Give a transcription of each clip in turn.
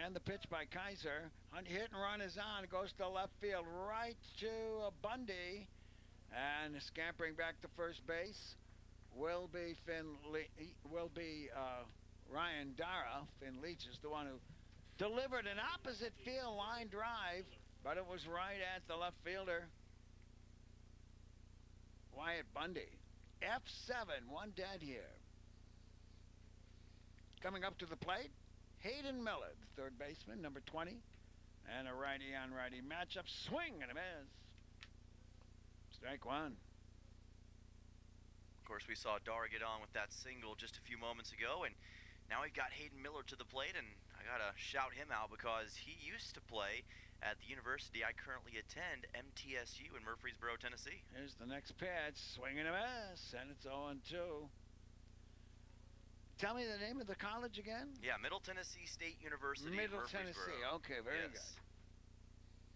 And the pitch by Kaiser. Hit and run is on. It goes to left field, right to Bundy. And scampering back to first base will be Ryan Dara. Finn Leach is the one who delivered an opposite field line drive, but it was right at the left fielder, Wyatt Bundy. F7, one dead here. Coming up to the plate, Hayden Miller, the third baseman, number 20. And a righty-on-righty matchup. Swing and a miss. Strike one. Of course, we saw Dara get on with that single just a few moments ago, and now we've got Hayden Miller to the plate, and I gotta shout him out because he used to play at the university I currently attend, MTSU in Murfreesboro, Tennessee. Here's the next pitch. Swing and a miss, and it's 0-2. Tell me the name of the college again? Yeah, Middle Tennessee State University. Middle Tennessee. Okay, very good.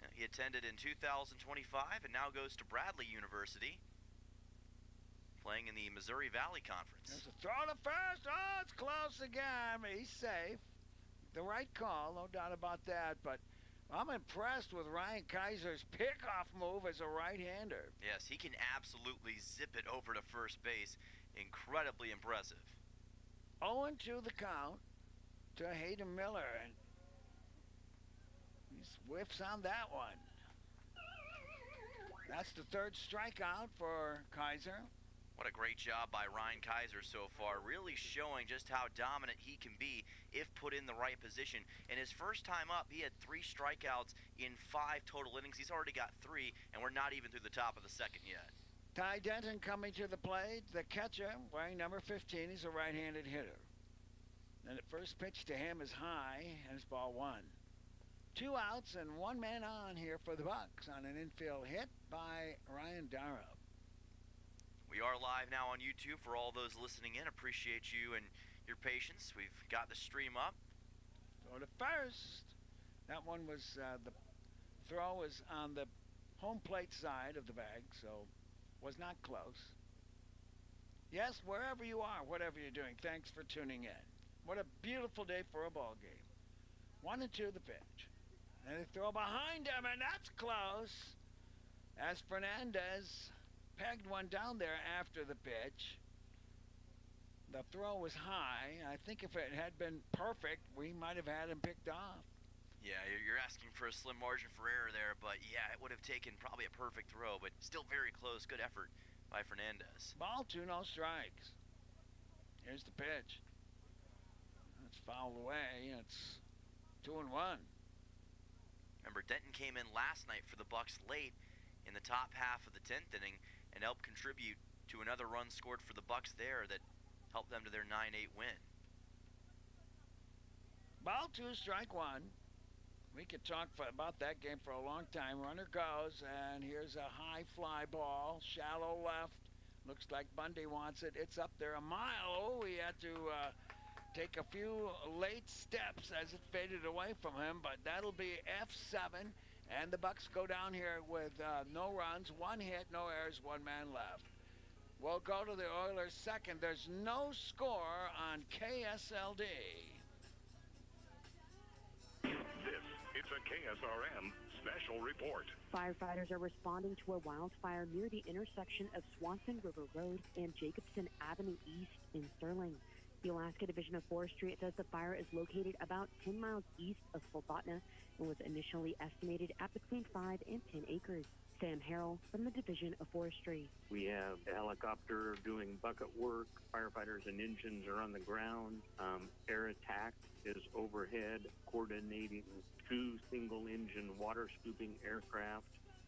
Yeah, he attended in 2025 and now goes to Bradley University, playing in the Missouri Valley Conference. There's a throw to first. Oh, it's close again, but he's safe. The right call, no doubt about that. But I'm impressed with Ryan Kaiser's pickoff move as a right-hander. Yes, he can absolutely zip it over to first base. Incredibly impressive. 0-2 the count to Hayden Miller, and he whiffs on that one. That's the third strikeout for Kaiser. What a great job by Ryan Kaiser so far, really showing just how dominant he can be if put in the right position. In his first time up, he had 3 strikeouts in 5 total innings. He's already got 3, and we're not even through the top of the second yet. Ty Denton coming to the plate, the catcher, wearing number 15. He's a right-handed hitter. And the first pitch to him is high, and it's ball 1. 2 outs and 1 man on here for the Bucs on an infield hit by Ryan Dara. We are live now on YouTube for all those listening in. Appreciate you and your patience. We've got the stream up. Go to first. That one was, the throw was on the home plate side of the bag, so was not close. Yes, wherever you are, whatever you're doing, thanks for tuning in. What a beautiful day for a ball game. 1-2 the pitch. And they throw behind him, and that's close. As Fernandez pegged one down there after the pitch. The throw was high. I think if it had been perfect, we might have had him picked off. Yeah, you're asking for a slim margin for error there, but yeah, it would have taken probably a perfect throw, but still very close. Good effort by Fernandez. Ball 2, no strikes. Here's the pitch. It's fouled away. It's 2-1. Remember, Denton came in last night for the Bucs late in the top half of the 10th inning and helped contribute to another run scored for the Bucs there that helped them to their 9-8 win. Ball 2, strike 1. We could talk about that game for a long time. Runner goes, and here's a high fly ball, shallow left. Looks like Bundy wants it. It's up there a mile. Oh, he had to take a few late steps as it faded away from him, but that'll be F7, and the Bucs go down here with no runs, 1 hit, no errors, 1 man left. We'll go to the Oilers second. There's no score on KSLD. It's a KSRM special report. Firefighters are responding to a wildfire near the intersection of Swanson River Road and Jacobson Avenue East in Sterling. The Alaska Division of Forestry says the fire is located about 10 miles east of Soldotna and was initially estimated at between 5 and 10 acres. Sam Harrell from the Division of Forestry. We have a helicopter doing bucket work. Firefighters and engines are on the ground. Air attack is overhead, coordinating 2 single-engine water-scooping aircraft,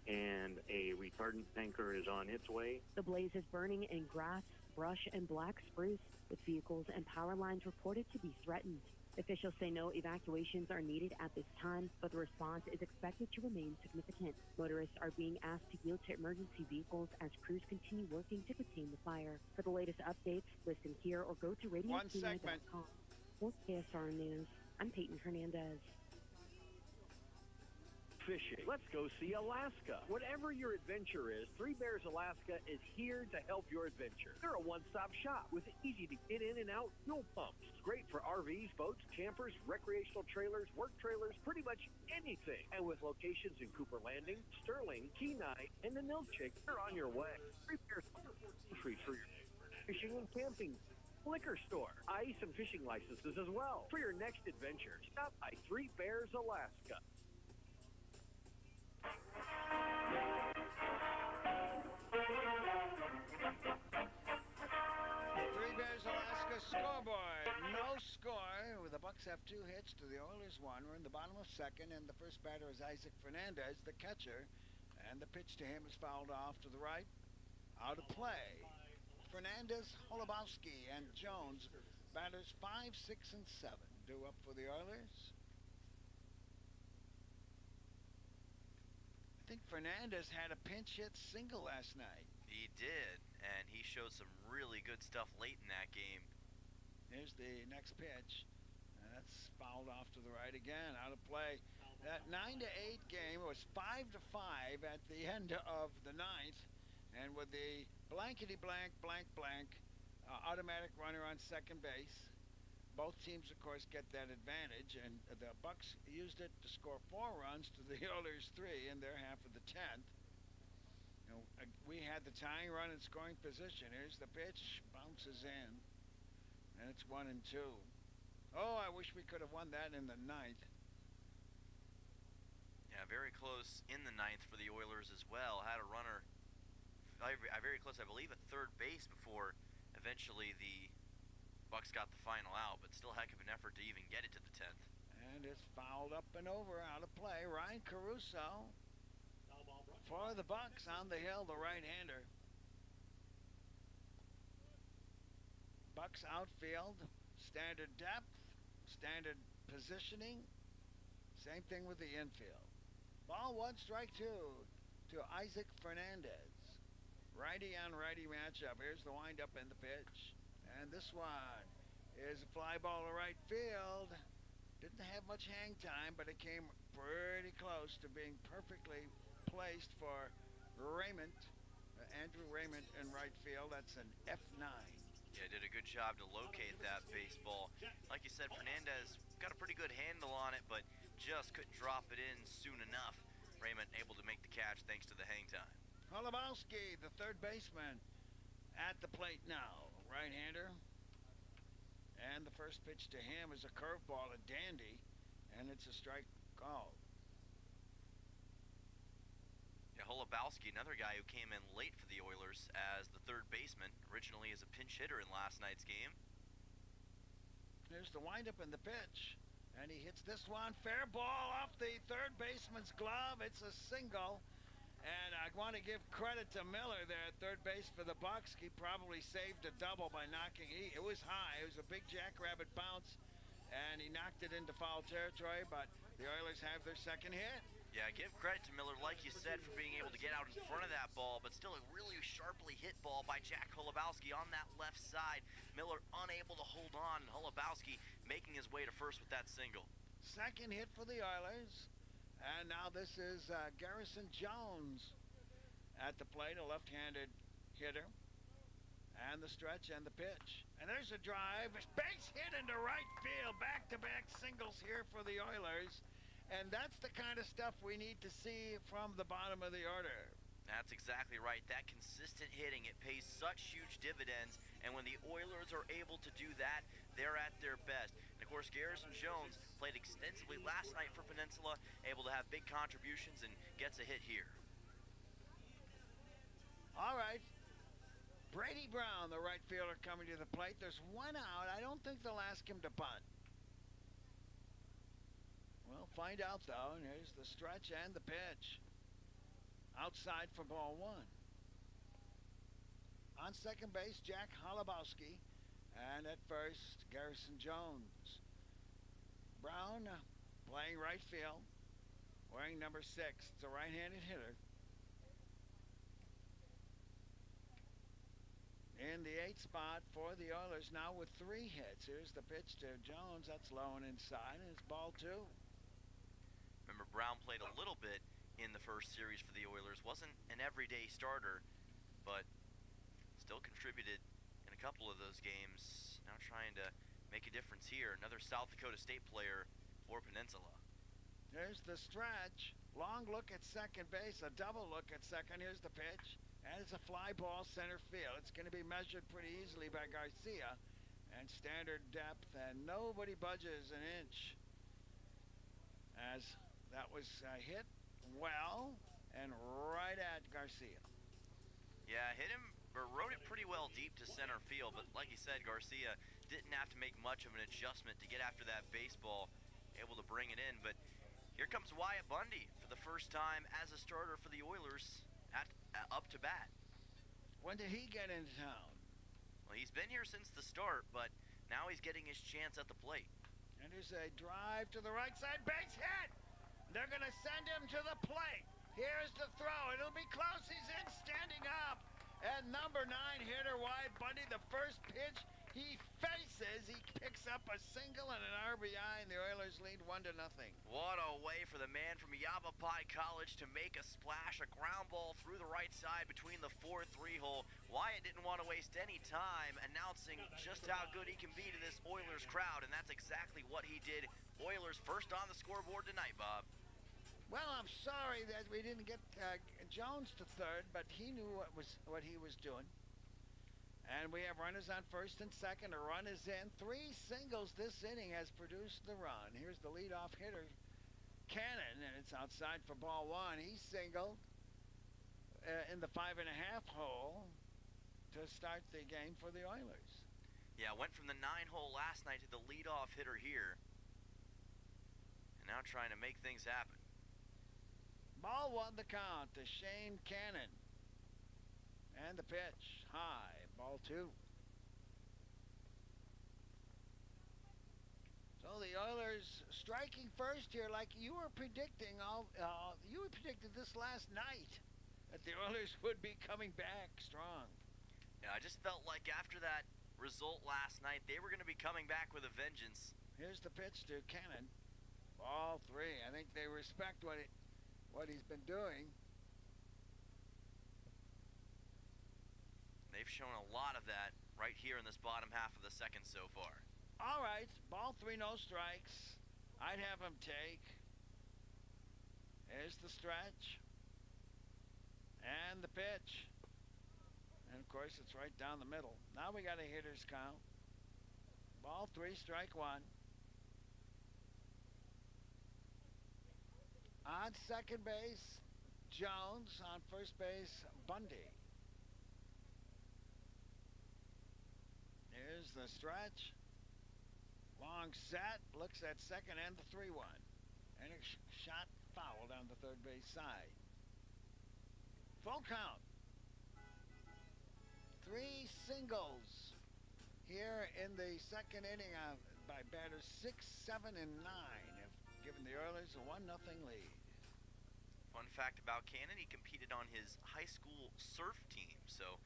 and a retardant tanker is on its way. The blaze is burning in grass, brush, and black spruce, with vehicles and power lines reported to be threatened. Officials say no evacuations are needed at this time, but the response is expected to remain significant. Motorists are being asked to yield to emergency vehicles as crews continue working to contain the fire. For the latest updates, listen here or go to radiotv.com. For KSR News, I'm Peyton Hernandez. Fishing. Let's go see Alaska. Whatever your adventure is, Three Bears Alaska is here to help your adventure. They're a one-stop shop with easy to get in and out fuel pumps. Great for RVs, boats, campers, recreational trailers, work trailers, pretty much anything. And with locations in Cooper Landing, Sterling, Kenai, and the Milkshake, you're on your way. Prepare country for your fishing and camping. Liquor store, ice and fishing licenses as well. For your next adventure, stop by Three Bears, Alaska. Three Bears, Alaska scoreboard. No score. The Bucs have 2 hits to the Oilers 1. We're in the bottom of second, and the first batter is Isaac Fernandez, the catcher. And the pitch to him is fouled off to the right. Out of play. Fernandez, Holubowski, and Jones. Batters 5, 6, and 7. Due up for the Oilers. I think Fernandez had a pinch hit single last night. He did, and he showed some really good stuff late in that game. Here's the next pitch. That's fouled off to the right again, out of play. That 9-8 game was 5-5 at the end of the ninth, and with the blankety blank automatic runner on second base, both teams, of course, get that advantage, and the Bucs used it to score 4 runs to the Oilers 3 in their half of the 10th. You know, we had the tying run in scoring position. Here's the pitch, bounces in, and it's 1-2. Oh, I wish we could have won that in the ninth. Yeah, very close in the ninth for the Oilers as well. Had a runner very close, I believe, at third base before eventually the Bucs got the final out, but still a heck of an effort to even get it to the 10th. And it's fouled up and over, out of play. Ryan Caruso for the Bucs on the hill, the right-hander. Bucs outfield, standard depth, standard positioning. Same thing with the infield. Ball 1, strike 2 to Isaac Fernandez. Righty on righty matchup. Here's the windup and the pitch. And this one is a fly ball to right field. Didn't have much hang time, but it came pretty close to being perfectly placed for Raymond, Andrew Raymond in right field. That's an F9. Yeah, did a good job to locate that baseball. Like you said, Fernandez got a pretty good handle on it, but just couldn't drop it in soon enough. Raymond able to make the catch thanks to the hang time. Holubowski, the third baseman, at the plate now. Right-hander. And the first pitch to him is a curveball, a dandy, and it's a strike call. Yeah, Holubowski, another guy who came in late for the Oilers as the third baseman, originally as a pinch hitter in last night's game. There's the windup and the pitch, and he hits this one. Fair ball off the third baseman's glove. It's a single. And I want to give credit to Miller there at third base for the Bucs. He probably saved a double by knocking. It was high. It was a big jackrabbit bounce, and he knocked it into foul territory, but the Oilers have their second hit. Yeah, give credit to Miller, like you said, for being able to get out in front of that ball, but still a really sharply hit ball by Jack Holubowski on that left side. Miller unable to hold on, and Holubowski making his way to first with that single. Second hit for the Oilers. And now this is Garrison Jones at the plate, a left-handed hitter. And the stretch and the pitch. And there's a drive. Base hit into right field. Back-to-back singles here for the Oilers. And that's the kind of stuff we need to see from the bottom of the order. That's exactly right. That consistent hitting, it pays such huge dividends. And when the Oilers are able to do that, they're at their best. And of course, Garrison Jones played extensively last night for Peninsula, able to have big contributions and gets a hit here. All right. Brady Brown, the right fielder, coming to the plate. There's one out. I don't think they'll ask him to bunt. We'll find out, though. And here's the stretch and the pitch. Outside for ball 1. On second base, Jack Holubowski. And at first, Garrison Jones. Brown playing right field, wearing number 6. It's a right-handed hitter. In the 8th spot for the Oilers now with 3 hits. Here's the pitch to Jones. That's low and inside, and it's ball 2. Remember, Brown played a little bit in the first series for the Oilers. Wasn't an everyday starter, but still contributed in a couple of those games. Now trying to make a difference here. Another South Dakota State player for Peninsula. Here's the stretch. Long look at second base, a double look at second. Here's the pitch. And it's a fly ball center field. It's going to be measured pretty easily by Garcia. And standard depth, and nobody budges an inch. As that was hit well and right at Garcia. Yeah, hit him, or rode it pretty well deep to center field, but like you said, Garcia didn't have to make much of an adjustment to get after that baseball, able to bring it in. But here comes Wyatt Bundy for the first time as a starter for the Oilers up to bat. When did he get into town? Well, he's been here since the start, but now he's getting his chance at the plate. And there's a drive to the right side, base hit! They're going to send him to the plate. Here's the throw. It'll be close. He's in, standing up. And number 9 hitter Wyatt Bundy, the first pitch he faces, he picks up a single and an RBI, and the Oilers lead 1-0. What a way for the man from Yavapai College to make a splash, a ground ball through the right side between the 4-3 hole. Wyatt didn't want to waste any time announcing just how good he can be to this Oilers crowd, and that's exactly what he did. Oilers first on the scoreboard tonight, Bob. Well, I'm sorry that we didn't get Jones to third, but he knew what he was doing. And we have runners on first and second. A run is in. 3 singles this inning has produced the run. Here's the leadoff hitter, Cannon, and it's outside for ball 1. He singled in the 5.5 hole to start the game for the Oilers. Yeah, went from the 9 hole last night to the leadoff hitter here. And now trying to make things happen. Ball 1 the count to Shane Cannon. And the pitch, high, ball 2. So the Oilers striking first here, like you were predicting. You predicted this last night that the Oilers would be coming back strong. Yeah, I just felt like after that result last night, they were going to be coming back with a vengeance. Here's the pitch to Cannon. Ball 3. I think they respect what he's been doing. They've shown a lot of that right here in this bottom half of the second so far. All right, ball 3, no strikes. I'd have him take. Here's the stretch. And the pitch. And, of course, it's right down the middle. Now we got a hitter's count. Ball 3, strike 1. On second base, Jones. On first base, Bundy. Here's the stretch. Long set, looks at second and the 3-1. And a shot fouled on the third base side. Full count. 3 singles here in the second inning by batters 6, 7, and 9 have given the Oilers a 1-0 lead. Fun fact about Cannon, he competed on his high school surf team. So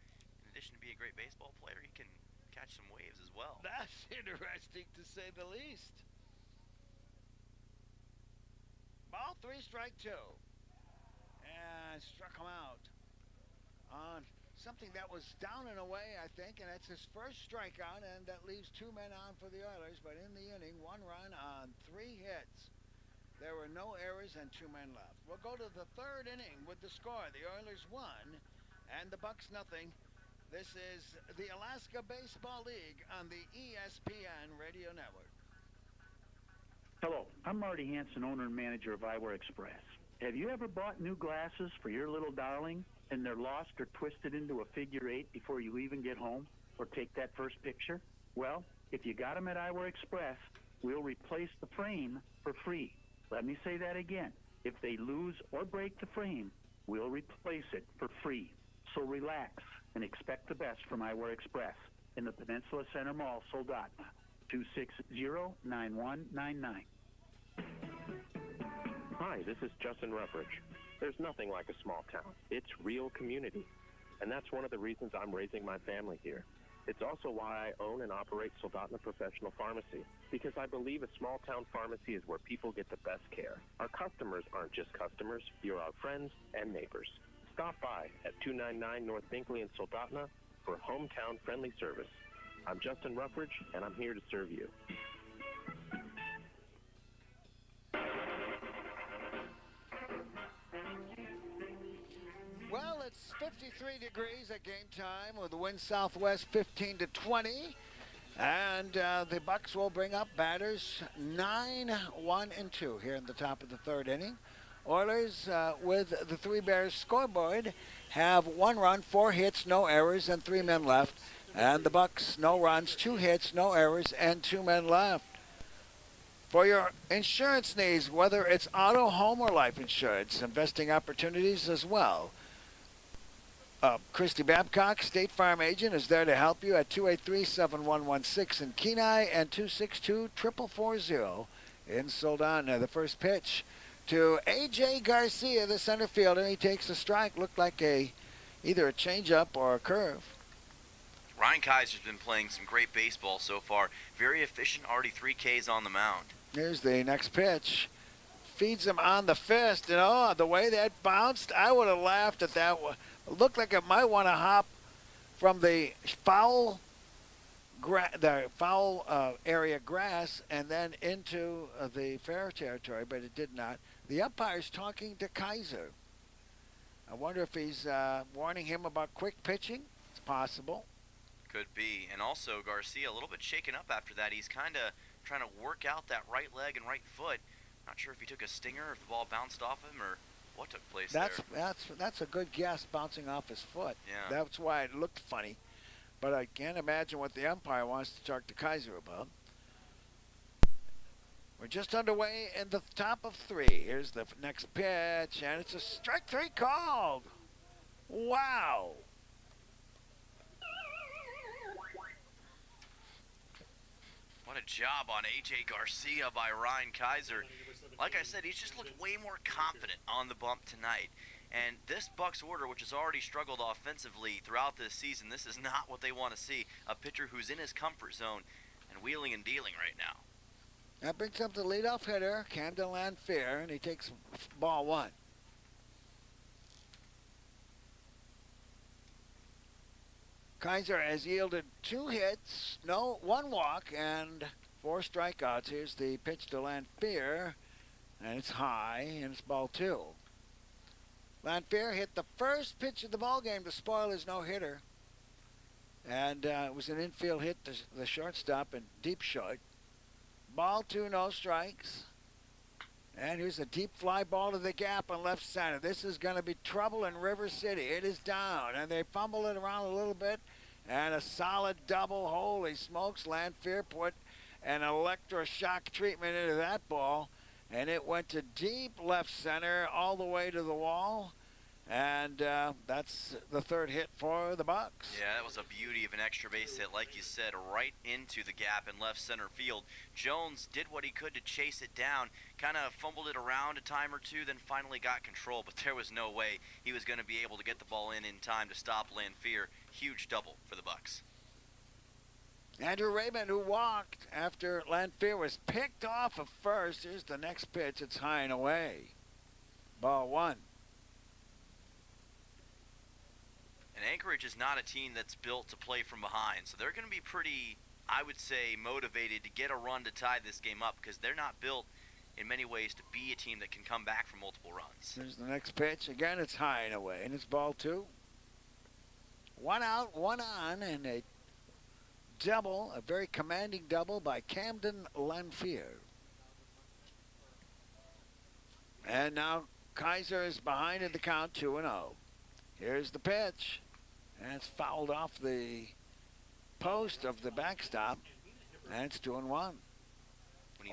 in addition to being a great baseball player, he can catch some waves as well. That's interesting to say the least. Ball 3, strike 2. And struck him out on something that was down and away, I think, and that's his first strikeout, and that leaves 2 men on for the Oilers. But in the inning, 1 run on 3 hits. There were no errors and 2 men left. We'll go to the third inning with the score. The Oilers 1 and the Bucs 0. This is the Alaska Baseball League on the ESPN Radio Network. Hello, I'm Marty Hansen, owner and manager of Eyewear Express. Have you ever bought new glasses for your little darling and they're lost or twisted into a figure 8 before you even get home or take that first picture? Well, if you got them at Eyewear Express, we'll replace the frame for free. Let me say that again. If they lose or break the frame, we'll replace it for free. So relax and expect the best from Eyewear Express in the Peninsula Center Mall, Soldotna, 260-9199. Hi, this is Justin Ruffridge. There's nothing like a small town. It's real community. And that's one of the reasons I'm raising my family here. It's also why I own and operate Soldotna Professional Pharmacy, because I believe a small-town pharmacy is where people get the best care. Our customers aren't just customers. You're our friends and neighbors. Stop by at 299 North Binkley in Soldotna for hometown-friendly service. I'm Justin Ruffridge, and I'm here to serve you. Well, it's 53 degrees at game time with the wind southwest 15 to 20. And the Bucs will bring up batters 9, 1, and 2 here in the top of the third inning. Oilers, with the Three Bears scoreboard, have 1 run, 4 hits, no errors, and 3 men left. And the Bucs, no runs, 2 hits, no errors, and 2 men left. For your insurance needs, whether it's auto, home, or life insurance, investing opportunities as well. Christy Babcock, State Farm agent, is there to help you at 283-7116 in Kenai and 262-4440 in Soldana. The first pitch to A.J. Garcia, the center fielder. He takes a strike. Looked like either a changeup or a curve. Ryan Kaiser's been playing some great baseball so far. Very efficient, already 3 Ks on the mound. Here's the next pitch. Feeds him on the fist. And, the way that bounced, I would have laughed at that one. It looked like it might want to hop from the foul area grass and then into the fair territory, but it did not. The umpire's talking to Kaiser. I wonder if he's warning him about quick pitching. It's possible. Could be. And also, Garcia a little bit shaken up after that. He's kind of trying to work out that right leg and right foot. Not sure if he took a stinger, if the ball bounced off him, or what took place there. That's a good guess, bouncing off his foot. Yeah. That's why it looked funny. But I can't imagine what the umpire wants to talk to Kaiser about. We're just underway in the top of 3. Here's the next pitch, and it's a strike 3 called. Wow. What a job on A.J. Garcia by Ryan Kaiser. Like I said, he's just looked way more confident on the bump tonight. And this Bucs order, which has already struggled offensively throughout this season, this is not what they want to see. A pitcher who's in his comfort zone and wheeling and dealing right now. That brings up the leadoff hitter, Camden Lanfear, and he takes ball 1. Kaiser has yielded 2 hits, 1 walk, and 4 strikeouts. Here's the pitch to Lanfear, and it's high, and it's ball 2. Lanfear hit the first pitch of the ball game to spoil his no-hitter, and it was an infield hit to the shortstop and deep short. Ball 2, no strikes. And here's a deep fly ball to the gap on left center. This is going to be trouble in River City. It is down, and they fumble it around a little bit, and a solid double. Holy smokes, Lanfear put an electroshock treatment into that ball, and it went to deep left center all the way to the wall. And that's the third hit for the Bucs. Yeah, that was a beauty of an extra base hit, like you said, right into the gap in left center field. Jones did what he could to chase it down, kind of fumbled it around a time or two, then finally got control, but there was no way he was going to be able to get the ball in time to stop Lanfear. Huge double for the Bucs. Andrew Raymond, who walked after Lanfear was picked off of first. Here's the next pitch. It's high and away. Ball 1. And Anchorage is not a team that's built to play from behind, so they're going to be pretty, I would say, motivated to get a run to tie this game up because they're not built in many ways to be a team that can come back from multiple runs. There's the next pitch. Again, it's high and away, and it's ball 2. 1 out, 1 on, and a double, a very commanding double by Camden Lanfear. And now Kaiser is behind in the count, 2-0. Here's the pitch. And it's fouled off the post of the backstop. And it's 2-1.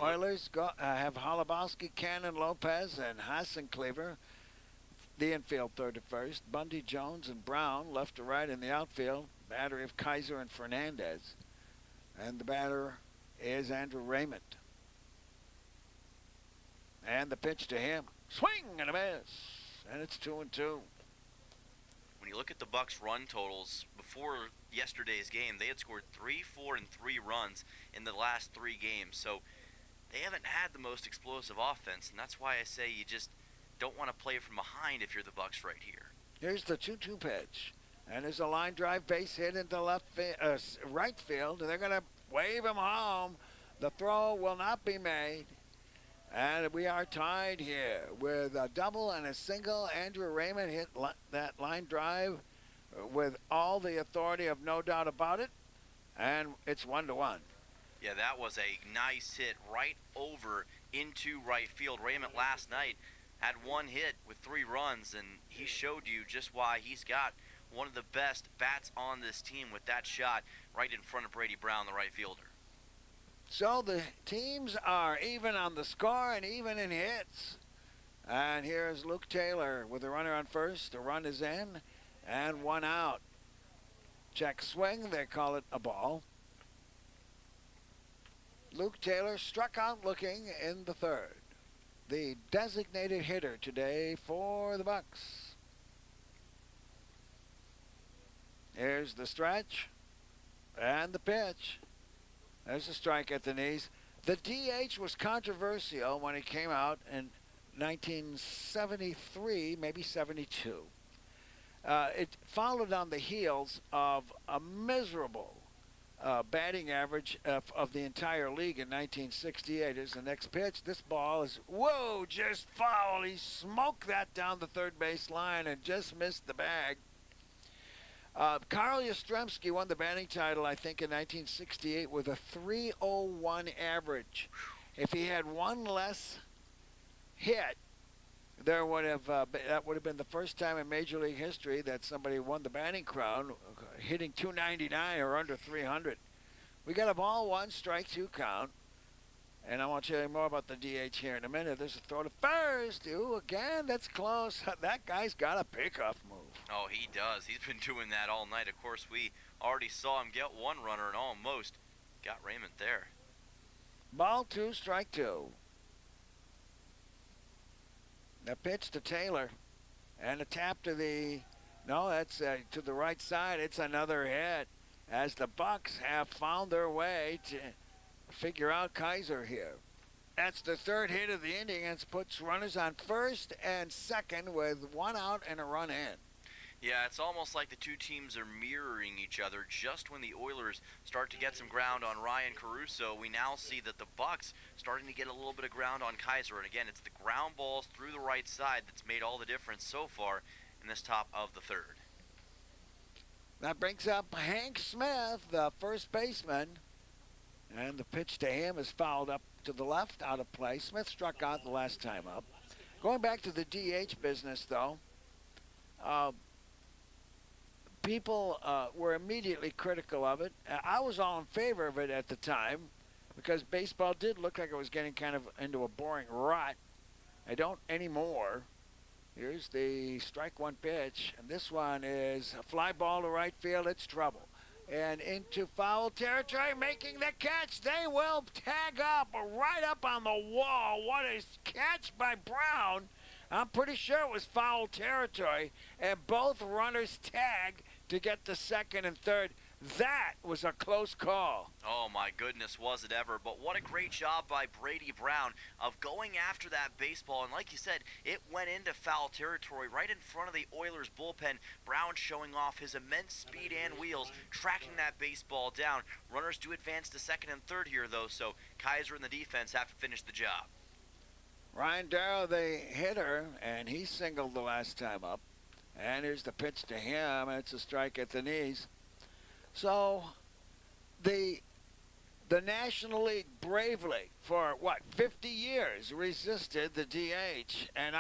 Oilers have Holubowski, Cannon, Lopez, and Hassencleaver. The infield third to first. Bundy, Jones, and Brown left to right in the outfield. Battery of Kaiser and Fernandez. And the batter is Andrew Raymond. And the pitch to him. Swing and a miss. And it's 2-2. When you look at the Bucs' run totals before yesterday's game, they had scored 3, 4, and 3 runs in the last 3 games. So they haven't had the most explosive offense, and that's why I say you just don't want to play from behind if you're the Bucs right here. Here's the 2-2 pitch. And there's a line drive base hit into right field. They're going to wave him home. The throw will not be made. And we are tied here with a double and a single. Andrew Raymond hit that line drive with all the authority of no doubt about it. And it's 1-1. Yeah, that was a nice hit right over into right field. Raymond last night had one hit with 3 runs, and he showed you just why he's got one of the best bats on this team with that shot right in front of Brady Brown, the right fielder. So the teams are even on the score and even in hits. And here's Luke Taylor with a runner on first. A run is in and 1 out. Check swing. They call it a ball. Luke Taylor struck out looking in the third. The designated hitter today for the Bucs. Here's the stretch and the pitch. There's a strike at the knees. The DH was controversial when he came out in 1973, maybe 72. It followed on the heels of a miserable batting average of the entire league in 1968. Is the next pitch. This ball is, whoa, just foul. He smoked that down the third base line and just missed the bag. Carl Yastrzemski won the batting title, I think, in 1968 with a 3.01 average. If he had one less hit, that would have been the first time in Major League history that somebody won the batting crown, hitting 299 or under 300. We got a ball, 1 strike, 2 count. And I want to tell you more about the DH here in a minute. There's a throw to first. Ooh, again, that's close. That guy's got a pickoff move. Oh, he does. He's been doing that all night. Of course, we already saw him get 1 runner and almost got Raymond there. Ball 2, strike 2. The pitch to Taylor. And a tap to the, no, that's to the right side. It's another hit as the Bucs have found their way to figure out Kaiser here. That's the 3rd hit of the inning and puts runners on first and second with 1 out and a run in. Yeah, it's almost like the two teams are mirroring each other. Just when the Oilers start to get some ground on Ryan Caruso, we now see that the Bucs starting to get a little bit of ground on Kaiser. And again, it's the ground balls through the right side that's made all the difference so far in this top of the 3rd. That brings up Hank Smith, the first baseman. And the pitch to him is fouled up to the left, out of play. Smith struck out the last time up. Going back to the DH business, though, people were immediately critical of it. I was all in favor of it at the time because baseball did look like it was getting kind of into a boring rut. I don't anymore. Here's the strike 1 pitch, and this one is a fly ball to right field. It's trouble. And into foul territory, making the catch. They will tag up right up on the wall. What a catch by Brown. I'm pretty sure it was foul territory. And both runners tag to get to second and third. That was a close call. Oh my goodness, was it ever. But what a great job by Brady Brown of going after that baseball. And like you said, it went into foul territory right in front of the Oilers bullpen. Brown showing off his immense speed and wheels, tracking that baseball down. Runners do advance to second and third here, though, so Kaiser and the defense have to finish the job. Ryan Darrow, the hitter, and he singled the last time up. And here's the pitch to him, and it's a strike at the knees. So the National League bravely for, 50 years resisted the DH. And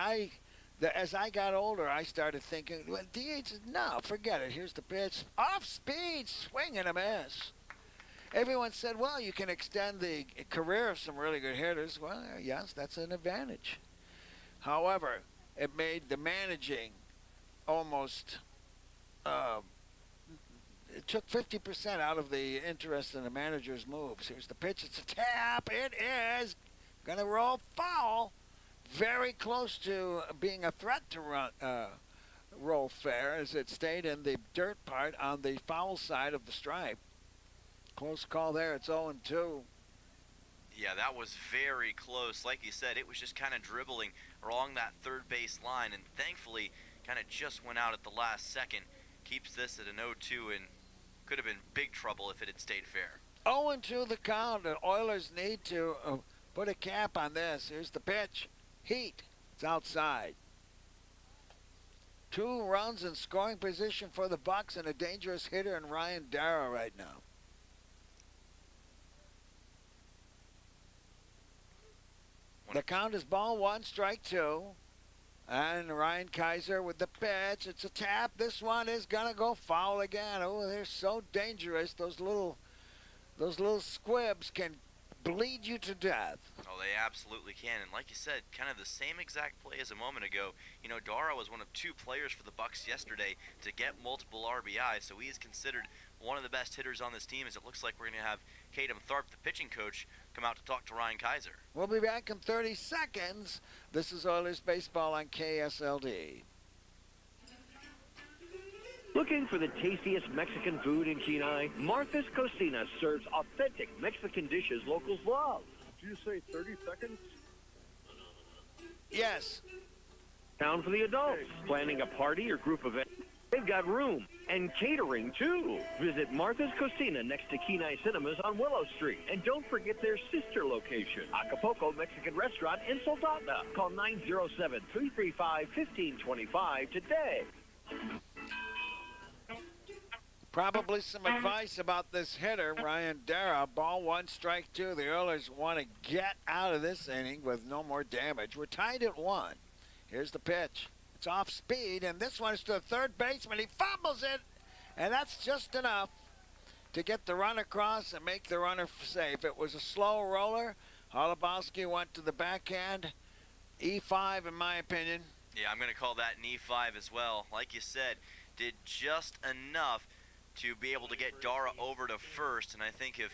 as I got older, I started thinking, well, DH, no, forget it. Here's the pitch. Off speed, swing and a miss. Everyone said, well, you can extend the career of some really good hitters. Well, yes, that's an advantage. However, it made the managing almost it took 50% out of the interest in the manager's moves. Here's the pitch. It's a tap. It is going to roll foul. Very close to being a threat to roll fair as it stayed in the dirt part on the foul side of the stripe. Close call there. It's 0-2. Yeah, that was very close. Like you said, it was just kind of dribbling along that third base line, and thankfully kind of just went out at the last second. keeps this at an 0-2 and could have been big trouble if it had stayed fair. 0-2 the count. The Oilers need to put a cap on this. Here's the pitch. Heat. It's outside. 2 runs in scoring position for the Bucs and a dangerous hitter in Ryan Darrow right now. The count is ball 1, strike 2. And Ryan Kaiser with the pitch. It's a tap. This one is going to go foul again. Oh, they're so dangerous. Those little squibs can bleed you to death. Oh, they absolutely can. And like you said, kind of the same exact play as a moment ago. You know, Darrow was one of 2 players for the Bucs yesterday to get multiple RBI, so he is considered one of the best hitters on this team, as it looks like we're going to have Kadem Tharp, the pitching coach, come out to talk to Ryan Kaiser. We'll be back in 30 seconds. This is Oilers Baseball on KSLD. Looking for the tastiest Mexican food in Kenai? Martha's Cocina serves authentic Mexican dishes locals love. Did you say 30 seconds? Yes. Down for the adults. Planning a party or group event? They've got room and catering too. Visit Martha's Cocina next to Kenai Cinemas on Willow Street. And don't forget their sister location, Acapulco Mexican Restaurant in Soldotna. Call 907-335-1525 today. Probably some advice about this hitter, Ryan Darrow. Ball 1, strike 2. The Oilers want to get out of this inning with no more damage. We're tied at 1. Here's the pitch. It's off speed, and this one is to the third baseman. He fumbles it, and that's just enough to get the run across and make the runner safe. It was a slow roller. Holubowski went to the backhand. E5, in my opinion. Yeah, I'm going to call that an E5 as well. Like you said, did just enough to be able to get Darrow over to first, and I think if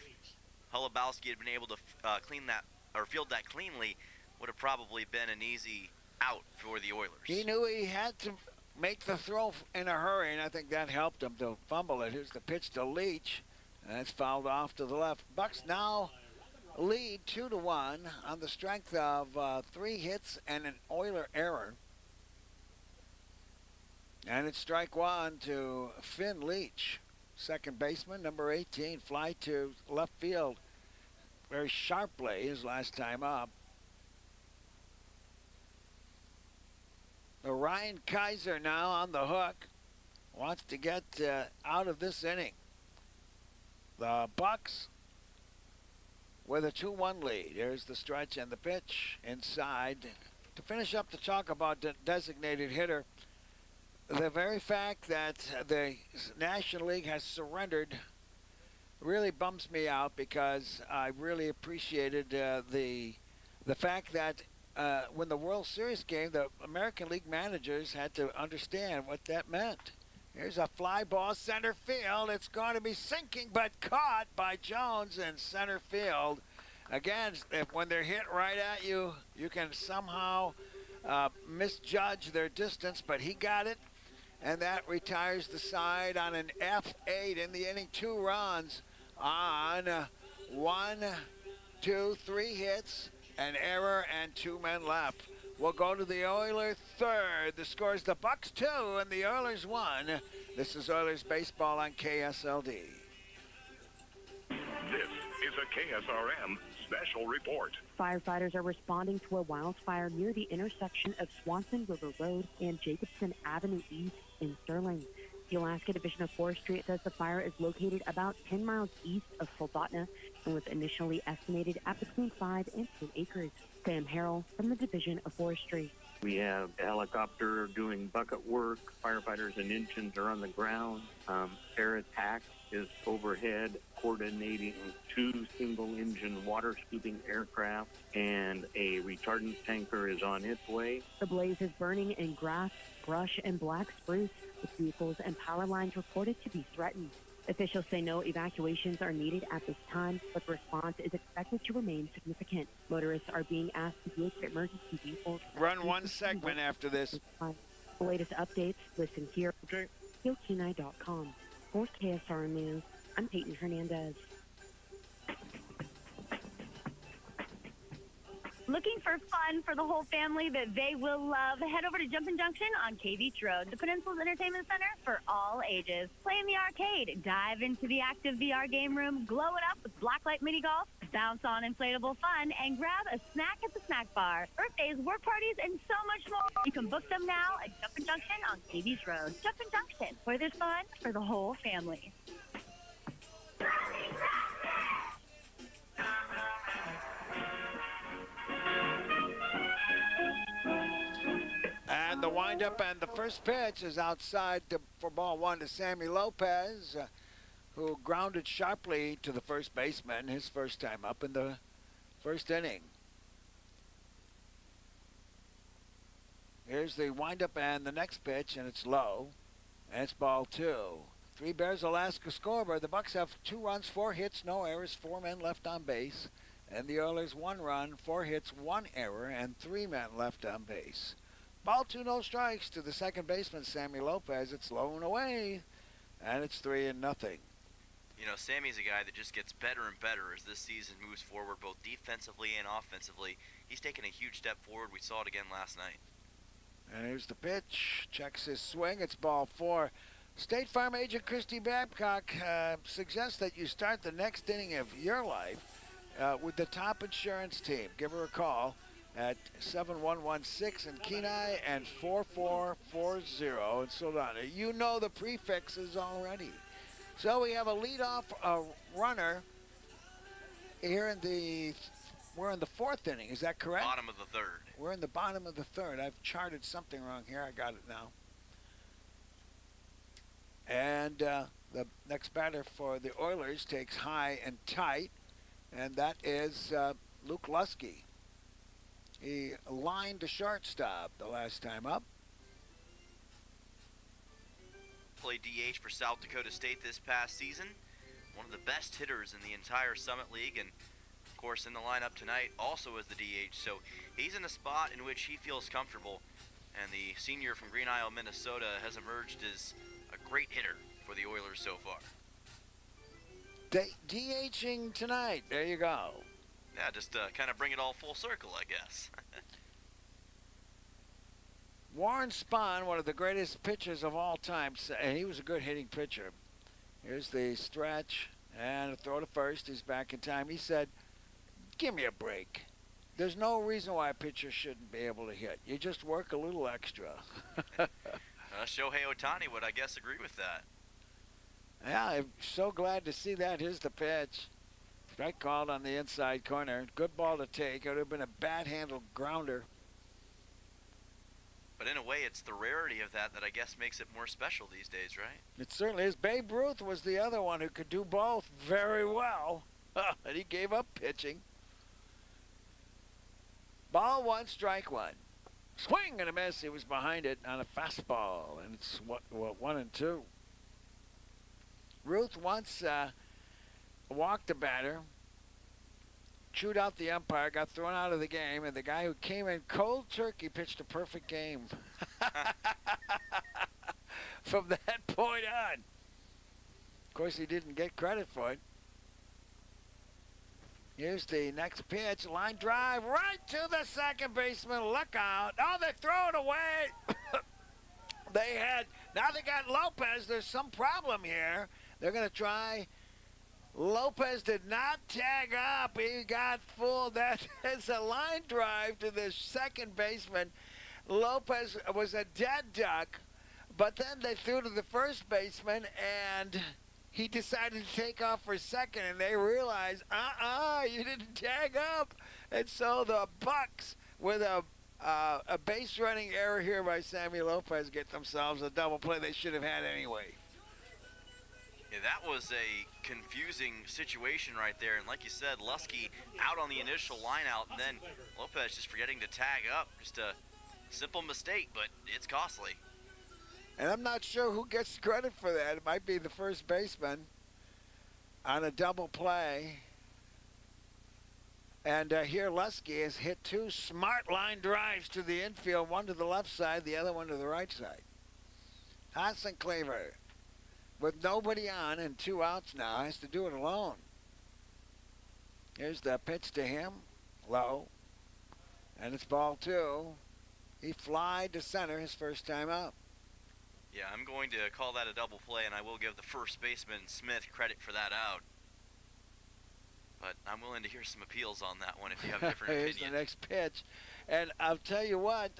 Holubowski had been able to clean that or field that cleanly, would have probably been an easy out for the Oilers. He knew he had to make the throw in a hurry, and I think that helped him to fumble it. Here's the pitch to Leach, and it's fouled off to the left. Bucs now lead 2-1 on the strength of 3 hits and an Oiler error. And it's strike 1 to Finn Leach, second baseman, number 18, fly to left field very sharply his last time up. Ryan Kaiser now on the hook, wants to get out of this inning. The Bucs with a 2-1 lead. Here's the stretch and the pitch inside. To finish up the talk about designated hitter, the very fact that the National League has surrendered really bums me out, because I really appreciated the fact that when the World Series came, the American League managers had to understand what that meant. Here's a fly ball center field. It's going to be sinking, but caught by Jones in center field. Again, when they're hit right at you, you can somehow misjudge their distance, but he got it, and that retires the side on an F8 in the inning. 2 runs on 1, 2, 3 hits, an error, and 2 men left. We'll go to the Oilers third. The score is the Bucs 2 and the Oilers 1. This is Oilers Baseball on KSLD. This is a KSRM special report. Firefighters are responding to a wildfire near the intersection of Swanson River Road and Jacobson Avenue East in Sterling. The Alaska Division of Forestry says the fire is located about 10 miles east of Soldotna and was initially estimated at between 5 and 10 acres. Sam Harrell from the Division of Forestry. We have a helicopter doing bucket work. Firefighters and engines are on the ground. Air attack is overhead, coordinating 2 single-engine water-scooping aircraft, and a retardant tanker is on its way. The blaze is burning in grass, brush, and black spruce, with vehicles and power lines reported to be threatened. Officials say no evacuations are needed at this time, but the response is expected to remain significant. Motorists are being asked to use emergency vehicles. Run 1 segment after this. The latest updates, listen here. Okay. KSRM.com. For KSRM News, I'm Peyton Hernandez. Looking for fun for the whole family that they will love? Head over to Jumpin' Junction on Cave Beach Road, the Peninsula's entertainment center for all ages. Play in the arcade, dive into the active VR game room, glow it up with blacklight mini golf, bounce on inflatable fun, and grab a snack at the snack bar. Birthdays, work parties, and so much more. You can book them now at Jumpin' Junction on Cave Beach Road. Jumpin' Junction, where there's fun for the whole family. And the windup and the first pitch is outside for ball one to Sammy Lopez, who grounded sharply to the first baseman his first time up in the first inning. Here's the windup and the next pitch, and it's low, and it's ball two. Three Bears Alaska scoreboard. The Bucs have 2 runs, 4 hits, no errors, 4 men left on base. And the Oilers 1 run, 4 hits, 1 error, and 3 men left on base. Ball two, no strikes to the second baseman, Sammy Lopez. It's low and away, and it's 3-0. You know, Sammy's a guy that just gets better and better as this season moves forward, both defensively and offensively. He's taken a huge step forward. We saw it again last night. And here's the pitch. Checks his swing. It's ball 4. State Farm agent Christy Babcock suggests that you start the next inning of your life with the top insurance team. Give her a call at 7116 in Kenai and 4440 in Soldana. You know the prefixes already. So we have a leadoff runner here we're in the 4th inning. Is that correct? Bottom of the 3rd. We're in the bottom of the 3rd. I've charted something wrong here. I got it now. And the next batter for the Oilers takes high and tight, and that is Luke Lusky. He lined the shortstop the last time up. Played DH for South Dakota State this past season. One of the best hitters in the entire Summit League, and of course in the lineup tonight also as the DH. So he's in a spot in which he feels comfortable, and the senior from Green Isle, Minnesota has emerged as a great hitter for the Oilers so far. DHing tonight. There you go. Yeah, just kind of bring it all full circle, I guess. Warren Spahn, one of the greatest pitchers of all time, and he was a good hitting pitcher. Here's the stretch and a throw to first. He's back in time. He said, give me a break. There's no reason why a pitcher shouldn't be able to hit. You just work a little extra. Shohei Ohtani would, I guess, agree with that. Yeah, I'm so glad to see that. Here's the pitch. Strike called on the inside corner. Good ball to take. It would have been a bad-handled grounder. But in a way, it's the rarity of that I guess makes it more special these days, right? It certainly is. Babe Ruth was the other one who could do both very well. And he gave up pitching. Ball 1, strike 1. Swing and a miss. He was behind it on a fastball. And it's 1-2. Ruth once walked the batter, chewed out the umpire, got thrown out of the game, and the guy who came in cold turkey pitched a perfect game. From that point on. Of course, he didn't get credit for it. Here's the next pitch. Line drive right to the second baseman. Look out. Oh, they throw it away. Now they got Lopez. There's some problem here. They're going to try. Lopez did not tag up. He got fooled. That is a line drive to the second baseman. Lopez was a dead duck, but then they threw to the first baseman, and he decided to take off for second, and they realized, you didn't tag up. And so the Bucs, with a base running error here by Sammy Lopez, get themselves a double play they should have had anyway. Yeah, that was a confusing situation right there. And like you said, Lusky out on the initial line out, and then Lopez just forgetting to tag up. Just a simple mistake, but it's costly. And I'm not sure who gets credit for that. It might be the first baseman on a double play. And here Lusky has hit 2 smart line drives to the infield, one to the left side, the other one to the right side. Hassan Cleaver, with nobody on and 2 outs now, has to do it alone. Here's the pitch to him. Low. And it's ball 2. He flied to center his first time up. Yeah, I'm going to call that a double play, and I will give the first baseman, Smith, credit for that out. But I'm willing to hear some appeals on that one if you have a different Here's opinion. the next pitch. And I'll tell you what,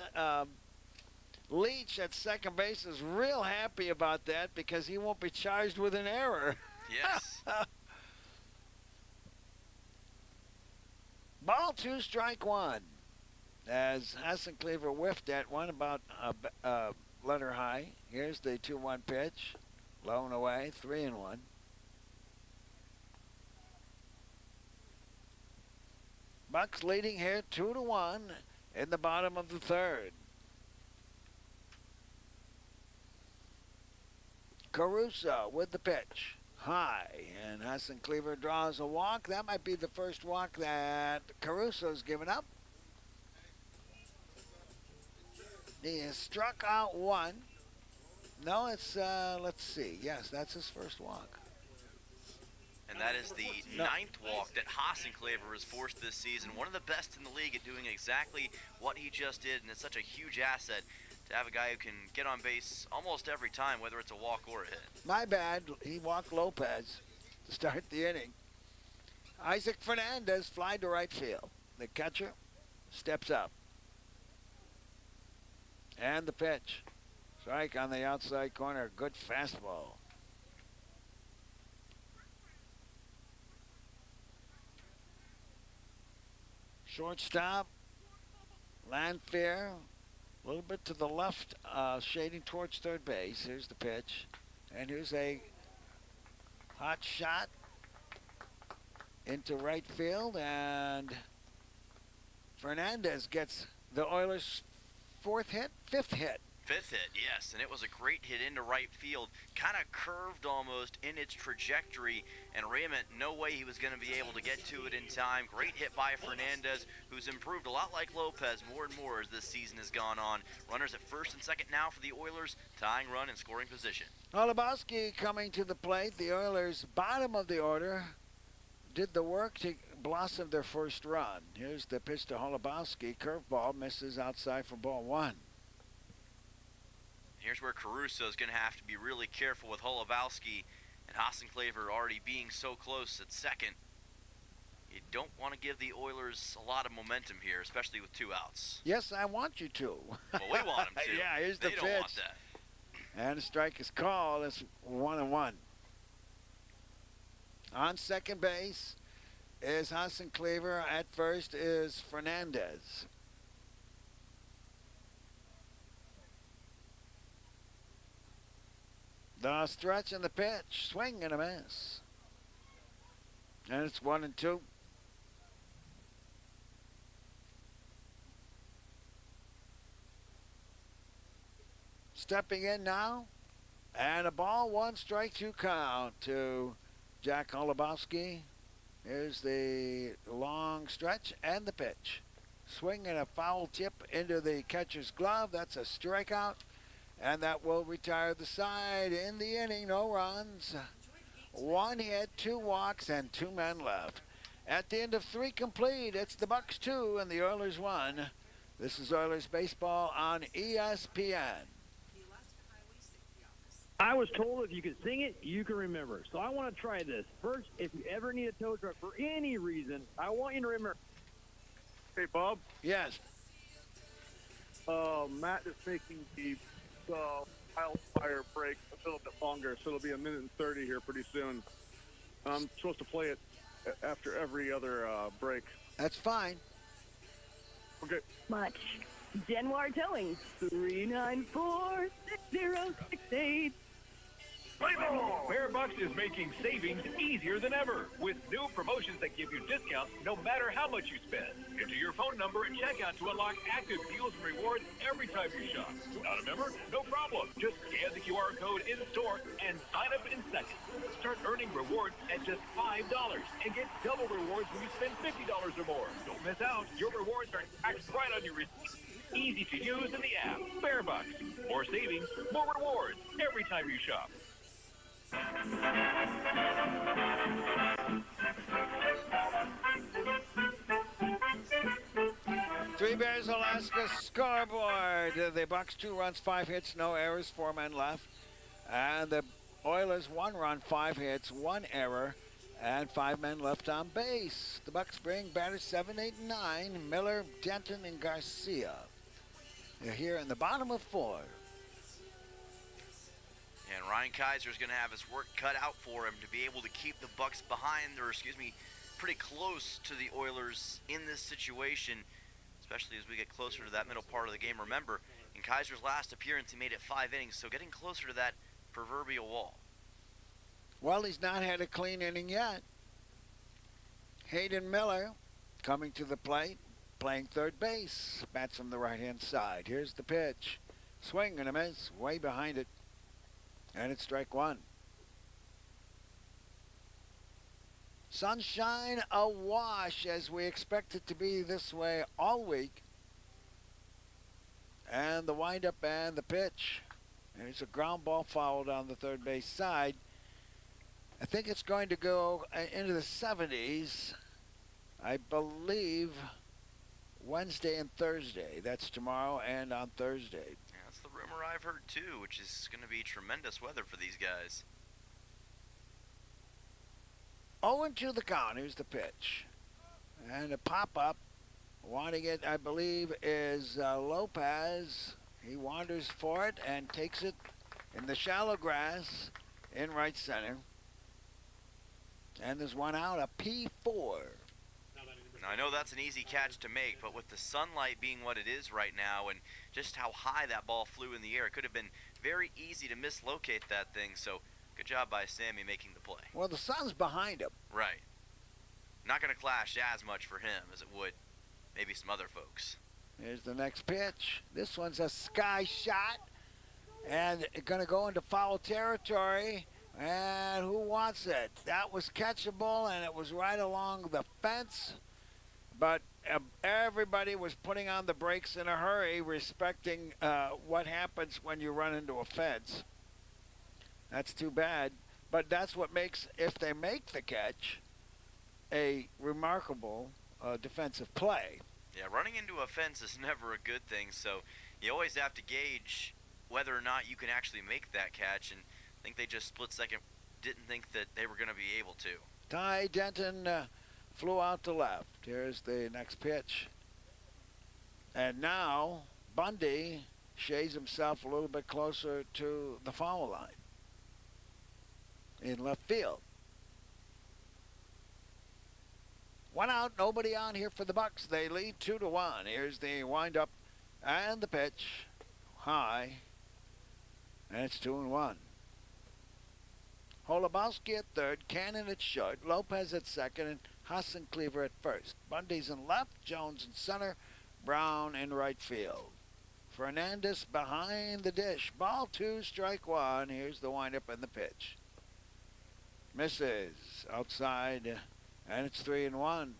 Leach at second base is real happy about that because he won't be charged with an error. Yes. Ball 2, strike 1. As Hassan Cleaver whiffed at one about letter high. Here's the 2-1 pitch. Low and away, 3-1. Bucs leading here 2-1 in the bottom of the third. Caruso with the pitch. High, and Hassan Cleaver draws a walk. That might be the first walk that Caruso's given up. He has struck out 1. No, it's, let's see. Yes, that's his first walk. And that is the 9th walk that Hassan Cleaver has forced this season. One of the best in the league at doing exactly what he just did, and it's such a huge asset to have a guy who can get on base almost every time, whether it's a walk or a hit. My bad. He walked Lopez to start the inning. Isaac Fernandez fly to right field. The catcher steps up. And the pitch. Strike on the outside corner. Good fastball. Shortstop. Lanfear. A little bit to the left, shading towards third base. Here's the pitch. And here's a hot shot into right field. And Fernandez gets the Oilers' fifth hit. 5th hit, yes, and it was a great hit into right field. Kind of curved almost in its trajectory, and Raymond, no way he was going to be able to get to it in time. Great hit by Fernandez, who's improved a lot like Lopez more and more as this season has gone on. Runners at first and second now for the Oilers, tying run and scoring position. Holubowski coming to the plate. The Oilers, bottom of the order, did the work to blossom their first run. Here's the pitch to Holubowski. Curveball misses outside for ball 1. Here's where Caruso is going to have to be really careful with Holubowski and Hassan Cleaver already being so close at second. You don't want to give the Oilers a lot of momentum here, especially with 2 outs. Yes, I want you to. Well, we want them to. Yeah, here's the pitch. They pitch. don't want that. And a strike is called. It's 1-1. On second base is Hassan Cleaver. At first is Fernandez. The stretch and the pitch. Swing and a miss. And it's 1-2. Stepping in now. And a ball, 1 strike, 2 count to Jack Holubowski. Here's the long stretch and the pitch. Swing and a foul tip into the catcher's glove. That's a strikeout. And that will retire the side in the inning. No runs. 1 hit, 2 walks, and 2 men left. At the end of 3 complete, it's the Bucs 2 and the Oilers 1. This is Oilers baseball on ESPN. I was told if you can sing it, you can remember. So I want to try this. First, if you ever need a tow truck for any reason, I want you to remember. Hey, Bob. Yes. Matt is making the wildfire break a little bit longer, so it'll be 1:30 here pretty soon. I'm supposed to play it after every other break. That's fine. Okay. Much. Genoir Towing, 394-6068. Play ball! Bear Bucks is making savings easier than ever with new promotions that give you discounts no matter how much you spend. Enter your phone number at checkout to unlock active deals and rewards every time you shop. Not a member? No problem. Just scan the QR code in store and sign up in seconds. Start earning rewards at just $5 and get double rewards when you spend $50 or more. Don't miss out. Your rewards are taxed right on your receipt. Easy to use in the app. Bear Bucks. More savings, more rewards every time you shop. Three Bears Alaska scoreboard. The Bucs 2 runs, 5 hits, no errors, 4 men left. And the Oilers 1 run, 5 hits, 1 error, and 5 men left on base. The Bucs bring batters 7, 8, and 9. Miller, Denton, and Garcia. They're here in the bottom of 4. And Ryan Kaiser's going to have his work cut out for him to be able to keep the Bucs behind, or pretty close to the Oilers in this situation, especially as we get closer to that middle part of the game. Remember, in Kaiser's last appearance, he made it 5 innings, so getting closer to that proverbial wall. Well, he's not had a clean inning yet. Hayden Miller coming to the plate, playing third base. Bats from the right-hand side. Here's the pitch. Swing and a miss, way behind it. And it's strike 1. Sunshine awash, as we expect it to be this way all week. And the windup and the pitch. There's a ground ball fouled on the third base side. I think it's going to go into the 70s. I believe Wednesday and Thursday. That's tomorrow and on Thursday. Yeah, that's the rumor I've heard too, which is going to be tremendous weather for these guys. 0-2 the count. Here's the pitch. And a pop-up. Wanting it, I believe, is Lopez. He wanders for it and takes it in the shallow grass in right center. And there's one out, a P4. Now, I know that's an easy catch to make, but with the sunlight being what it is right now and just how high that ball flew in the air, it could have been very easy to mislocate that thing. So good job by Sammy making the play. Well, the sun's behind him. Right. Not going to clash as much for him as it would maybe some other folks. Here's the next pitch. This one's a sky shot. And going to go into foul territory. And who wants it? That was catchable, and it was right along the fence. But everybody was putting on the brakes in a hurry, respecting what happens when you run into a fence. That's too bad. But that's what makes, if they make the catch, a remarkable defensive play. Yeah, running into a fence is never a good thing, so you always have to gauge whether or not you can actually make that catch, and I think they just split second didn't think that they were going to be able to. Ty Denton flew out to left. Here's the next pitch. And now Bundy shays himself a little bit closer to the foul line in left field. One out, nobody on here for the Bucs. They lead 2-1. Here's the windup and the pitch. High. And it's 2-1. Holubowski at third, Cannon at short, Lopez at second, and Hassan Cleaver at first. Bundy's in left, Jones in center, Brown in right field. Fernandez behind the dish. Ball 2, strike 1. Here's the windup and the pitch. Misses outside, and it's 3-1. Ty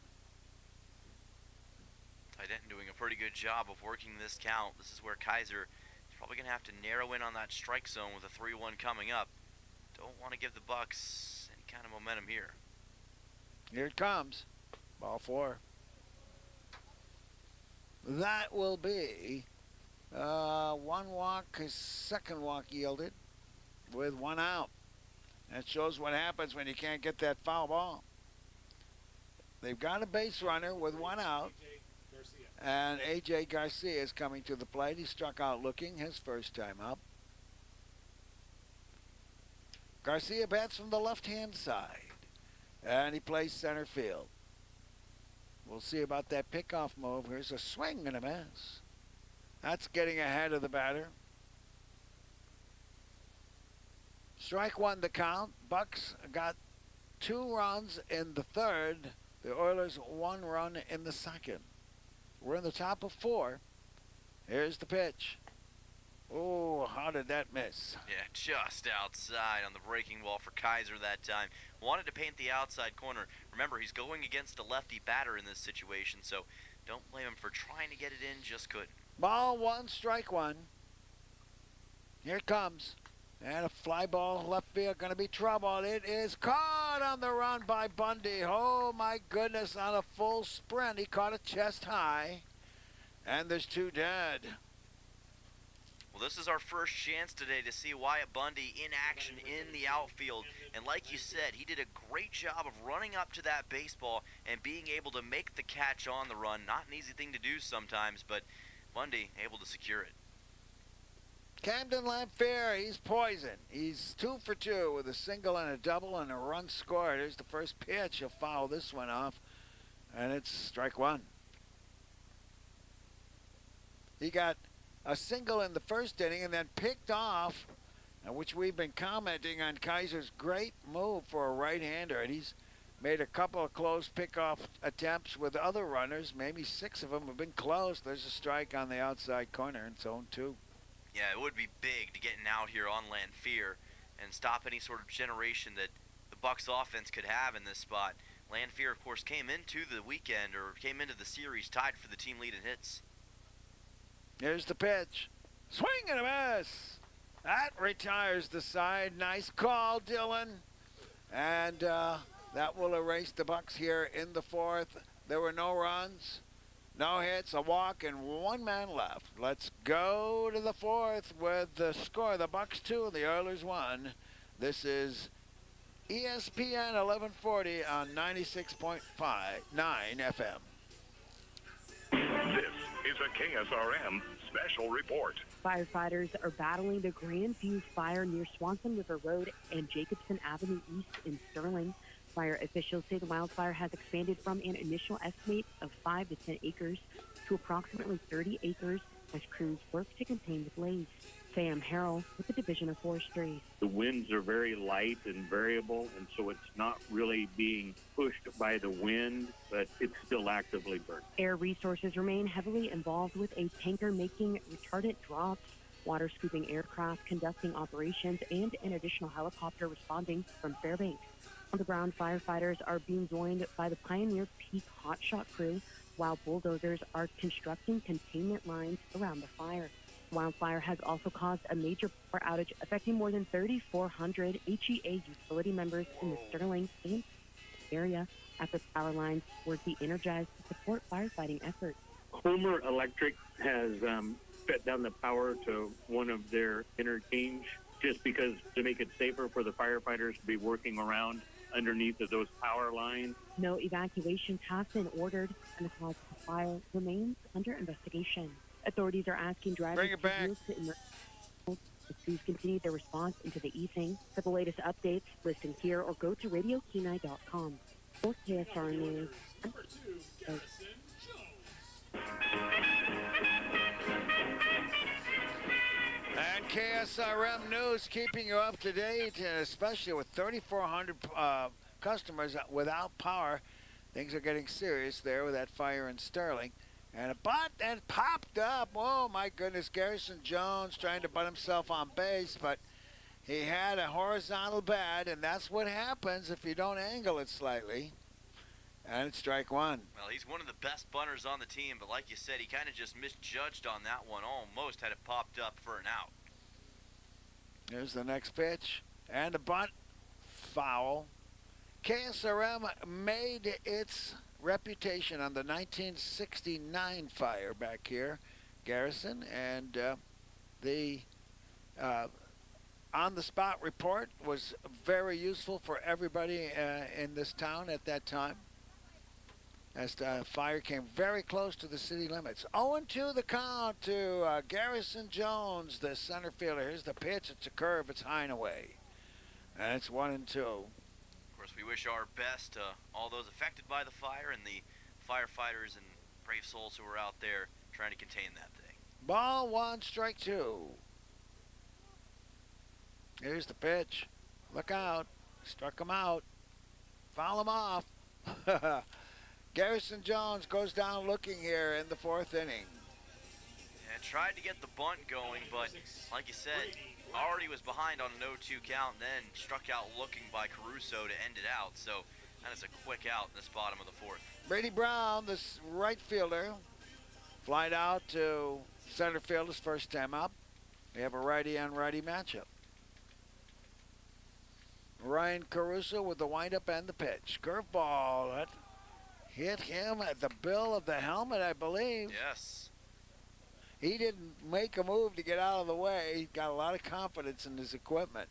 Denton doing a pretty good job of working this count. This is where Kaiser is probably going to have to narrow in on that strike zone with a 3-1 coming up. Don't want to give the Bucs any kind of momentum here. Here it comes. Ball 4. That will be one walk, his second walk yielded with 1 out. That shows what happens when you can't get that foul ball. They've got a base runner with 1 out. And A.J. Garcia is coming to the plate. He struck out looking his first time up. Garcia bats from the left-hand side. And he plays center field. We'll see about that pickoff move. Here's a swing and a miss. That's getting ahead of the batter. Strike 1 the count. Bucs got 2 runs in the third. The Oilers 1 run in the second. We're in the top of 4. Here's the pitch. Oh, how did that miss? Yeah, just outside on the breaking ball for Kaiser that time. Wanted to paint the outside corner. Remember, he's going against a lefty batter in this situation, so don't blame him for trying to get it in, just couldn't. Ball 1, strike 1. Here it comes. And a fly ball left field, going to be trouble. It is caught on the run by Bundy. Oh, my goodness, on a full sprint. He caught it chest high. And there's 2 dead. Well, this is our first chance today to see Wyatt Bundy in action in the outfield. And like you said, he did a great job of running up to that baseball and being able to make the catch on the run. Not an easy thing to do sometimes, but Bundy able to secure it. Camden Lamphere, he's poison. He's 2 for 2 with a single and a double and a run scored. Here's the first pitch. He'll foul this one off, and it's strike 1. He got a single in the first inning and then picked off, which we've been commenting on Kaiser's great move for a right-hander, and he's made a couple of close pickoff attempts with other runners. Maybe 6 of them have been close. There's a strike on the outside corner, and it's 0-2. Yeah, it would be big to get out here on Lamphere and stop any sort of generation that the Bucs offense could have in this spot. Lamphere, of course, came into the weekend, or came into the series tied for the team lead in hits. Here's the pitch. Swing and a miss. That retires the side. Nice call, Dylan. And that will erase the Bucs here in the 4th. There were no runs, no hits, a walk, and 1 man left. Let's go to the 4th with the score. The Bucs 2, the Oilers 1. This is ESPN 1140 on 96.9 FM. This is a KSRM special report. Firefighters are battling the Grand View fire near Swanson River Road and Jacobson Avenue East in Sterling. Fire officials say the wildfire has expanded from an initial estimate of 5 to 10 acres to approximately 30 acres as crews work to contain the blaze. Sam Harrell with the Division of Forestry. The winds are very light and variable, and so it's not really being pushed by the wind, but it's still actively burning. Air Resources remain heavily involved with a tanker making retardant drops, water scooping aircraft conducting operations, and an additional helicopter responding from Fairbanks. On the ground, firefighters are being joined by the Pioneer Peak Hotshot crew, while bulldozers are constructing containment lines around the fire. Wildfire has also caused a major power outage affecting more than 3,400 HEA utility members in the Sterling and area after power lines were de-energized to support firefighting efforts. Homer Electric has cut down the power to one of their interchange just because to make it safer for the firefighters to be working around underneath of those power lines. No evacuations have been ordered, and the cause of the fire remains under investigation. Authorities are asking drivers to yield to emergency as crews continue their response into the evening. For the latest updates, listen here or go to RadioKenai.com. For KSR News. And KSRM News keeping you up to date, and especially with 3,400 customers without power. Things are getting serious there with that fire in Sterling. And a butt and popped up. Oh, my goodness. Garrison Jones trying to butt himself on base, but he had a horizontal bat, and that's what happens if you don't angle it slightly. And it's strike 1. Well, he's one of the best bunters on the team, but like you said, he kind of just misjudged on that one. Almost had it popped up for an out. Here's the next pitch. And a bunt. Foul. KSRM made its reputation on the 1969 fire back here, Garrison, and the on-the-spot report was very useful for everybody in this town at that time, as the fire came very close to the city limits. 0-2 the count to Garrison Jones, the center fielder. Here's the pitch. It's a curve. It's high and away, and it's 1-2. Of course, we wish our best to all those affected by the fire and the firefighters and brave souls who were out there trying to contain that thing. Ball 1, strike 2. Here's the pitch. Look out. Struck him out. Foul him off. Garrison Jones goes down looking here in the 4th inning. Yeah, tried to get the bunt going, but like you said, already was behind on an 0-2 count, and then struck out looking by Caruso to end it out. So that is a quick out in this bottom of the 4th. Brady Brown, this right fielder, flied out to center field his first time up. We have a righty-on-righty matchup. Ryan Caruso with the windup and the pitch. Curveball that hit him at the bill of the helmet, I believe. Yes. He didn't make a move to get out of the way. He got a lot of confidence in his equipment.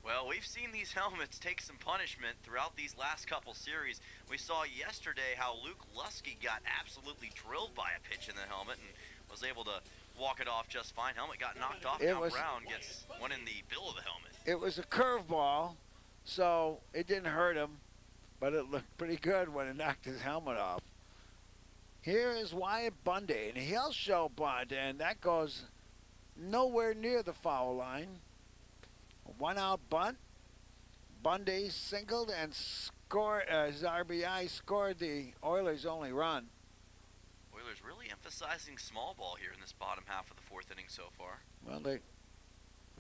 Well, we've seen these helmets take some punishment throughout these last couple series. We saw yesterday how Luke Lusky got absolutely drilled by a pitch in the helmet and was able to walk it off just fine. Helmet got knocked off. Now Brown gets one in the bill of the helmet. It was a curveball, so it didn't hurt him, but it looked pretty good when it knocked his helmet off. Here is Wyatt Bundy, and he'll show bunt, and that goes nowhere near the foul line. A one-out bunt. Bundy singled and scored. His RBI scored the Oilers' only run. Oilers really emphasizing small ball here in this bottom half of the fourth inning so far. Well,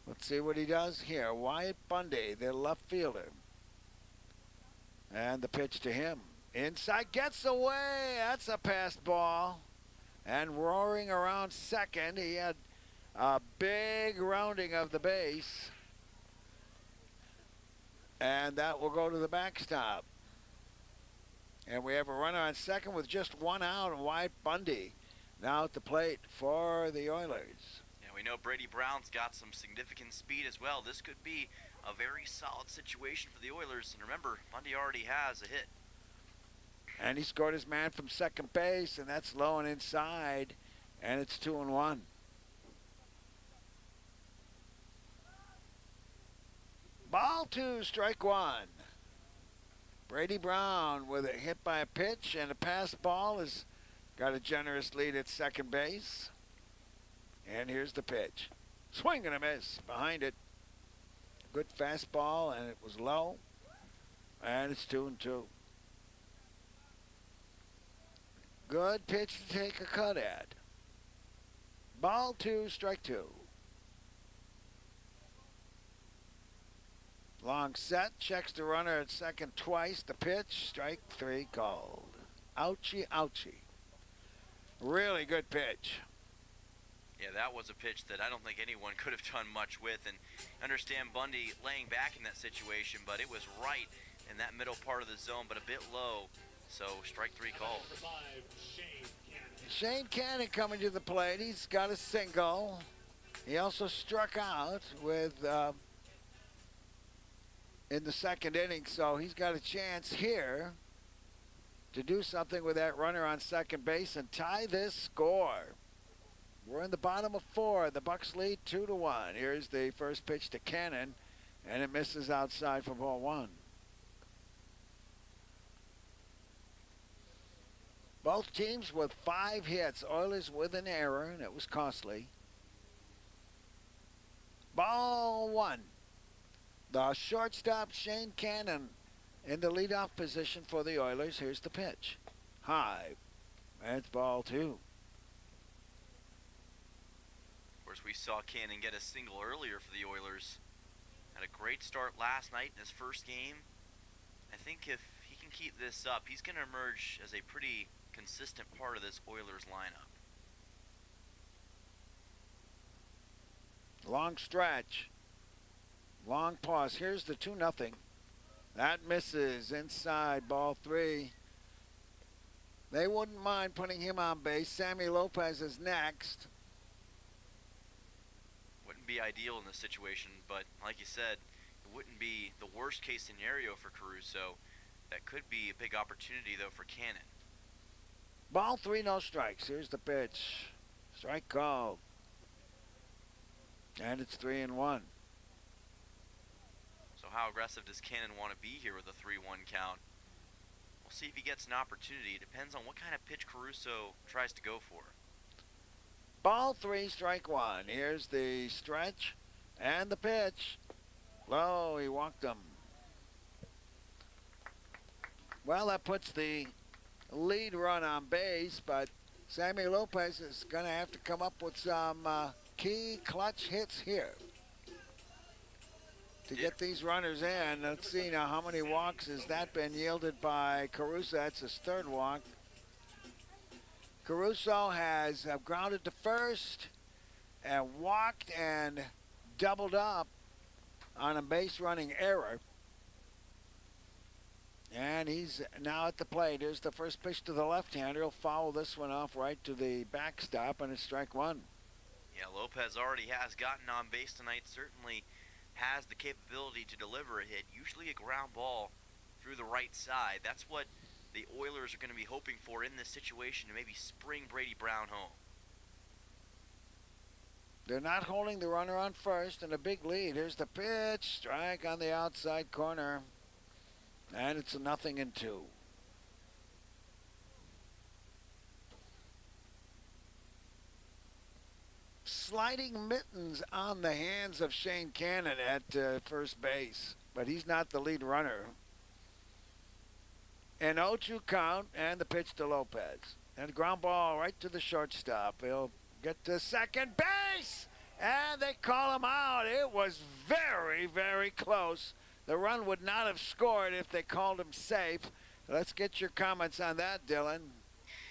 let's see what he does here. Wyatt Bundy, the left fielder. And the pitch to him. Inside, gets away. That's a passed ball. And roaring around second, he had a big rounding of the base. And that will go to the backstop. And we have a runner on second with just one out, and Wyatt Bundy now at the plate for the Oilers. Yeah, we know Brady Brown's got some significant speed as well. This could be a very solid situation for the Oilers. And remember, Bundy already has a hit. And he scored his man from second base, and that's low and inside, and it's 2-1. Ball two, strike one. Brady Brown with a hit by a pitch and a pass ball has got a generous lead at second base. And here's the pitch. Swing and a miss behind it. Good fastball, and it was low. And it's 2-2. Good pitch to take a cut at. Ball two, strike two. Long set, checks the runner at second twice. The pitch, strike three called. Ouchie, ouchie. Really good pitch. Yeah, that was a pitch that I don't think anyone could have done much with. And understand Bundy laying back in that situation, but it was right in that middle part of the zone, but a bit low. So strike three called. Shane Cannon coming to the plate. He's got a single. He also struck out with in the second inning, so he's got a chance here to do something with that runner on second base and tie this score. We're in the bottom of four. The Bucs lead 2-1. Here's the first pitch to Cannon, and it misses outside for ball one. Both teams with 5 hits. Oilers with an error, and it was costly. Ball one. The shortstop, Shane Cannon, in the leadoff position for the Oilers. Here's the pitch. High. And it's ball two. Of course, we saw Cannon get a single earlier for the Oilers. Had a great start last night in his first game. I think if he can keep this up, he's going to emerge as a pretty consistent part of this Oilers lineup. Long stretch. Long pause. Here's the 2-0. That misses inside, ball three. They wouldn't mind putting him on base. Sammy Lopez is next. Wouldn't be ideal in this situation, but like you said, it wouldn't be the worst case scenario for Caruso. That could be a big opportunity, though, for Cannon. Ball three, no strikes. Here's the pitch. Strike called. And it's 3-1. So how aggressive does Cannon want to be here with a 3-1 count? We'll see if he gets an opportunity. It depends on what kind of pitch Caruso tries to go for. Ball three, strike one. Here's the stretch and the pitch. Low, he walked him. Well, that puts the lead run on base, but Sammy Lopez is going to have to come up with some key clutch hits here to get these runners in. Let's see now, how many walks has that been yielded by Caruso? That's his third walk. Caruso has grounded to first and walked and doubled up on a base running error. And he's now at the plate. Here's the first pitch to the left-hander. He'll foul this one off right to the backstop, and it's strike one. Yeah, Lopez already has gotten on base tonight, certainly has the capability to deliver a hit, usually a ground ball through the right side. That's what the Oilers are going to be hoping for in this situation to maybe spring Brady Brown home. They're not holding the runner on first, and a big lead. Here's the pitch. Strike on the outside corner. And it's a 0-2. Sliding mittens on the hands of Shane Cannon at first base, but he's not the lead runner. An 0-2 count, and the pitch to Lopez. And a ground ball right to the shortstop. He'll get to second base, and they call him out. It was very, very close. The run would not have scored if they called him safe. Let's get your comments on that, Dylan.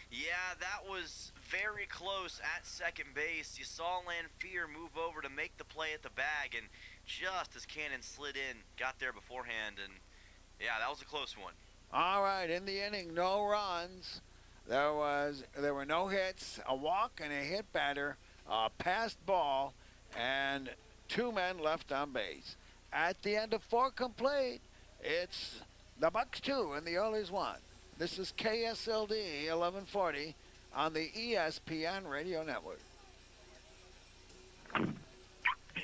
Yeah, that was very close at second base. You saw Lanfear move over to make the play at the bag, and just as Cannon slid in, got there beforehand, and yeah, that was a close one. All right, in the inning, no runs. There were no hits, a walk and a hit batter, a passed ball, and 2 men left on base. At the end of 4 complete, it's the Bucs 2 and the Oilers 1. This is KSLD 1140 on the ESPN Radio Network.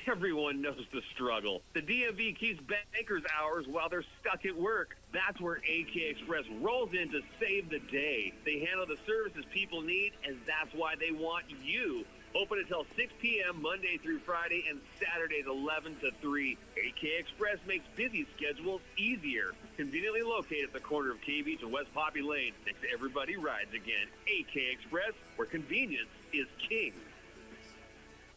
Everyone knows the struggle. The DMV keeps bankers' hours while they're stuck at work. That's where AK Express rolls in to save the day. They handle the services people need, and that's why they want you. Open until 6 p.m. Monday through Friday and Saturdays 11 to 3. AK Express makes busy schedules easier. Conveniently located at the corner of K Beach and West Poppy Lane. Next to Everybody Rides Again. AK Express, where convenience is king.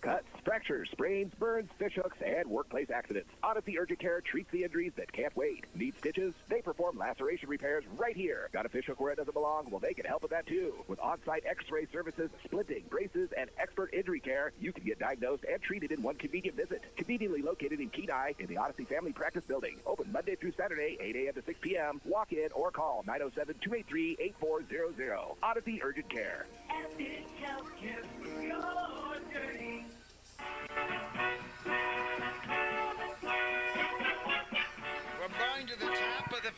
Cuts, fractures, sprains, burns, fishhooks, and workplace accidents. Odyssey Urgent Care treats the injuries that can't wait. Need stitches? They perform laceration repairs right here. Got a fishhook where it doesn't belong? Well, they can help with that too. With on-site x-ray services, splinting, braces, and expert injury care, you can get diagnosed and treated in one convenient visit. Conveniently located in Kenai in the Odyssey Family Practice Building. Open Monday through Saturday, 8 a.m. to 6 p.m. Walk in or call 907-283-8400. Odyssey Urgent Care. We're going to the top of the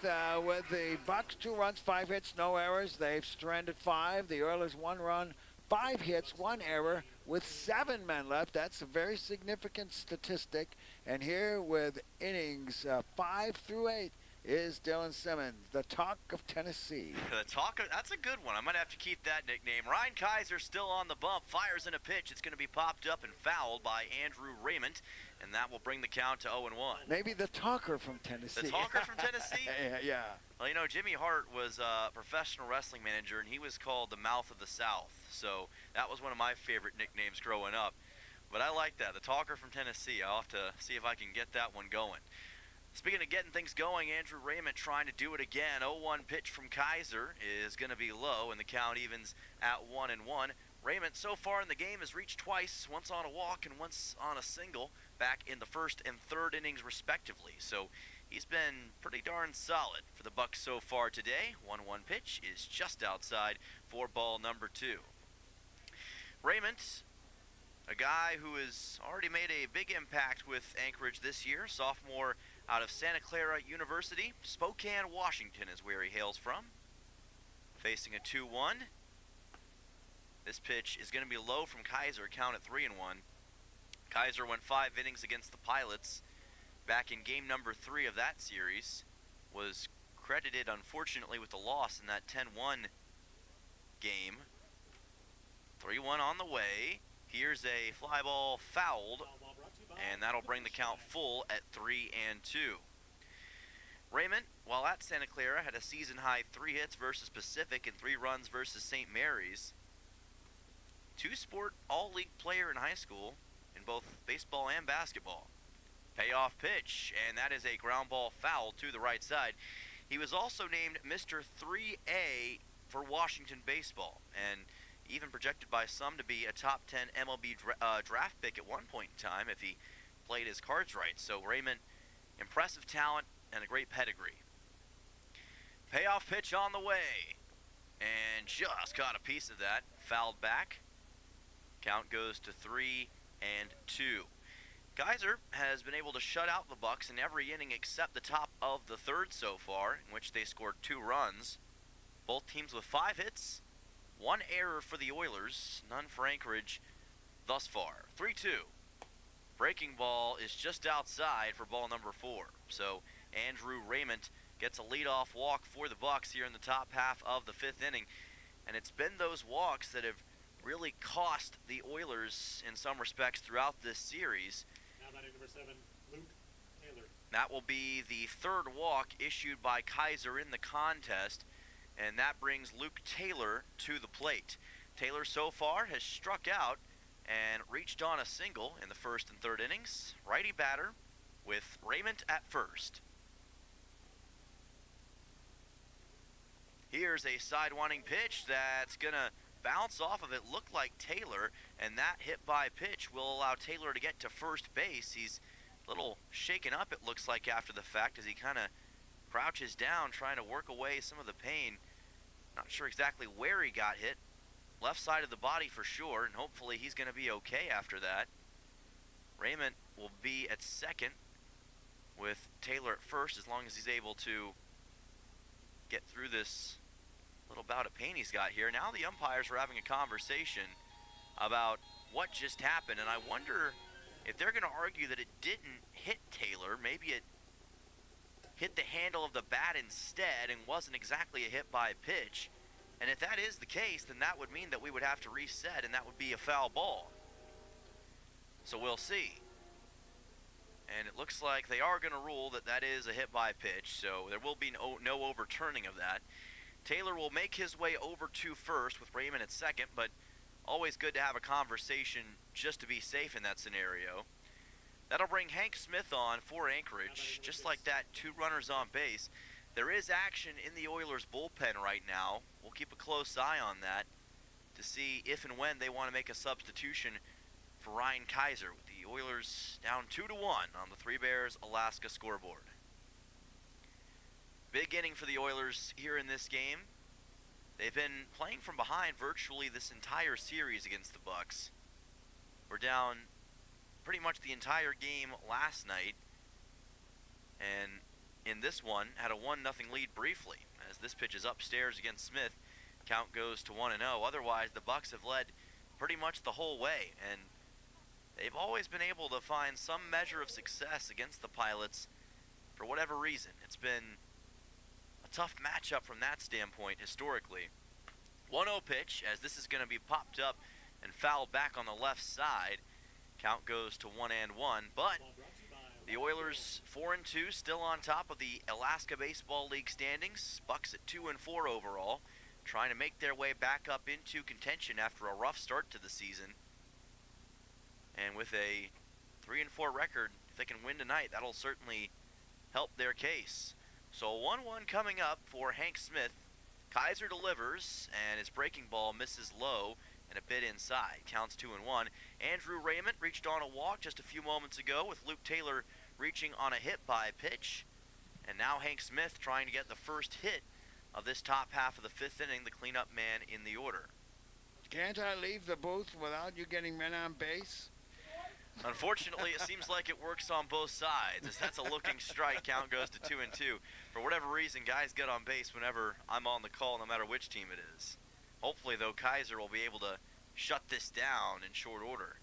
5th with the Bucs 2 runs, 5 hits, no errors. They've stranded 5. The Oilers 1 run, 5 hits, 1 error with 7 men left. That's a very significant statistic. And here with innings 5 through 8 is Dylan Simmons, the talk of Tennessee. That's a good one. I might have to keep that nickname. Ryan Kaiser still on the bump, fires in a pitch. It's going to be popped up and fouled by Andrew Raymond, and that will bring the count to 0-1. Maybe the talker from Tennessee. The talker from Tennessee? Yeah. Well, you know, Jimmy Hart was a professional wrestling manager, and he was called the Mouth of the South. So that was one of my favorite nicknames growing up. But I like that, the talker from Tennessee. I'll have to see if I can get that one going. Speaking of getting things going, Andrew Raymond trying to do it again. 0-1 pitch from Kaiser is going to be low, and the count evens at 1-1. Raymond so far in the game has reached twice, once on a walk and once on a single, back in the first and third innings respectively. So he's been pretty darn solid for the Bucs so far today. 1-1 pitch is just outside for ball number 2. Raymond, a guy who has already made a big impact with Anchorage this year, sophomore out of Santa Clara University. Spokane, Washington is where he hails from. Facing a 2-1. This pitch is going to be low from Kaiser, count at 3-1. Kaiser went 5 innings against the Pilots back in game number 3 of that series. Was credited, unfortunately, with the loss in that 10-1 game. 3-1 on the way. Here's a fly ball fouled, and that'll bring the count full at 3-2. Raymond, while at Santa Clara, had a season-high 3 hits versus Pacific and 3 runs versus St. Mary's. 2-sport all-league player in high school in both baseball and basketball. Payoff pitch, and that is a ground ball foul to the right side. He was also named Mr. 3A for Washington baseball, and even projected by some to be a top 10 MLB draft pick at one point in time if he played his cards right. So Raymond, impressive talent and a great pedigree. Payoff pitch on the way. And just caught a piece of that. Fouled back. Count goes to 3-2. Kaiser has been able to shut out the Bucs in every inning except the top of the third so far, in which they scored 2 runs. Both teams with 5 hits, 1 error for the Oilers, none for Anchorage thus far. 3-2. Breaking ball is just outside for ball number 4. So Andrew Raymond gets a leadoff walk for the Bucs here in the top half of the 5th inning. And it's been those walks that have really cost the Oilers in some respects throughout this series. Now batting number 7, Luke Taylor. That will be the 3rd walk issued by Kaiser in the contest, and that brings Luke Taylor to the plate. Taylor so far has struck out and reached on a single in the 1st and 3rd innings. Righty batter with Raymond at first. Here's a sidewinding pitch that's going to bounce off of it. Looked like Taylor, and that hit by pitch will allow Taylor to get to first base. He's a little shaken up, it looks like, after the fact, as he kind of crouches down trying to work away some of the pain. Not sure exactly where he got hit. Left side of the body for sure, and hopefully he's going to be okay after that. Raymond will be at second with Taylor at first, as long as he's able to get through this little bout of pain he's got here. Now the umpires are having a conversation about what just happened, and I wonder if they're going to argue that it didn't hit Taylor. Maybe it hit the handle of the bat instead and wasn't exactly a hit by pitch. And if that is the case, then that would mean that we would have to reset, and that would be a foul ball. So we'll see. And it looks like they are going to rule that that is a hit by pitch, so there will be no overturning of that. Taylor will make his way over to first with Raymond at second, but always good to have a conversation just to be safe in that scenario. That'll bring Hank Smith on for Anchorage. Just like that, 2 runners on base. There is action in the Oilers bullpen right now. We'll keep a close eye on that to see if and when they want to make a substitution for Ryan Kaiser, with the Oilers down 2-1 on the Three Bears Alaska scoreboard. Big inning for the Oilers here in this game. They've been playing from behind virtually this entire series against the Bucs. We're down pretty much the entire game last night, and in this one had a 1-0 lead briefly. As this pitch is upstairs against Smith, count goes to 1-0. Otherwise, the Bucs have led pretty much the whole way, and they've always been able to find some measure of success against the Pilots for whatever reason. It's been a tough matchup from that standpoint historically. 1-0 pitch, as this is going to be popped up and fouled back on the left side. Count goes to 1-1, but the Oilers 4-2, still on top of the Alaska Baseball League standings. Bucs at 2-4 overall, trying to make their way back up into contention after a rough start to the season. And with a 3-4 record, if they can win tonight, that'll certainly help their case. So 1-1 coming up for Hank Smith. Kaiser delivers, and his breaking ball misses low and a bit inside. Counts 2-1. Andrew Raymond reached on a walk just a few moments ago, with Luke Taylor reaching on a hit by pitch. And now Hank Smith trying to get the first hit of this top half of the 5th inning, the cleanup man in the order. Can't I leave the booth without you getting men on base? Unfortunately, it seems like it works on both sides, as that's a looking strike. Count goes to 2-2. For whatever reason, guys get on base whenever I'm on the call, no matter which team it is. Hopefully, though, Kaiser will be able to shut this down in short order.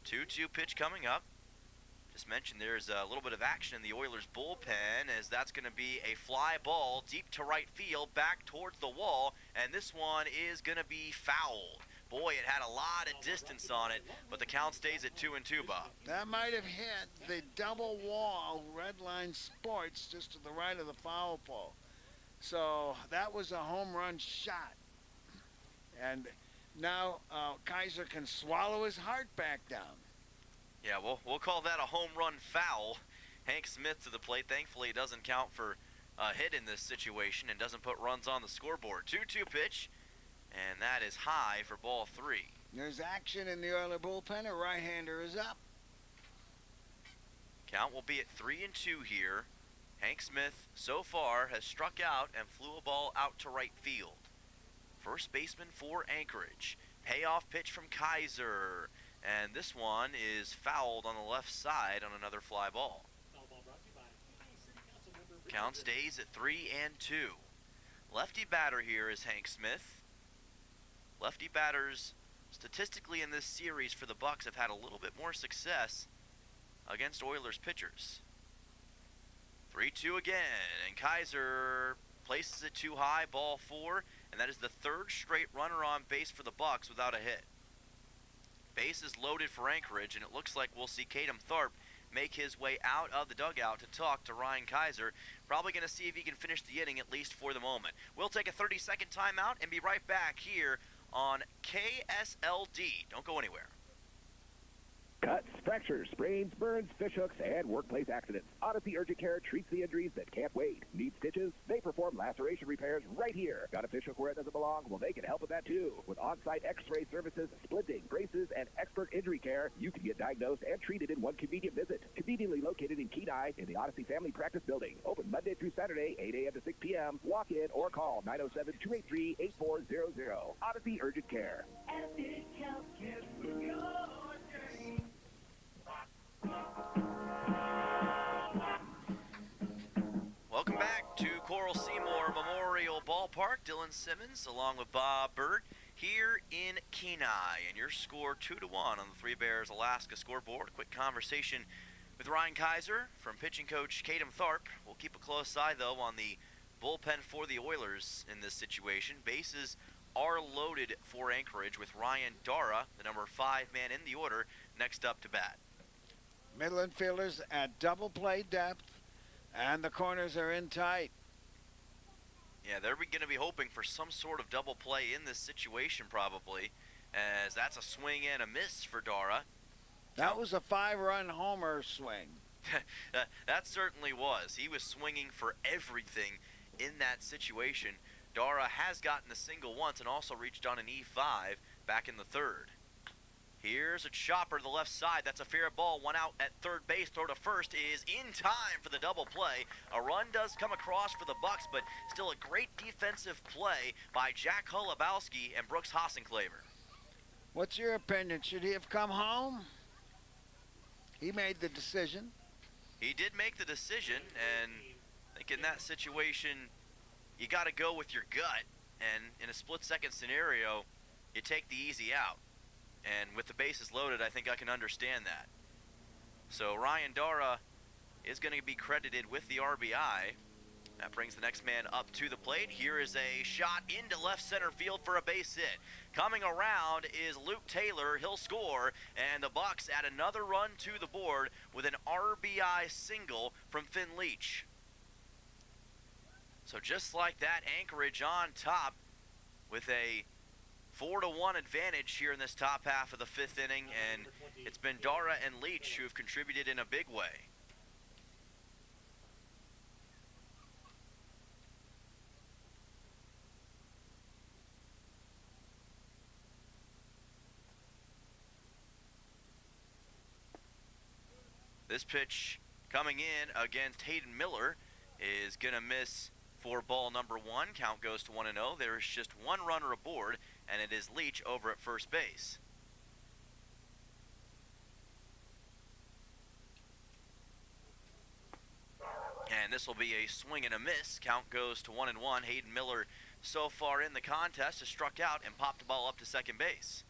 2-2 pitch coming up. Just mentioned there's a little bit of action in the Oilers bullpen, as that's going to be a fly ball deep to right field, back towards the wall, and this one is going to be fouled. Boy, it had a lot of distance on it, but the count stays at 2-2, Bob. That might have hit the double wall Red Line Sports just to the right of the foul pole. So that was a home run shot. And now Kaiser can swallow his heart back down. Yeah, we'll call that a home run foul. Hank Smith to the plate. Thankfully, it doesn't count for a hit in this situation and doesn't put runs on the scoreboard. 2-2 pitch. And that is high for ball 3. There's action in the Oiler bullpen. A right-hander is up. Count will be at 3-2 here Hank Smith, so far, has struck out and flew a ball out to right field. First baseman for Anchorage. Payoff pitch from Kaiser. And this one is fouled on the left side on another fly ball. Count stays at 3-2. Lefty batter here is Hank Smith. Lefty batters statistically in this series for the Bucs have had a little bit more success against Oilers pitchers. 3-2 again, and Kaiser places it too high, ball 4, and that is the third straight runner on base for the Bucs without a hit. Base is loaded for Anchorage, and it looks like we'll see Caden Tharp make his way out of the dugout to talk to Ryan Kaiser. Probably going to see if he can finish the inning, at least for the moment. We'll take a 30-second timeout and be right back here on KSLD. Don't go anywhere. Cuts, fractures, sprains, burns, fishhooks, and workplace accidents. Odyssey Urgent Care treats the injuries that can't wait. Need stitches? They perform laceration repairs right here. Got a fishhook where it doesn't belong? Well, they can help with that too. With on-site x-ray services, splinting, braces, and expert injury care, you can get diagnosed and treated in one convenient visit. Conveniently located in Kenai in the Odyssey Family Practice Building. Open Monday through Saturday, 8 a.m. to 6 p.m. Walk in or call 907-283-8400. Odyssey Urgent Care. Welcome back to Coral Seymour Memorial Ballpark. Dylan Simmons along with Bob Bird here in Kenai. And your score 2-1 on the Three Bears Alaska scoreboard. A quick conversation with Ryan Kaiser from pitching coach Caden Tharp. We'll keep a close eye, though, on the bullpen for the Oilers in this situation. Bases are loaded for Anchorage with Ryan Dara, the number 5 man in the order, next up to bat. Middle infielders at double play depth, and the corners are in tight. Yeah, they're going to be hoping for some sort of double play in this situation probably, as that's a swing and a miss for Dara. That was a 5-run homer swing. That certainly was. He was swinging for everything in that situation. Dara has gotten a single once and also reached on an E5 back in the third. Here's a chopper to the left side. That's a fair ball. One out at third base. Throw to first is in time for the double play. A run does come across for the Bucs, but still a great defensive play by Jack Holubowski and Brooks Hossenclaver. What's your opinion? Should he have come home? He made the decision. He did make the decision, and I think in that situation, you got to go with your gut. And in a split-second scenario, you take the easy out. And with the bases loaded, I think I can understand that. So Ryan Dara is going to be credited with the RBI. That brings the next man up to the plate. Here is a shot into left center field for a base hit. Coming around is Luke Taylor. He'll score, and the Bucs add another run to the board with an RBI single from Finn Leach. So just like that, Anchorage on top with a 4-1 advantage here in this top half of the 5th inning, and it's been Dara and Leach who have contributed in a big way. This pitch coming in against Hayden Miller is going to miss for ball number 1. Count goes to 1-0. There is just one runner aboard, and it is Leach over at first base. And this will be a swing and a miss. Count goes to 1-1. Hayden Miller so far in the contest has struck out and popped the ball up to second base.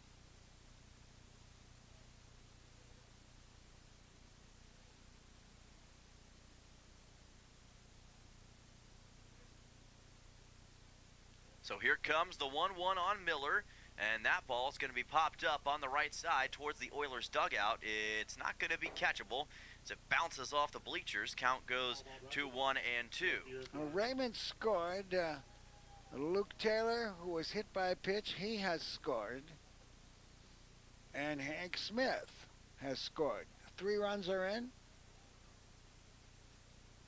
So here comes the 1-1 on Miller, and that ball is going to be popped up on the right side towards the Oilers dugout. It's not going to be catchable as it bounces off the bleachers. Count goes to 1-2. Well, Raymond scored. Luke Taylor, who was hit by a pitch, he has scored. And Hank Smith has scored. 3 runs are in.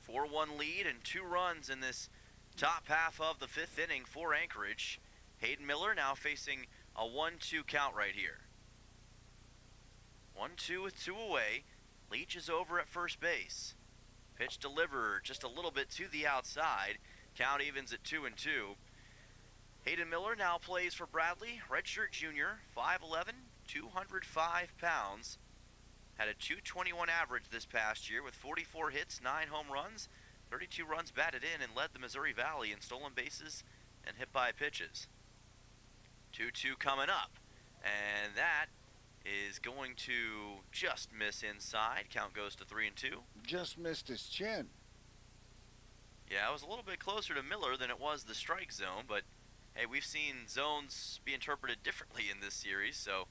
4-1 lead and 2 runs in this top half of the 5th inning for Anchorage. Hayden Miller now facing a 1-2 count right here. 1-2 with 2 away. Leach is over at first base. Pitch delivered just a little bit to the outside. Count evens at 2-2. Hayden Miller now plays for Bradley. Redshirt junior, 5'11", 205 pounds. Had a .221 average this past year with 44 hits, 9 home runs, 32 runs batted in, and led the Missouri Valley in stolen bases and hit by pitches. 2-2 coming up. And that is going to just miss inside. Count goes to 3-2. Just missed his chin. Yeah, it was a little bit closer to Miller than it was the strike zone, but hey, we've seen zones be interpreted differently in this series, so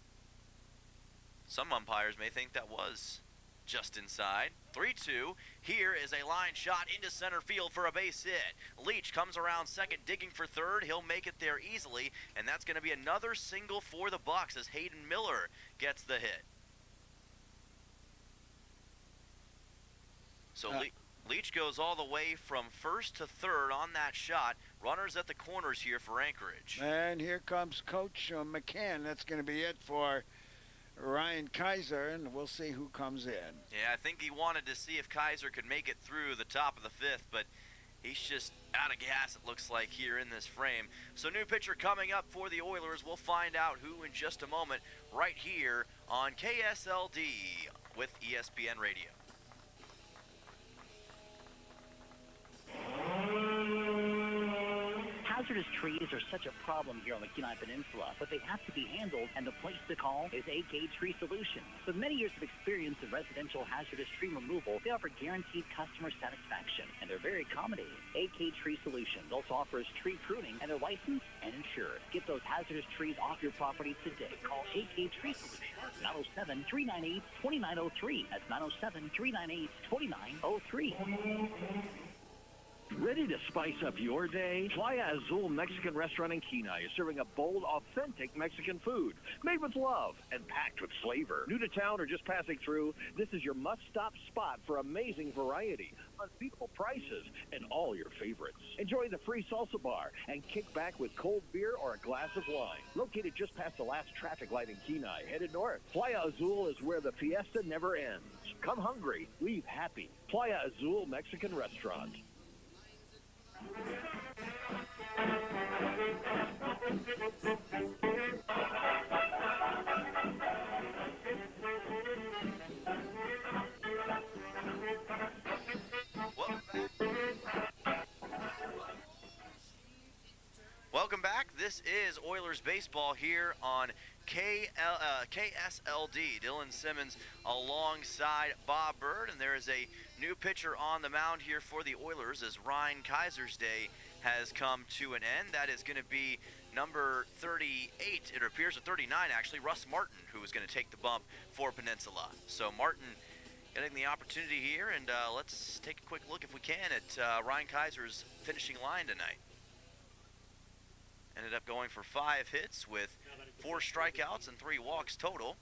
some umpires may think that was just inside. 3-2. Here is a line shot into center field for a base hit. Leach comes around second, digging for third. He'll make it there easily, and that's going to be another single for the Bucs as Hayden Miller gets the hit. So Leach goes all the way from first to third on that shot. Runners at the corners here for Anchorage. And here comes Coach McCann. That's going to be it for Ryan Kaiser, and we'll see who comes in. Yeah, I think he wanted to see if Kaiser could make it through the top of the fifth, but he's just out of gas, it looks like, here in this frame. So new pitcher coming up for the Oilers. We'll find out who in just a moment right here on KSLD with ESPN Radio. Hazardous trees are such a problem here on the Kenai Peninsula, but they have to be handled, and the place to call is AK Tree Solutions. With many years of experience in residential hazardous tree removal, they offer guaranteed customer satisfaction, and they're very accommodating. AK Tree Solutions also offers tree pruning, and they're licensed and insured. Get those hazardous trees off your property today. Call AK Tree Solutions, 907-398-2903. That's 907-398-2903. Ready to spice up your day? Playa Azul Mexican Restaurant in Kenai is serving a bold, authentic Mexican food made with love and packed with flavor. New to town or just passing through, this is your must-stop spot for amazing variety, unbeatable prices, and all your favorites. Enjoy the free salsa bar and kick back with cold beer or a glass of wine. Located just past the last traffic light in Kenai, headed north. Playa Azul is where the fiesta never ends. Come hungry, leave happy. Playa Azul Mexican Restaurant. Welcome back. This is Oilers baseball here on KSLD. Dylan Simmons alongside Bob Bird, and there is a new pitcher on the mound here for the Oilers as Ryan Kaiser's day has come to an end. That is going to be number 38, it appears, or 39 actually, Russ Martin, who is going to take the bump for Peninsula. So Martin getting the opportunity here, and let's take a quick look, if we can, at Ryan Kaiser's finishing line tonight. Ended up going for 5 hits with 4 strikeouts and 3 walks total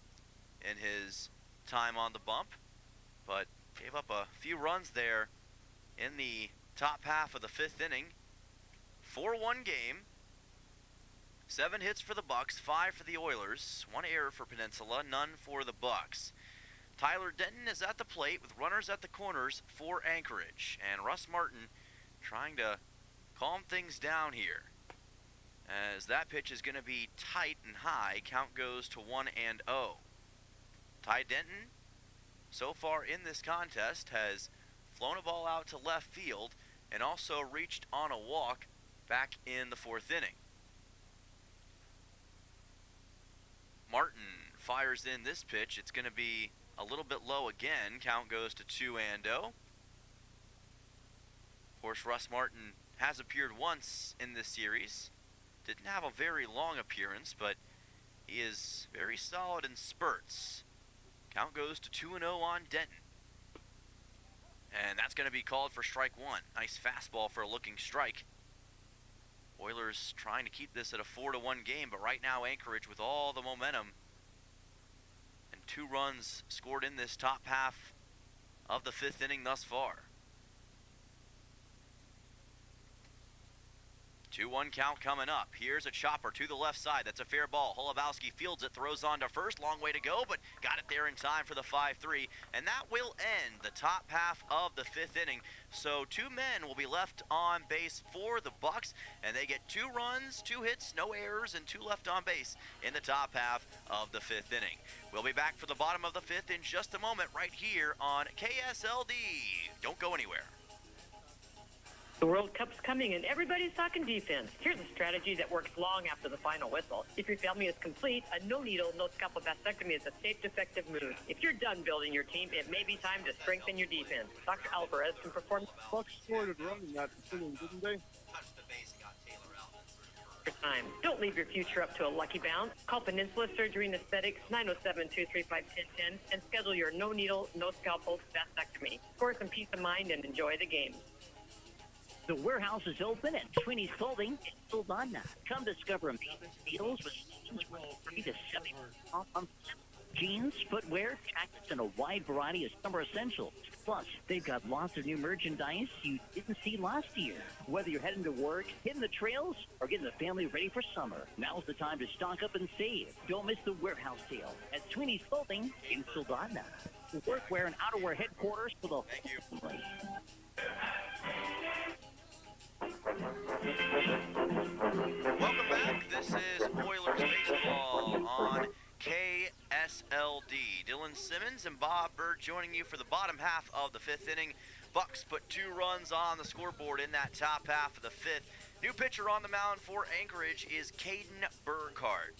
in his time on the bump, but gave up a few runs there in the top half of the 5th inning. 4-1 game, 7 hits for the Bucs, 5 for the Oilers, 1 error for Peninsula, none for the Bucs. Tyler Denton is at the plate with runners at the corners for Anchorage, and Russ Martin trying to calm things down here, as that pitch is going to be tight and high. Count goes to 1-0. Ty Denton, so far in this contest, has flown a ball out to left field and also reached on a walk back in the 4th inning. Martin fires in this pitch. It's going to be a little bit low again. Count goes to 2-0. Of course, Russ Martin has appeared once in this series. Didn't have a very long appearance, but he is very solid in spurts. Count goes to 2-0 on Denton. And that's going to be called for strike 1. Nice fastball for a looking strike. Oilers trying to keep this at a 4-1 game, but right now Anchorage with all the momentum. And 2 runs scored in this top half of the 5th inning thus far. 2-1 count coming up. Here's a chopper to the left side. That's a fair ball. Holubowski fields it, throws on to first. Long way to go, but got it there in time for the 5-3. And that will end the top half of the 5th inning. So 2 men will be left on base for the Bucs, and they get 2 runs, 2 hits, no errors, and 2 left on base in the top half of the 5th inning. We'll be back for the bottom of the 5th in just a moment right here on KSLD. Don't go anywhere. The World Cup's coming and everybody's talking defense. Here's a strategy that works long after the final whistle. If your family is complete, a no-needle, no-scalpel vasectomy is a safe, effective move. If you're done building your team, it may be time to strengthen your defense. Dr. Alvarez can perform... Bucs scored a run in that inning, didn't they? Time. Don't leave your future up to a lucky bounce. Call Peninsula Surgery and Aesthetics 907-235-1010 and schedule your no-needle, no-scalpel vasectomy. Score some peace of mind and enjoy the game. The warehouse is open at Sweeney's Clothing in Sildana. Come discover amazing deals with jeans from 3 to 70% off on jeans, footwear, jackets, and a wide variety of summer essentials. Plus, they've got lots of new merchandise you didn't see last year. Whether you're heading to work, hitting the trails, or getting the family ready for summer, now's the time to stock up and save. Don't miss the warehouse sale at Sweeney's Clothing in Sildana. Workwear and outerwear headquarters for the whole family. Welcome back. This is Oilers baseball on KSLD. Dylan Simmons and Bob Bird joining you for the bottom half of the 5th inning. Bucs put 2 runs on the scoreboard in that top half of the 5th. New pitcher on the mound for Anchorage is Caden Burkhardt.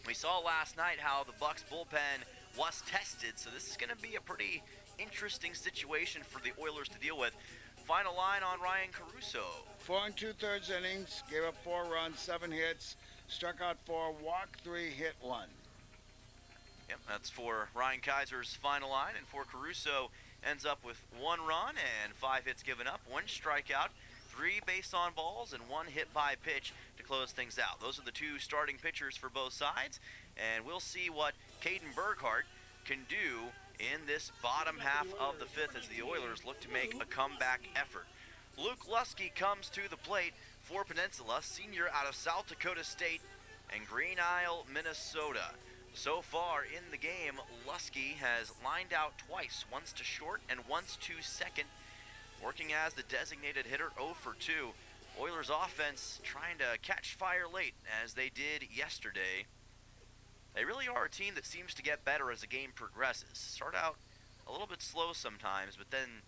We saw last night how the Bucs bullpen was tested, so this is going to be a pretty interesting situation for the Oilers to deal with. Final line on Ryan Caruso. 4 2/3 innings, gave up 4 runs, 7 hits, struck out 4, walked 3, hit 1. Yep, that's for Ryan Kaiser's final line, and for Caruso ends up with 1 run and 5 hits given up, 1 strikeout, 3 base on balls, and 1 hit by pitch to close things out. Those are the 2 starting pitchers for both sides, and we'll see what Caden Burkhardt can do in this bottom half of the 5th as the Oilers look to make a comeback effort. Luke Lusky comes to the plate for Peninsula, senior out of South Dakota State and Green Isle, Minnesota. So far in the game, Lusky has lined out twice, once to short and once to second, working as the designated hitter 0 for 2. Oilers offense trying to catch fire late as they did yesterday. They really are a team that seems to get better as the game progresses. Start out a little bit slow sometimes, but then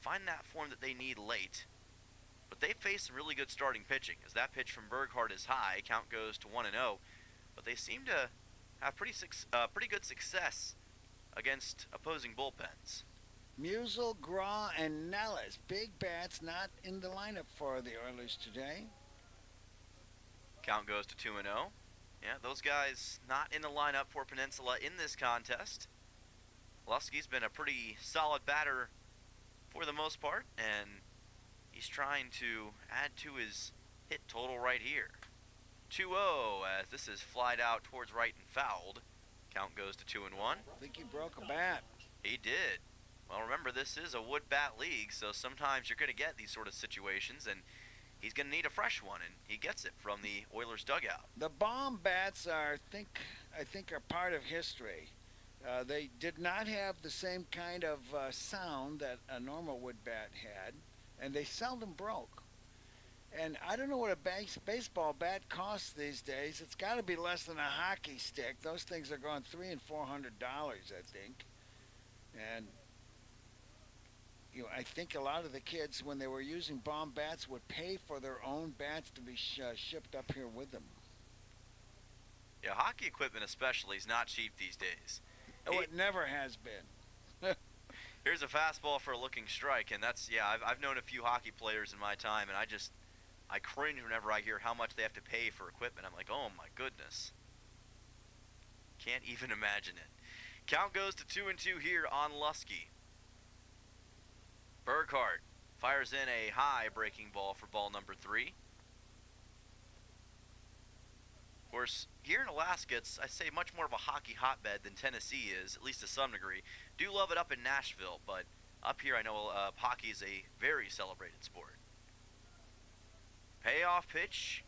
find that form that they need late. But they face some really good starting pitching, as that pitch from Burkhardt is high. Count goes to 1-0. But they seem to have pretty good success against opposing bullpens. Musel, Graw, and Nellis. Big bats not in the lineup for the Oilers today. Count goes to 2-0. Yeah, those guys not in the lineup for Peninsula in this contest. Lusky's been a pretty solid batter for the most part, and he's trying to add to his hit total right here. 2-0 as this is flied out towards right and fouled. Count goes to 2-1. I think he broke a bat. He did. Well, remember, this is a wood bat league, so sometimes you're going to get these sort of situations, and he's going to need a fresh one, and he gets it from the Oilers dugout. The bomb bats I think are part of history. They did not have the same kind of sound that a normal wood bat had, and they seldom broke. And I don't know what a baseball bat costs these days. It's got to be less than a hockey stick. Those things are going $300 and $400, I think. And I think a lot of the kids, when they were using bomb bats, would pay for their own bats to be shipped up here with them. Yeah, hockey equipment especially is not cheap these days. Oh, it never has been. Here's a fastball for a looking strike, and that's, yeah, I've known a few hockey players in my time, and I cringe whenever I hear how much they have to pay for equipment. I'm like, oh my goodness. Can't even imagine it. Count goes to 2-2 here on Lusky. Burkhardt fires in a high breaking ball for ball number 3. Of course, here in Alaska, it's, I say, much more of a hockey hotbed than Tennessee is, at least to some degree. Do love it up in Nashville, but up here I know hockey is a very celebrated sport. Payoff pitch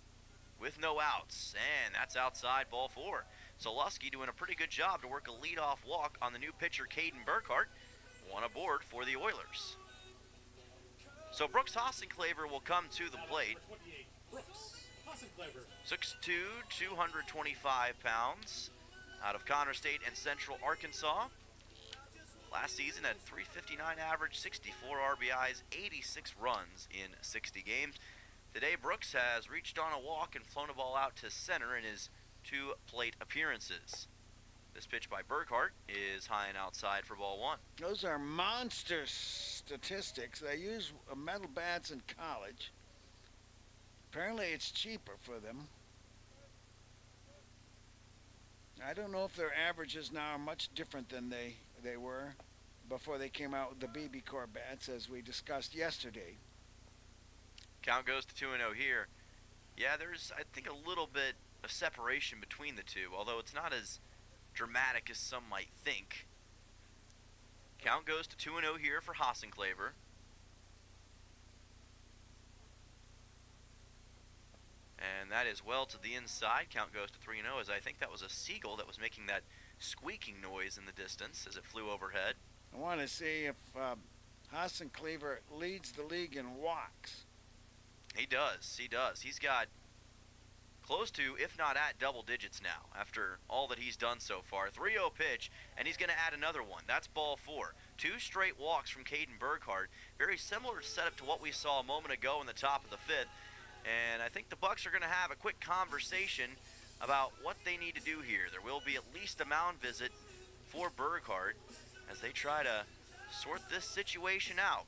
with no outs, and that's outside, ball 4. So Lusky doing a pretty good job to work a leadoff walk on the new pitcher, Caden Burkhart. One aboard for the Oilers. So Brooks Hossenclaver will come to the plate. Brooks Hossenclaver. 6'2", 225 pounds, out of Connor State and Central Arkansas. Last season had 359 average, 64 RBIs, 86 runs in 60 games. Today, Brooks has reached on a walk and flown a ball out to center in his 2 plate appearances. This pitch by Burkhart is high and outside for ball 1. Those are monster statistics. They use metal bats in college. Apparently it's cheaper for them. I don't know if their averages now are much different than they were before they came out with the BB Core bats, as we discussed yesterday. Count goes to 2-0 here. Yeah, there's, I think, a little bit of separation between the two, although it's not as dramatic as some might think. Count goes to 2-0 here for Hossenclaver. And that is well to the inside. Count goes to 3-0, as I think that was a seagull that was making that squeaking noise in the distance as it flew overhead. I want to see if Hossenclaver leads the league in walks. He does. He does. He's got close to, if not at, double digits now after all that he's done so far. 3-0 pitch, and he's going to add another one. That's ball 4. 2 straight walks from Caden Burkhart. Very similar setup to what we saw a moment ago in the top of the 5th. And I think the Bucs are going to have a quick conversation about what they need to do here. There will be at least a mound visit for Burkhart as they try to sort this situation out.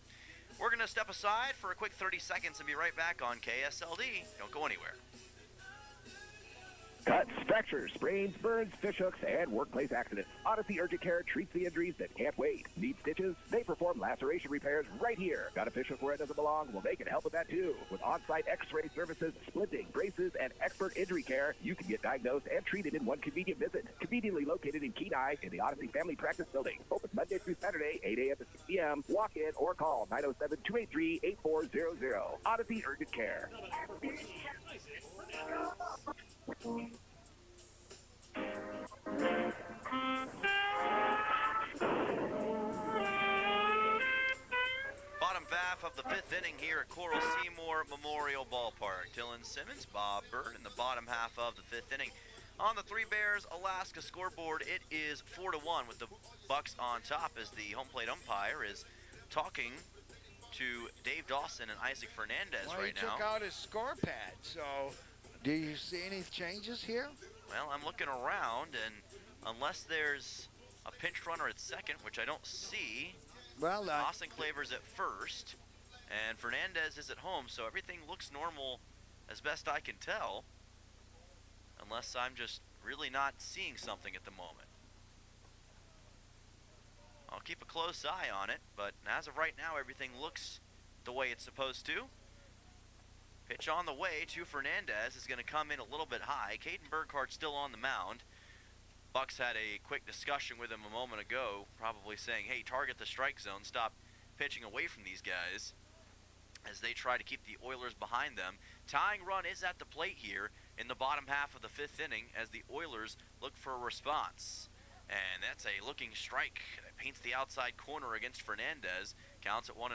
We're going to step aside for a quick 30 seconds and be right back on KSLD. Don't go anywhere. Cuts, fractures, sprains, burns, fishhooks, and workplace accidents. Odyssey Urgent Care treats the injuries that can't wait. Need stitches? They perform laceration repairs right here. Got a fishhook where it doesn't belong? Well, they can help with that too. With on-site x-ray services, splinting, braces, and expert injury care, you can get diagnosed and treated in one convenient visit. Conveniently located in Kenai in the Odyssey Family Practice Building. Open Monday through Saturday, 8 a.m. to 6 p.m. Walk in or call 907-283-8400. Odyssey Urgent Care. Bottom half of the 5th inning here at Coral Seymour Memorial Ballpark. Dylan Simmons, Bob Bird in the bottom half of the 5th inning. On the Three Bears Alaska scoreboard, it is 4-1 with the Bucs on top as the home plate umpire is talking to Dave Dawson and Isaac Fernandez right now. He took out his score pad, so do you see any changes here? Well, I'm looking around, and unless there's a pinch runner at second, which I don't see, well, Hossenclaver's at first, and Fernandez is at home, so everything looks normal as best I can tell, unless I'm just really not seeing something at the moment. I'll keep a close eye on it, but as of right now, everything looks the way it's supposed to. Pitch on the way to Fernandez is going to come in a little bit high. Caden Burkhart still on the mound. Bucs had a quick discussion with him a moment ago, probably saying, hey, target the strike zone, stop pitching away from these guys as they try to keep the Oilers behind them. Tying run is at the plate here in the bottom half of the 5th inning as the Oilers look for a response. And that's a looking strike that paints the outside corner against Fernandez. Counts at 1-1.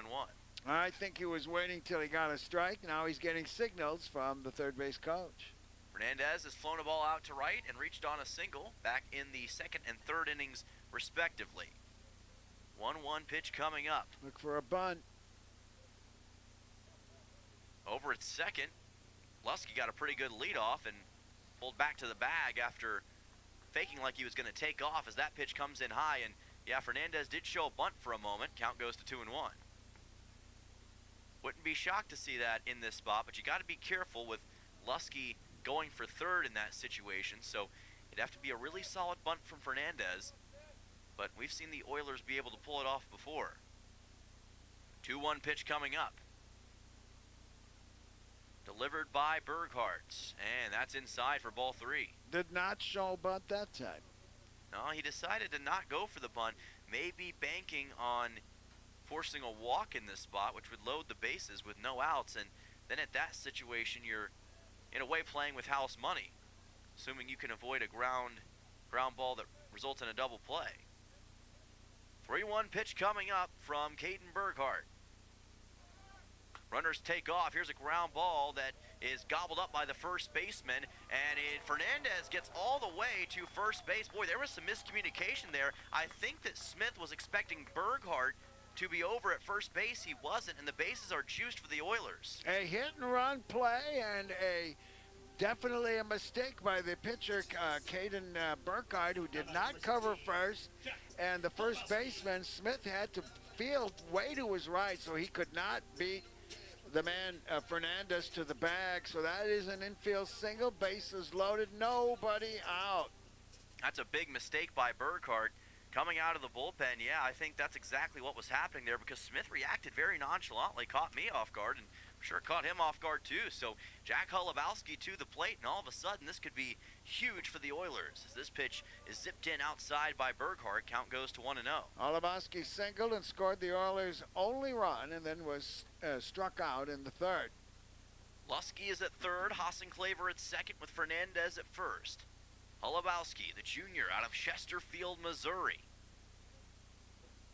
I think he was waiting till he got a strike. Now he's getting signals from the third base coach. Fernandez has flown a ball out to right and reached on a single back in the 2nd and 3rd innings respectively. 1-1 pitch coming up. Look for a bunt. Over at second, Lusky got a pretty good leadoff and pulled back to the bag after faking like he was going to take off as that pitch comes in high. And yeah, Fernandez did show a bunt for a moment. Count goes to 2-1. Wouldn't be shocked to see that in this spot, but you got to be careful with Lusky going for third in that situation. So it'd have to be a really solid bunt from Fernandez, but we've seen the Oilers be able to pull it off before. 2-1 pitch coming up. Delivered by Burkhart, and that's inside for ball 3. Did not show bunt that time. No, he decided to not go for the bunt, maybe banking on forcing a walk in this spot, which would load the bases with no outs, and then at that situation, you're in a way playing with house money, assuming you can avoid a ground ball that results in a double play. 3-1 pitch coming up from Caden Burghardt. Runners take off. Here's a ground ball that is gobbled up by the first baseman, and Fernandez gets all the way to first base. Boy, there was some miscommunication there. I think that Smith was expecting Burghardt to be over at first base. He wasn't, and the bases are juiced for the Oilers. A hit-and-run play and definitely a mistake by the pitcher, Caden Burkhardt, who did not cover first, and the first baseman, Smith, had to field way to his right, so he could not beat the man, Fernandez, to the bag. So that is an infield single, bases loaded, nobody out. That's a big mistake by Burkhardt. Coming out of the bullpen, yeah, I think that's exactly what was happening there, because Smith reacted very nonchalantly, caught me off guard, and I'm sure caught him off guard too. So Jack Holubowski to the plate, and all of a sudden this could be huge for the Oilers as this pitch is zipped in outside by Burghardt. Count goes to 1-0. Holubowski singled and scored the Oilers' only run, and then was struck out in the third. Lusky is at third, Hassenclaver at second, with Fernandez at first. Holubowski, the junior out of Chesterfield, Missouri,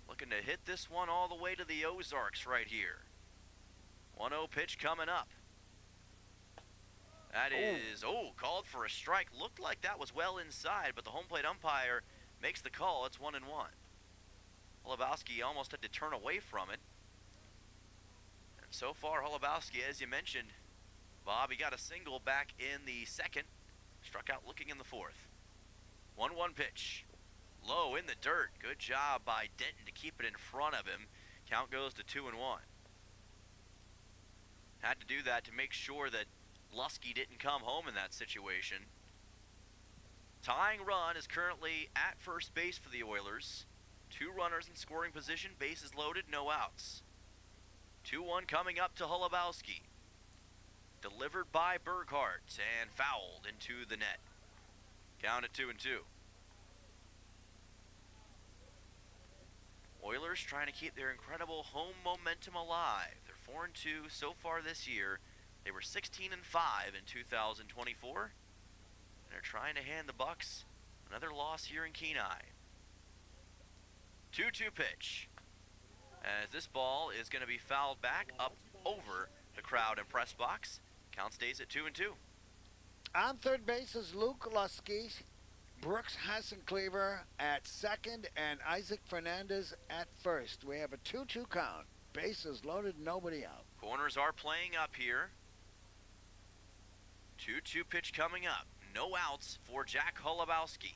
looking to hit this one all the way to the Ozarks right here. 1-0 pitch coming up. That is, called for a strike. Looked like that was well inside, but the home plate umpire makes the call. It's 1-1. Holubowski almost had to turn away from it. And so far, Holubowski, as you mentioned, Bob, he got a single back in the second. Struck out looking in the fourth. 1-1 pitch. Low in the dirt. Good job by Denton to keep it in front of him. Count goes to 2-1. Had to do that to make sure that Lusky didn't come home in that situation. Tying run is currently at first base for the Oilers. 2 runners in scoring position, bases loaded, no outs. 2-1 coming up to Holubowski. Delivered by Burghardt and fouled into the net. Count at 2-2. Oilers trying to keep their incredible home momentum alive. They're 4-2 so far this year. They were 16-5 in 2024. And they're trying to hand the Bucs another loss here in Kenai. 2-2 pitch. As this ball is going to be fouled back up over the crowd and press box. Count stays at 2-2. On third base is Luke Lusky, Brooks Hassenclaver at second, and Isaac Fernandez at first. We have a 2-2 count. Bases loaded, nobody out. Corners are playing up here. 2-2 pitch coming up. No outs for Jack Holubowski.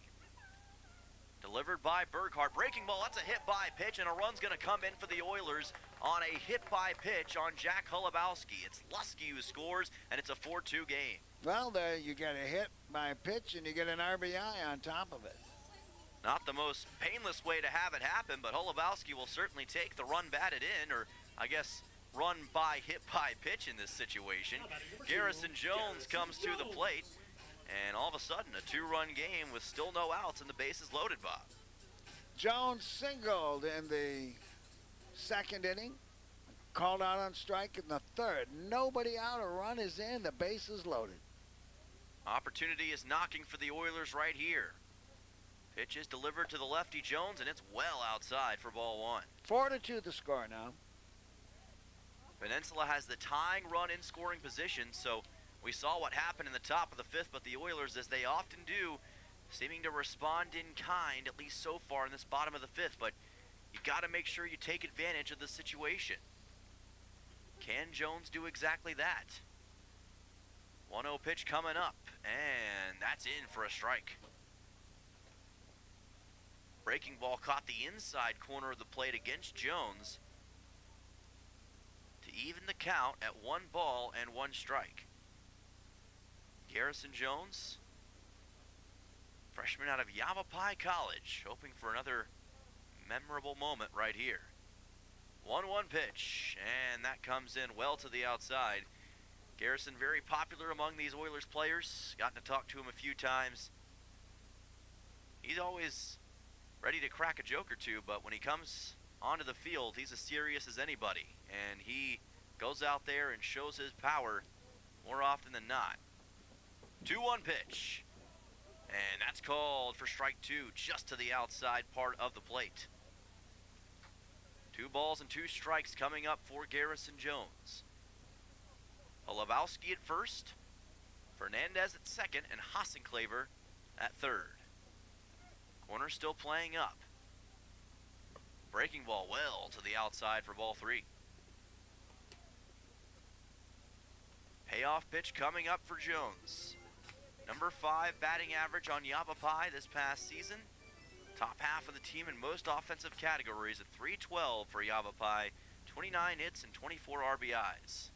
Delivered by Burghardt. Breaking ball, that's a hit-by pitch, and a run's going to come in for the Oilers on a hit-by pitch on Jack Holubowski. It's Lusky who scores, and it's a 4-2 game. Well, there you get a hit by pitch, and you get an RBI on top of it. Not the most painless way to have it happen, but Holubowski will certainly take the run batted in, or I guess run by hit by pitch in this situation. Garrison Jones comes to the plate. And all of a sudden, a 2-run game with still no outs and the bases loaded, Bob. Jones singled in the second inning. Called out on strike in the third. Nobody out, a run is in, the bases loaded. Opportunity is knocking for the Oilers right here. Pitch is delivered to the lefty Jones, and it's well outside for ball 1. 4-2 the score now. Peninsula has the tying run in scoring position, so we saw what happened in the top of the 5th, but the Oilers, as they often do, seeming to respond in kind, at least so far in this bottom of the 5th, but you got to make sure you take advantage of the situation. Can Jones do exactly that? 1-0 pitch coming up, and that's in for a strike. Breaking ball caught the inside corner of the plate against Jones to even the count at 1 ball and 1 strike. Garrison Jones, freshman out of Yavapai College, hoping for another memorable moment right here. 1-1 pitch, and that comes in well to the outside. Garrison very popular among these Oilers players. Gotten to talk to him a few times. He's always ready to crack a joke or two, but when he comes onto the field, he's as serious as anybody. And he goes out there and shows his power more often than not. 2-1 pitch. And that's called for strike 2, just to the outside part of the plate. 2 balls and 2 strikes coming up for Garrison Jones. Olowski at first, Fernandez at second, and Hassenclaver at third. Corner still playing up. Breaking ball well to the outside for ball 3. Payoff pitch coming up for Jones. Number 5 batting average on Yavapai this past season. Top half of the team in most offensive categories at .312 for Yavapai. 29 hits and 24 RBIs.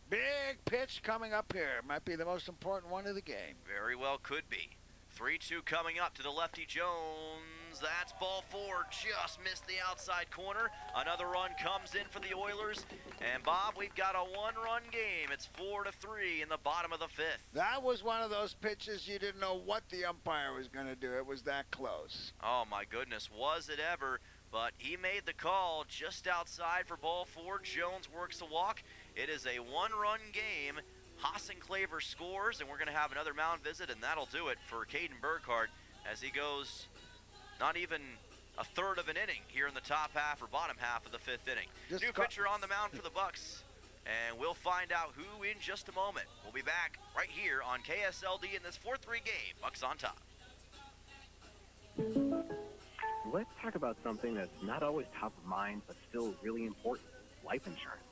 Big pitch coming up here. Might be the most important one of the game. Very well could be. 3-2 coming up to the lefty Jones. That's ball 4. Just missed the outside corner. Another run comes in for the Oilers. And Bob, we've got a 1-run game. It's 4-3 in the bottom of the 5th. That was one of those pitches you didn't know what the umpire was going to do. It was that close. Oh my goodness, was it ever? But he made the call just outside for ball 4. Jones works the walk. It is a 1-run game. Hassenclaver scores, and we're going to have another mound visit, and that'll do it for Caden Burkhardt as he goes not even a third of an inning here in the top half or bottom half of the 5th inning. New pitcher on the mound for the Bucs, and we'll find out who in just a moment. We'll be back right here on KSLD in this 4-3 game. Bucs on top. Let's talk about something that's not always top of mind, but still really important, life insurance.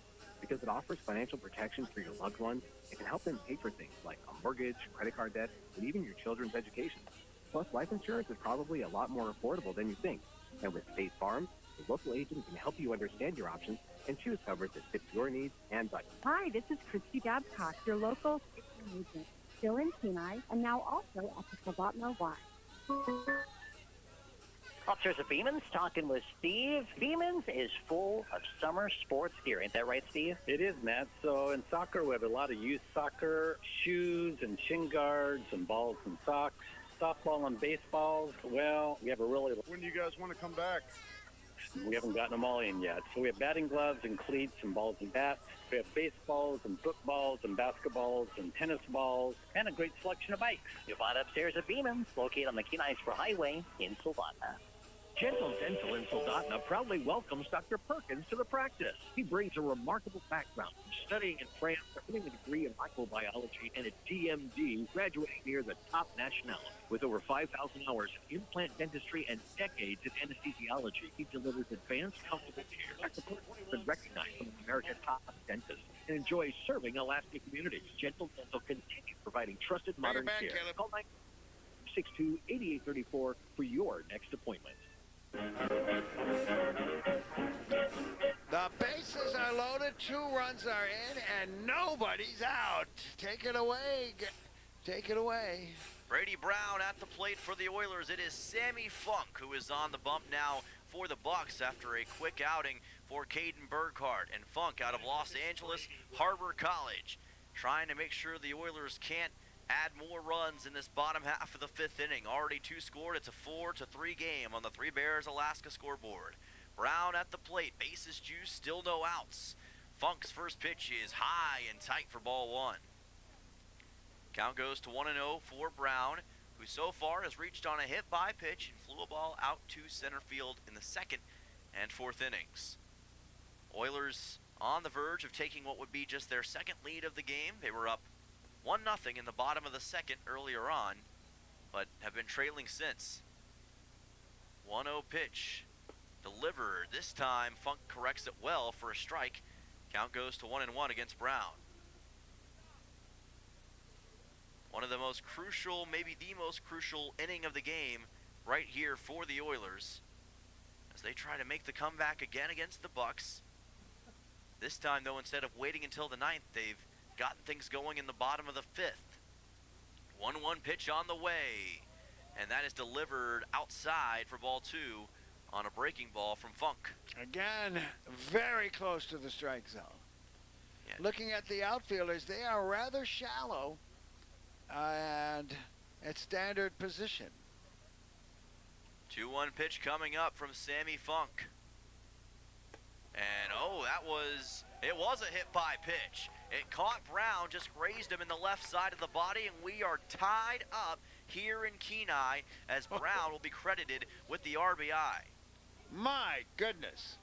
Because it offers financial protection for your loved ones, it can help them pay for things like a mortgage, credit card debt, and even your children's education. Plus, life insurance is probably a lot more affordable than you think. And with State Farm, the local agent can help you understand your options and choose coverage that fits your needs and budget. Hi, this is Christy Babcock, your local station agent, still in Kenai, and now also at the Savatna Y. Officers of Beeman's talking with Steve. Beeman's is full of summer sports gear. Ain't that right, Steve? It is, Matt. So in soccer, we have a lot of youth soccer, shoes and shin guards and balls and socks. Softball and baseballs, well, we have a really... When do you guys want to come back? We haven't gotten them all in yet. So we have batting gloves and cleats and balls and bats. We have baseballs and footballs and basketballs and tennis balls and a great selection of bikes. You'll find upstairs at Beeman's, located on the Kenai Expo Highway in Savatna. Gentle Dental in Soldotna proudly welcomes Dr. Perkins to the practice. He brings a remarkable background from studying in France, earning a degree in microbiology and a DMD, graduating near the top nationality. With over 5,000 hours in implant dentistry and decades in anesthesiology, he delivers advanced, comfortable care. Dr. Perkins has been recognized among America's top dentists and enjoys serving Alaska communities. Gentle Dental continues providing trusted modern care. Call 962-8834 for your next appointment. The bases are loaded, 2 runs are in, and nobody's out. Take it away. Take it away. Brady Brown at the plate for the Oilers. It is Sammy Funk who is on the bump now for the Bucs after a quick outing for Caden Burkhardt. And Funk out of Los Angeles Harbor College, trying to make sure the Oilers can't add more runs in this bottom half of the 5th inning. Already 2 scored. It's a 4-3 game on the Three Bears Alaska scoreboard. Brown at the plate. Bases juiced. Still no outs. Funk's first pitch is high and tight for ball 1. Count goes to 1-0 for Brown, who so far has reached on a hit by pitch and flew a ball out to center field in the 2nd and 4th innings. Oilers on the verge of taking what would be just their 2nd lead of the game. They were up 1-0 in the bottom of the 2nd earlier on, but have been trailing since. 1-0 pitch delivered. This time Funk corrects it well for a strike. Count goes to 1-1 against Brown. One of the most crucial, maybe the most crucial inning of the game right here for the Oilers as they try to make the comeback again against the Bucs. This time, though, instead of waiting until the 9th, they've gotten things going in the bottom of the 5th. 1-1 pitch on the way, and that is delivered outside for ball 2 on a breaking ball from Funk. Again, very close to the strike zone. Yeah. Looking at the outfielders, they are rather shallow and at standard position. 2-1 pitch coming up from Sammy Funk. And, oh, that was It was a hit by pitch. It caught Brown, just grazed him in the left side of the body, and we are tied up here in Kenai as Brown will be credited with the RBI. My goodness.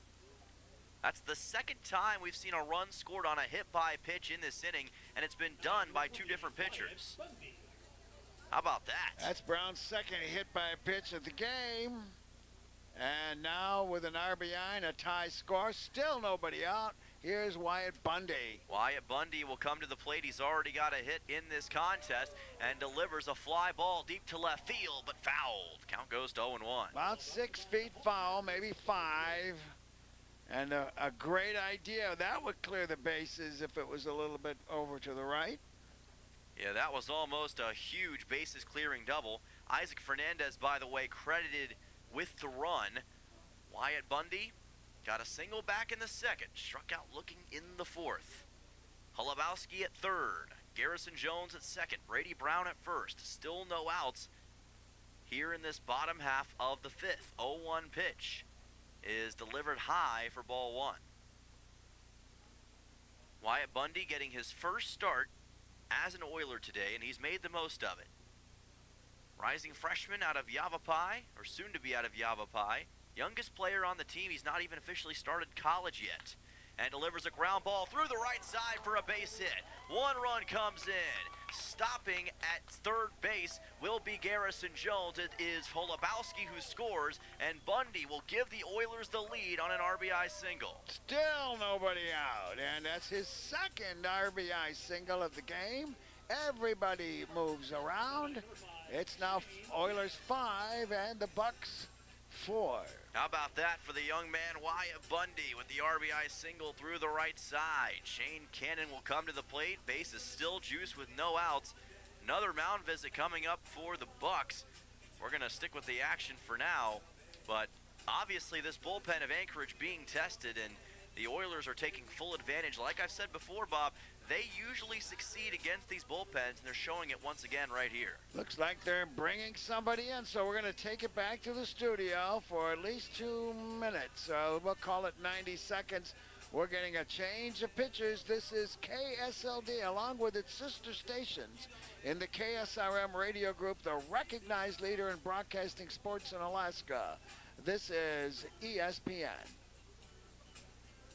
That's the second time we've seen a run scored on a hit by pitch in this inning, and it's been done by two different pitchers. How about that? That's Brown's second hit by a pitch of the game. And now with an RBI and a tie score, still nobody out. Here's Wyatt Bundy. Wyatt Bundy will come to the plate. He's already got a hit in this contest and delivers a fly ball deep to left field, but fouled. Count goes to 0-1. About 6 feet foul, maybe 5. And a great idea. That would clear the bases if it was a little bit over to the right. Yeah, that was almost a huge bases clearing double. Isaac Fernandez, by the way, credited with the run. Wyatt Bundy got a single back in the second, struck out looking in the fourth. Holubowski at third, Garrison Jones at second, Brady Brown at first. Still no outs here in this bottom half of the fifth. 0-1 pitch is delivered high for ball one. Wyatt Bundy getting his first start as an Oiler today, and he's made the most of it. Rising freshman out of Yavapai, or soon to be out of Yavapai. Youngest player on the team. He's not even officially started college yet. And delivers a ground ball through the right side for a base hit. One run comes in. Stopping at third base will be Garrison Jones. It is Holubowski who scores, and Bundy will give the Oilers the lead on an RBI single. Still nobody out, and that's his second RBI single of the game. Everybody moves around. It's now Oilers 5 and the Bucs 4. How about that for the young man Wyatt Bundy with the RBI single through the right side. Shane Cannon will come to the plate. Base is still juiced with no outs. Another mound visit coming up for the Bucs. We're going to stick with the action for now, but obviously this bullpen of Anchorage being tested, and the Oilers are taking full advantage. Like I've said before, Bob, they usually succeed against these bullpens, and they're showing it once again right here. Looks like they're bringing somebody in, so we're going to take it back to the studio for at least 2 minutes. We'll call it 90 seconds. We're getting a change of pitchers. This is KSLD, along with its sister stations in the KSRM radio group, the recognized leader in broadcasting sports in Alaska. This is ESPN.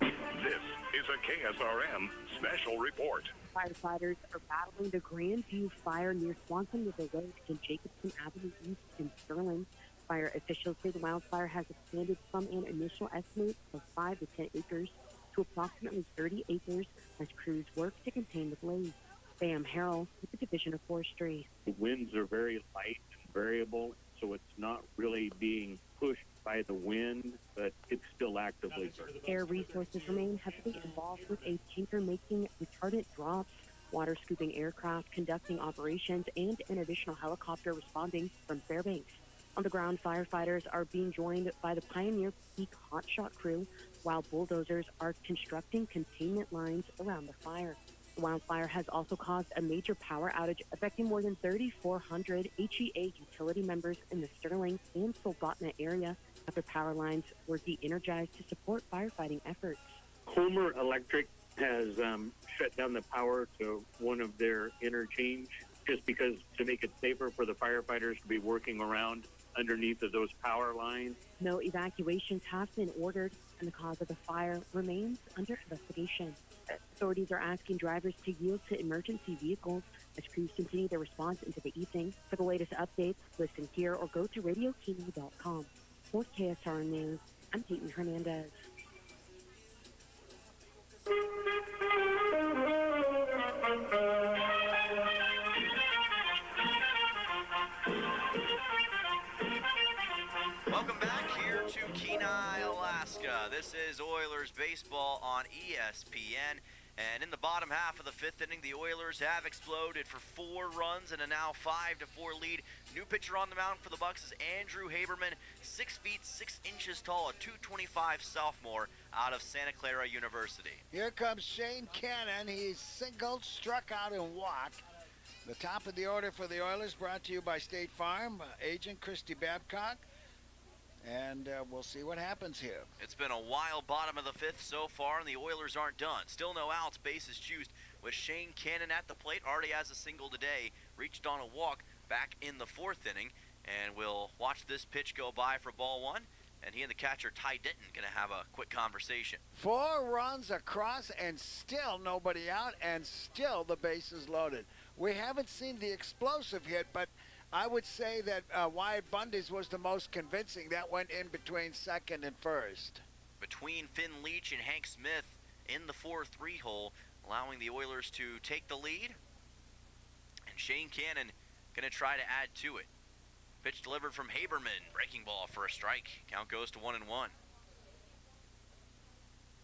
This is a KSRM special report. Firefighters are battling the Grandview fire near Swanson River Road and Jacobson Avenue East in Sterling. Fire officials say the wildfire has expanded from an initial estimate of 5 to 10 acres to approximately 30 acres as crews work to contain the blaze. Sam Harrell with the Division of Forestry. The winds are very light and variable, so it's not really being pushed by the wind, but it's still actively burning. Air resources remain heavily involved with a tanker making retardant drops, water scooping aircraft conducting operations, and an additional helicopter responding from Fairbanks. On the ground, firefighters are being joined by the Pioneer Peak Hotshot crew, while bulldozers are constructing containment lines around the fire. The wildfire has also caused a major power outage affecting more than 3,400 HEA utility members in the Sterling and Soldotna area after power lines were de-energized to support firefighting efforts. Homer Electric has shut down the power to one of their interchange just because to make it safer for the firefighters to be working around underneath of those power lines. No evacuations have been ordered, and the cause of the fire remains under investigation. Authorities are asking drivers to yield to emergency vehicles as crews continue their response into the evening. For the latest updates, listen here or go to RadioKenai.com. For KSRN News, I'm Peyton Hernandez. Welcome back here to Kenai, Alaska. This is Oilers baseball on ESPN. And in the bottom half of the fifth inning, the Oilers have exploded for 4 runs and a now 5-4 lead. New pitcher on the mound for the Bucs is Andrew Haberman, 6 feet 6 inches tall, a 225 sophomore out of Santa Clara University. Here comes Shane Cannon. He's singled, struck out, and walked. The top of the order for the Oilers brought to you by State Farm, agent Christy Babcock. and we'll see what happens here. It's been a wild bottom of the fifth so far, and the Oilers aren't done. Still no outs, bases juiced with Shane Cannon at the plate. Already has a single today, reached on a walk back in the fourth inning, and we'll watch this pitch go by for ball one, and he and the catcher Ty Denton going to have a quick conversation. 4 runs across and still nobody out, and still the bases loaded. We haven't seen the explosive hit, but I would say that Wyatt Bundy's was the most convincing. That went in between second and first. Between Finn Leach and Hank Smith in the 4-3 hole, allowing the Oilers to take the lead. And Shane Cannon going to try to add to it. Pitch delivered from Haberman. Breaking ball for a strike. Count goes to 1-1.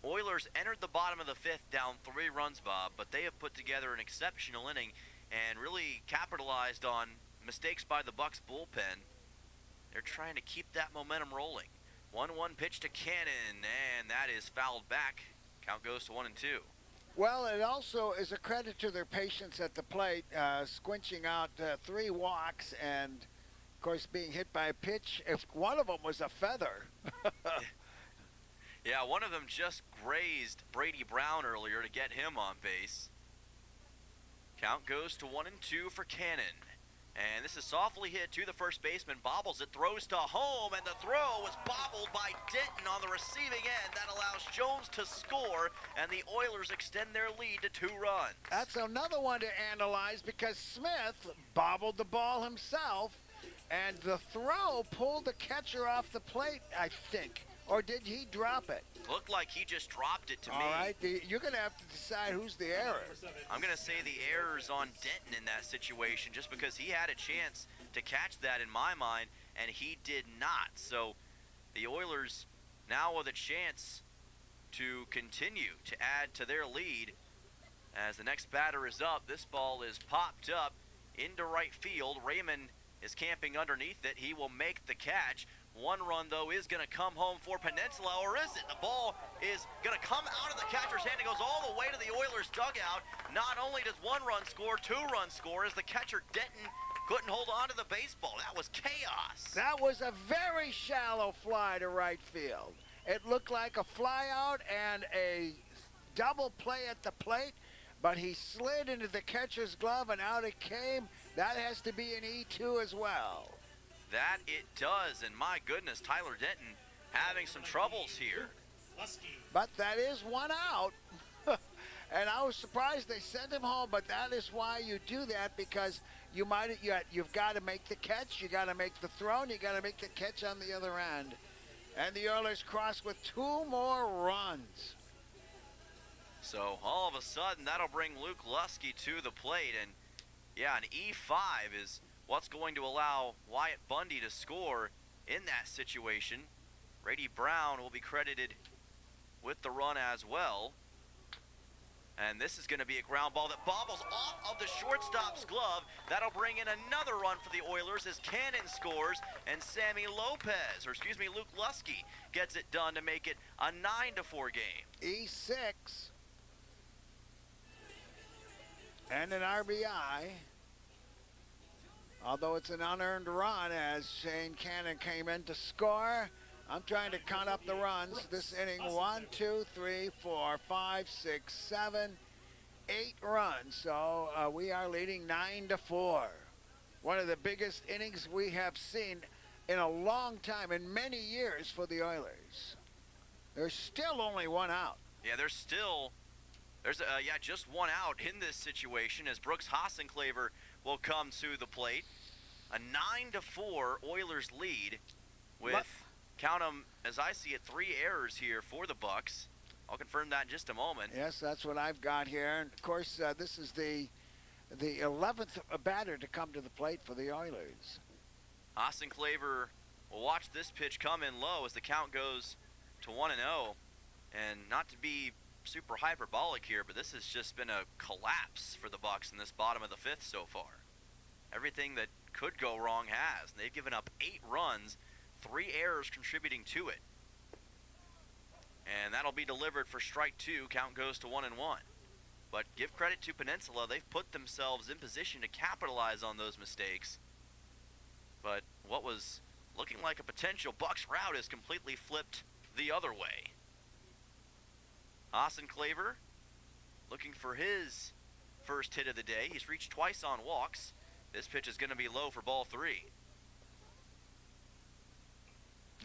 Oilers entered the bottom of the fifth down 3 runs, Bob, but they have put together an exceptional inning and really capitalized on mistakes by the Bucs bullpen. They're trying to keep that momentum rolling. 1-1 pitch to Cannon, and that is fouled back. Count goes to 1-2. Well, it also is a credit to their patience at the plate, squinching out 3 walks and, of course, being hit by a pitch. If one of them was a feather. Yeah, one of them just grazed Brady Brown earlier to get him on base. Count goes to 1-2 for Cannon. And this is softly hit to the first baseman, bobbles it, throws to home, and the throw was bobbled by Denton on the receiving end. That allows Jones to score, and the Oilers extend their lead to 2 runs. That's another one to analyze because Smith bobbled the ball himself, and the throw pulled the catcher off the plate, I think. Or did he drop it? Looked like he just dropped it to me. All right, you're going to have to decide who's the error. I'm going to say the error's on Denton in that situation just because he had a chance to catch that in my mind, and he did not. So the Oilers now with a chance to continue to add to their lead as the next batter is up. This ball is popped up into right field. Raymond is camping underneath it. He will make the catch. 1 run, though, is going to come home for Peninsula, or is it? The ball is going to come out of the catcher's hand. It goes all the way to the Oilers' dugout. Not only does 1 run score, 2 runs score as the catcher Denton couldn't hold on to the baseball. That was chaos. That was a very shallow fly to right field. It looked like a fly out and a double play at the plate, but he slid into the catcher's glove and out it came. That has to be an E2 as well. That it does, and my goodness, Tyler Denton having some troubles here. But that is 1 out. And I was surprised they sent him home, but that is why you do that, because you've got to make the catch, you got to make the throw, and you got to make the catch on the other end. And the Oilers cross with 2 more runs. So all of a sudden, that'll bring Luke Lusky to the plate, and yeah, an E5 is what's going to allow Wyatt Bundy to score in that situation. Brady Brown will be credited with the run as well. And this is going to be a ground ball that bobbles off of the shortstop's glove. That'll bring in another run for the Oilers as Cannon scores, and Luke Lusky gets it done to make it a 9-4 game. E6. And an RBI. Although it's an unearned run as Shane Cannon came in to score. I'm trying to count up the runs this inning. 1, 2, 3, 4, 5, 6, 7, 8 runs. So we are leading 9-4. One of the biggest innings we have seen in a long time, in many years for the Oilers. There's still only 1 out. Yeah, there's just 1 out in this situation as Brooks Hassenclaver will come to the plate. A 9-4 Oilers lead with, count them as I see it, 3 errors here for the Bucs. I'll confirm that in just a moment. Yes, that's what I've got here. And of course, this is the 11th batter to come to the plate for the Oilers. Hassenclaver will watch this pitch come in low as the count goes to 1-0. And not to be super hyperbolic here, but this has just been a collapse for the Bucs in this bottom of the fifth so far. Everything that could go wrong has. They've given up 8 runs, 3 errors contributing to it. And that'll be delivered for strike 2. Count goes to 1-1. But give credit to Peninsula. They've put themselves in position to capitalize on those mistakes. But what was looking like a potential Bucs route is completely flipped the other way. Hassan Claver looking for his first hit of the day. He's reached twice on walks. This pitch is going to be low for ball 3.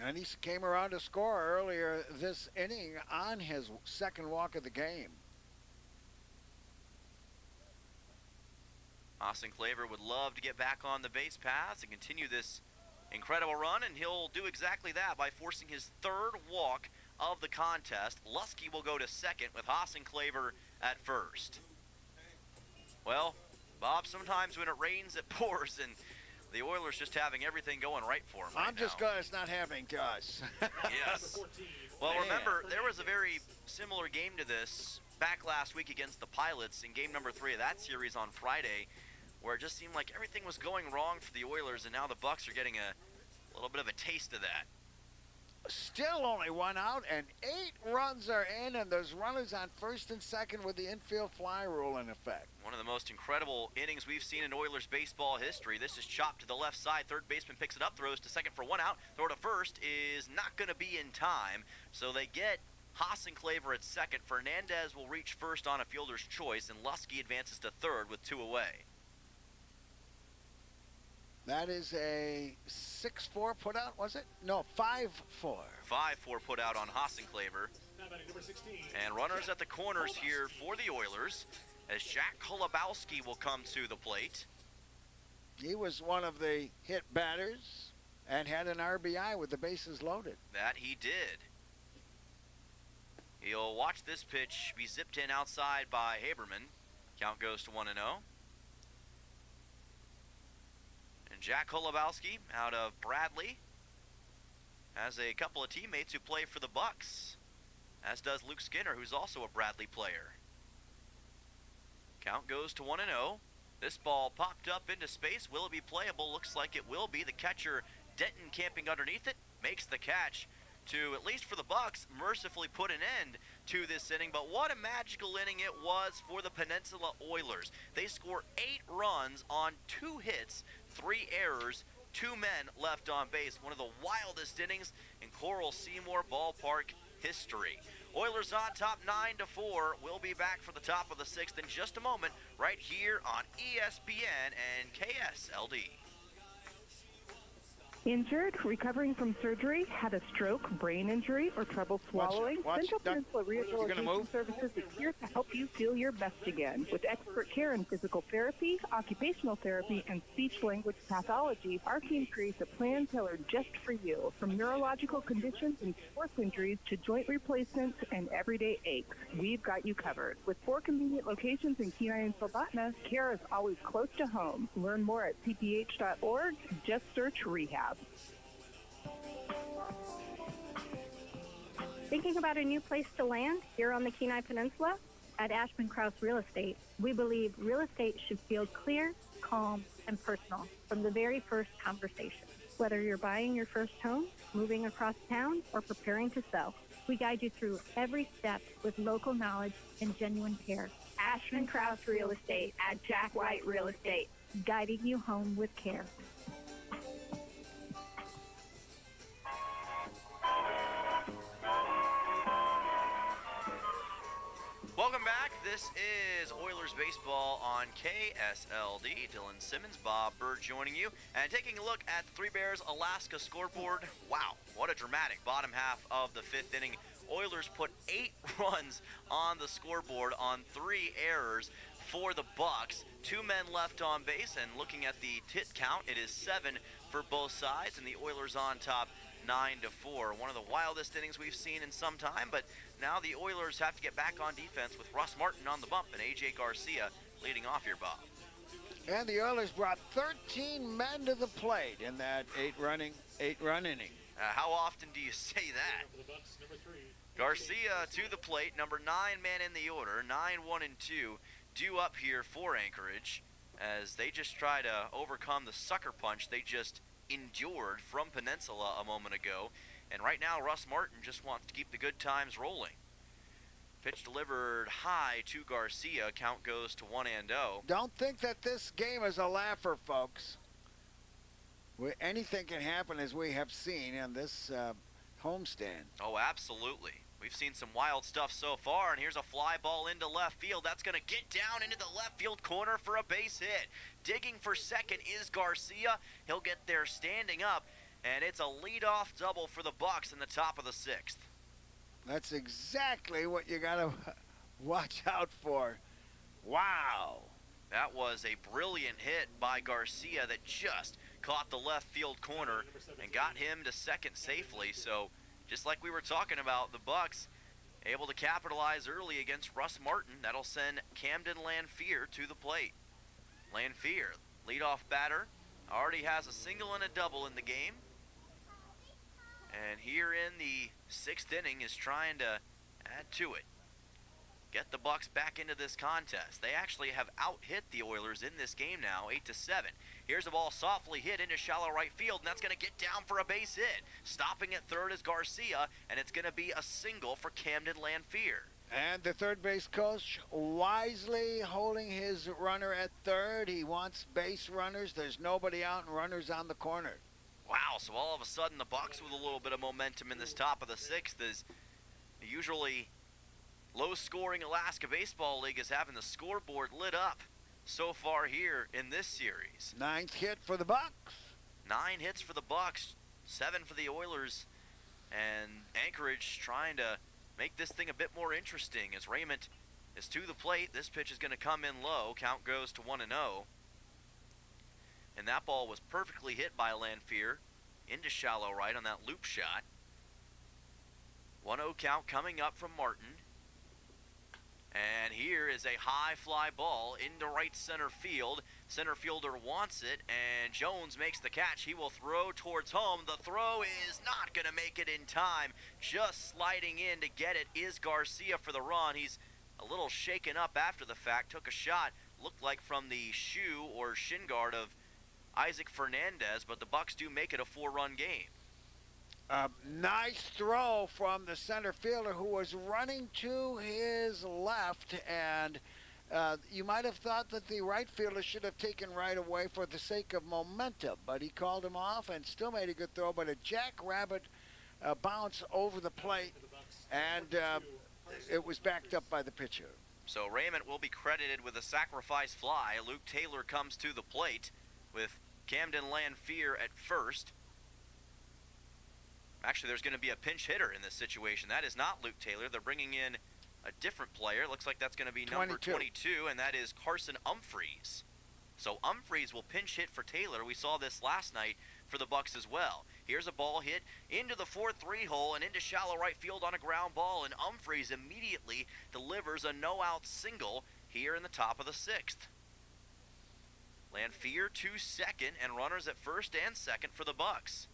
And he came around to score earlier this inning on his second walk of the game. Hassan Claver would love to get back on the base paths and continue this incredible run, and he'll do exactly that by forcing his third walk of the contest. Lusky will go to second with Hassan Claver at first. Well, Bob, sometimes when it rains, it pours, and the Oilers just having everything going right for them right I'm just glad it's not happening to us. Yes. Well, remember, there was a very similar game to this back last week against the Pilots in game number 3 of that series on Friday, where it just seemed like everything was going wrong for the Oilers, and now the Bucs are getting a little bit of a taste of that. Still only 1 out, and 8 runs are in, and there's runners on first and second with the infield fly rule in effect. One of the most incredible innings we've seen in Oilers baseball history. This is chopped to the left side. Third baseman picks it up, throws to second for 1 out. Throw to first is not going to be in time, so they get Hassan Claver at second. Fernandez will reach first on a fielder's choice, and Lusky advances to third with 2 away. That is a 6-4 put out, was it? No, 5-4. 5-4 put out on Hassan Claver. Number 16. And runners at the corners here for the Oilers as Jack Kolobowski will come to the plate. He was one of the hit batters and had an RBI with the bases loaded. That he did. He'll watch this pitch be zipped in outside by Haberman. Count goes to 1-0. And Jack Kolobowski out of Bradley has a couple of teammates who play for the Bucs, as does Luke Skinner, who's also a Bradley player. Count goes to 1-0. This ball popped up into space. Will it be playable? Looks like it will be. The catcher, Denton, camping underneath it, makes the catch to, at least for the Bucs, mercifully put an end to this inning. But what a magical inning it was for the Peninsula Oilers. They score 8 runs on 2 hits, 3 errors, 2 men left on base. One of the wildest innings in Coral Seymour Ballpark history. Oilers on top 9-4. We'll be back for the top of the 6th in just a moment, right here on ESPN and KSLD. Injured, recovering from surgery, had a stroke, brain injury, or trouble swallowing? Central Peninsula Rehabilitation Services is here to help you feel your best again. With expert care in physical therapy, occupational therapy, and speech-language pathology, our team creates a plan tailored just for you. From neurological conditions and sports injuries to joint replacements and everyday aches, we've got you covered. With 4 convenient locations in Kenai and Soldotna, care is always close to home. Learn more at cph.org. Just search rehab. Thinking about a new place to land here on the Kenai Peninsula? At Ashman Krause Real Estate, we believe real estate should feel clear, calm, and personal from the very first conversation. Whether you're buying your first home, moving across town, or preparing to sell, we guide you through every step with local knowledge and genuine care. Ashman Krause Real Estate at Jack White Real Estate, guiding you home with care. Welcome back. This is Oilers Baseball on KSLD. Dylan Simmons, Bob Bird joining you. And taking a look at the Three Bears Alaska scoreboard. Wow, what a dramatic bottom half of the 5th inning. Oilers put 8 runs on the scoreboard on 3 errors for the Bucs. 2 men left on base, and looking at the hit count, it is 7 for both sides, and the Oilers on top 9-4. One of the wildest innings we've seen in some time, but now the Oilers have to get back on defense with Russ Martin on the bump and A.J. Garcia leading off here, Bob. And the Oilers brought 13 men to the plate in that 8-run inning. How often do you say that? Garcia to the plate, number 9 man in the order, 9-1-2, due up here for Anchorage as they just try to overcome the sucker punch they just endured from Peninsula a moment ago. And right now, Russ Martin just wants to keep the good times rolling. Pitch delivered high to Garcia. Count goes to 1-0. Don't think that this game is a laugher, folks. Anything can happen, as we have seen in this homestand. Oh, absolutely. We've seen some wild stuff so far, and here's a fly ball into left field. That's going to get down into the left field corner for a base hit. Digging for second is Garcia. He'll get there standing up, and it's a leadoff double for the Bucs in the top of the 6th. That's exactly what you got to watch out for. Wow. That was a brilliant hit by Garcia that just caught the left field corner and got him to second safely. So just like we were talking about, the Bucs able to capitalize early against Russ Martin. That'll send Camden Lanphier to the plate. Lanphier, leadoff batter, already has a single and a double in the game. And here in the 6th inning is trying to add to it. Get the Bucs back into this contest. They actually have out-hit the Oilers in this game now, 8-7. Here's a ball softly hit into shallow right field, and that's going to get down for a base hit. Stopping at third is Garcia, and it's going to be a single for Camden Lanphier. And the third base coach wisely holding his runner at third. He wants base runners. There's nobody out and runners on the corner. Wow, so all of a sudden the Bucs with a little bit of momentum in this top of the 6th is usually low-scoring Alaska Baseball League is having the scoreboard lit up so far here in this series. 9th hit for the Bucs. 9 hits for the Bucs, 7 for the Oilers, and Anchorage trying to make this thing a bit more interesting as Raymond is to the plate. This pitch is going to come in low. Count goes to 1-0. And that ball was perfectly hit by Lanphier into shallow right on that loop shot. 1-0 count coming up from Martin. And here is a high fly ball into right center field. Center fielder wants it, and Jones makes the catch. He will throw towards home. The throw is not going to make it in time. Just sliding in to get it is Garcia for the run. He's a little shaken up after the fact. Took a shot, looked like from the shoe or shin guard of Isaac Fernandez, but the Bucs do make it a 4-run game. A nice throw from the center fielder who was running to his left, and you might have thought that the right fielder should have taken right away for the sake of momentum, but he called him off and still made a good throw, but a jackrabbit bounce over the plate, and it was backed up by the pitcher. So Raymond will be credited with a sacrifice fly. Luke Taylor comes to the plate with Camden Lanphier at first. Actually, there's going to be a pinch hitter in this situation. That is not Luke Taylor. They're bringing in a different player. Looks like that's going to be number 22, and that is Carson Humphreys. So Humphreys will pinch hit for Taylor. We saw this last night for the Bucs as well. Here's a ball hit into the 4-3 hole and into shallow right field on a ground ball, and Humphreys immediately delivers a no-out single here in the top of the 6th. Lanphier to second, and runners at first and second for the Bucs.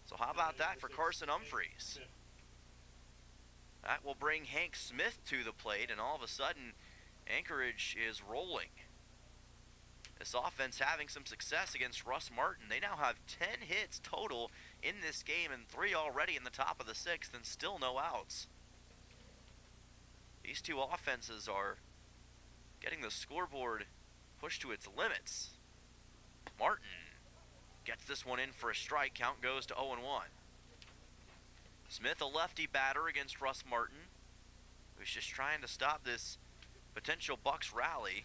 So how about that for Carson Humphreys? That will bring Hank Smith to the plate, and all of a sudden, Anchorage is rolling. This offense having some success against Russ Martin. They now have 10 hits total in this game and 3 already in the top of the 6th and still no outs. These two offenses are getting the scoreboard pushed to its limits. Martin gets this one in for a strike. Count goes to 0-1. Smith, a lefty batter against Russ Martin, who's just trying to stop this potential Bucs rally.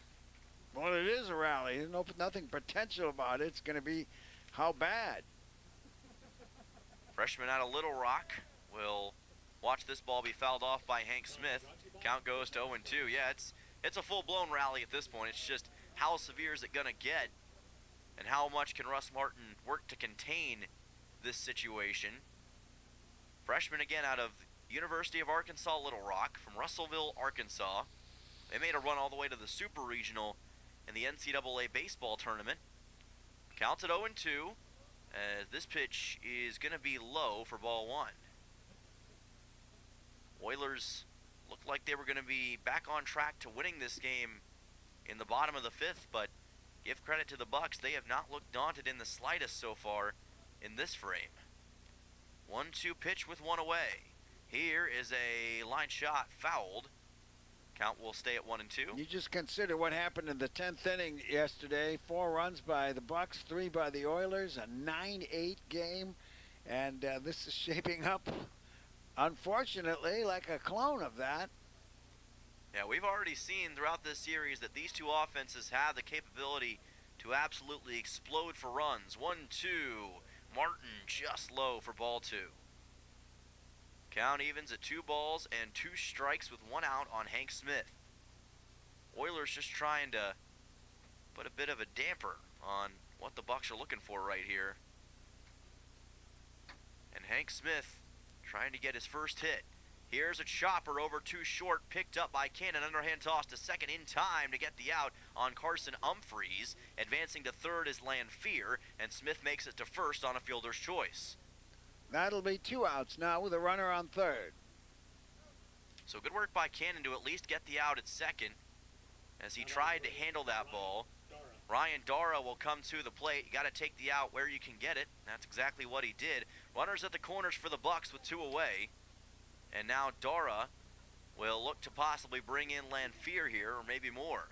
Well, it is a rally. There's nothing potential about it. It's going to be how bad. Freshman out of Little Rock will watch this ball be fouled off by Hank Smith. Count goes to 0-2. Yeah, it's a full-blown rally at this point. It's just how severe is it going to get? And how much can Russ Martin work to contain this situation? Freshman again out of University of Arkansas Little Rock from Russellville, Arkansas. They made a run all the way to the Super Regional in the NCAA baseball tournament. Counts at 0-2 as this pitch is going to be low for ball 1. Oilers looked like they were going to be back on track to winning this game in the bottom of the 5th, but give credit to the Bucs. They have not looked daunted in the slightest so far in this frame. 1-2 pitch with one away. Here is a line shot fouled. Count will stay at 1-2. You just consider what happened in the 10th inning yesterday. 4 runs by the Bucs, 3 by the Oilers, a 9-8 game. And this is shaping up, unfortunately, like a clone of that. Yeah, we've already seen throughout this series that these two offenses have the capability to absolutely explode for runs. 1-2. Martin just low for ball 2. Count evens at 2 balls and 2 strikes with 1 out on Hank Smith. Oilers just trying to put a bit of a damper on what the Bucs are looking for right here. And Hank Smith trying to get his first hit. Here's a chopper over too short, picked up by Cannon. Underhand toss to second in time to get the out on Carson Humphreys. Advancing to third is Lanfear, and Smith makes it to first on a fielder's choice. That'll be 2 outs now with a runner on third. So good work by Cannon to at least get the out at second as he tried to handle that ball. Ryan Dara will come to the plate. You got to take the out where you can get it. That's exactly what he did. Runners at the corners for the Bucs with 2 away. And now Dara will look to possibly bring in Lanfear here, or maybe more.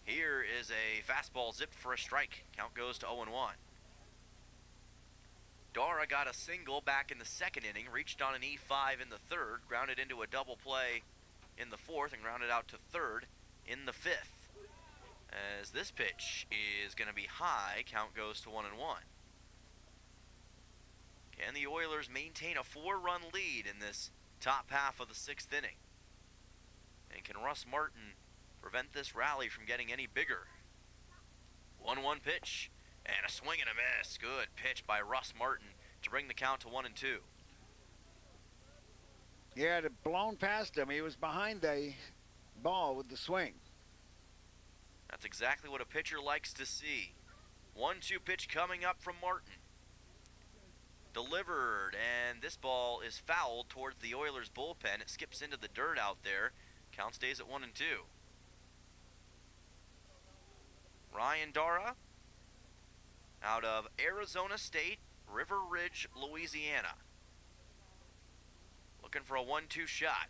Here is a fastball zipped for a strike. Count goes to 0-1. Dara got a single back in the second inning, reached on an E5 in the third, grounded into a double play in the fourth, and grounded out to third in the fifth. As this pitch is going to be high, count goes to 1-1. Can the Oilers maintain a 4-run lead in this top half of the 6th inning? And can Russ Martin prevent this rally from getting any bigger? 1-1 pitch. And a swing and a miss. Good pitch by Russ Martin to bring the count to 1-2. He had it blown past him. He was behind the ball with the swing. That's exactly what a pitcher likes to see. 1-2 pitch coming up from Martin. Delivered, and this ball is fouled towards the Oilers bullpen. It skips into the dirt out there. Count stays at 1-2. Ryan Dara, out of Arizona State, River Ridge, Louisiana. Looking for a 1-2 shot.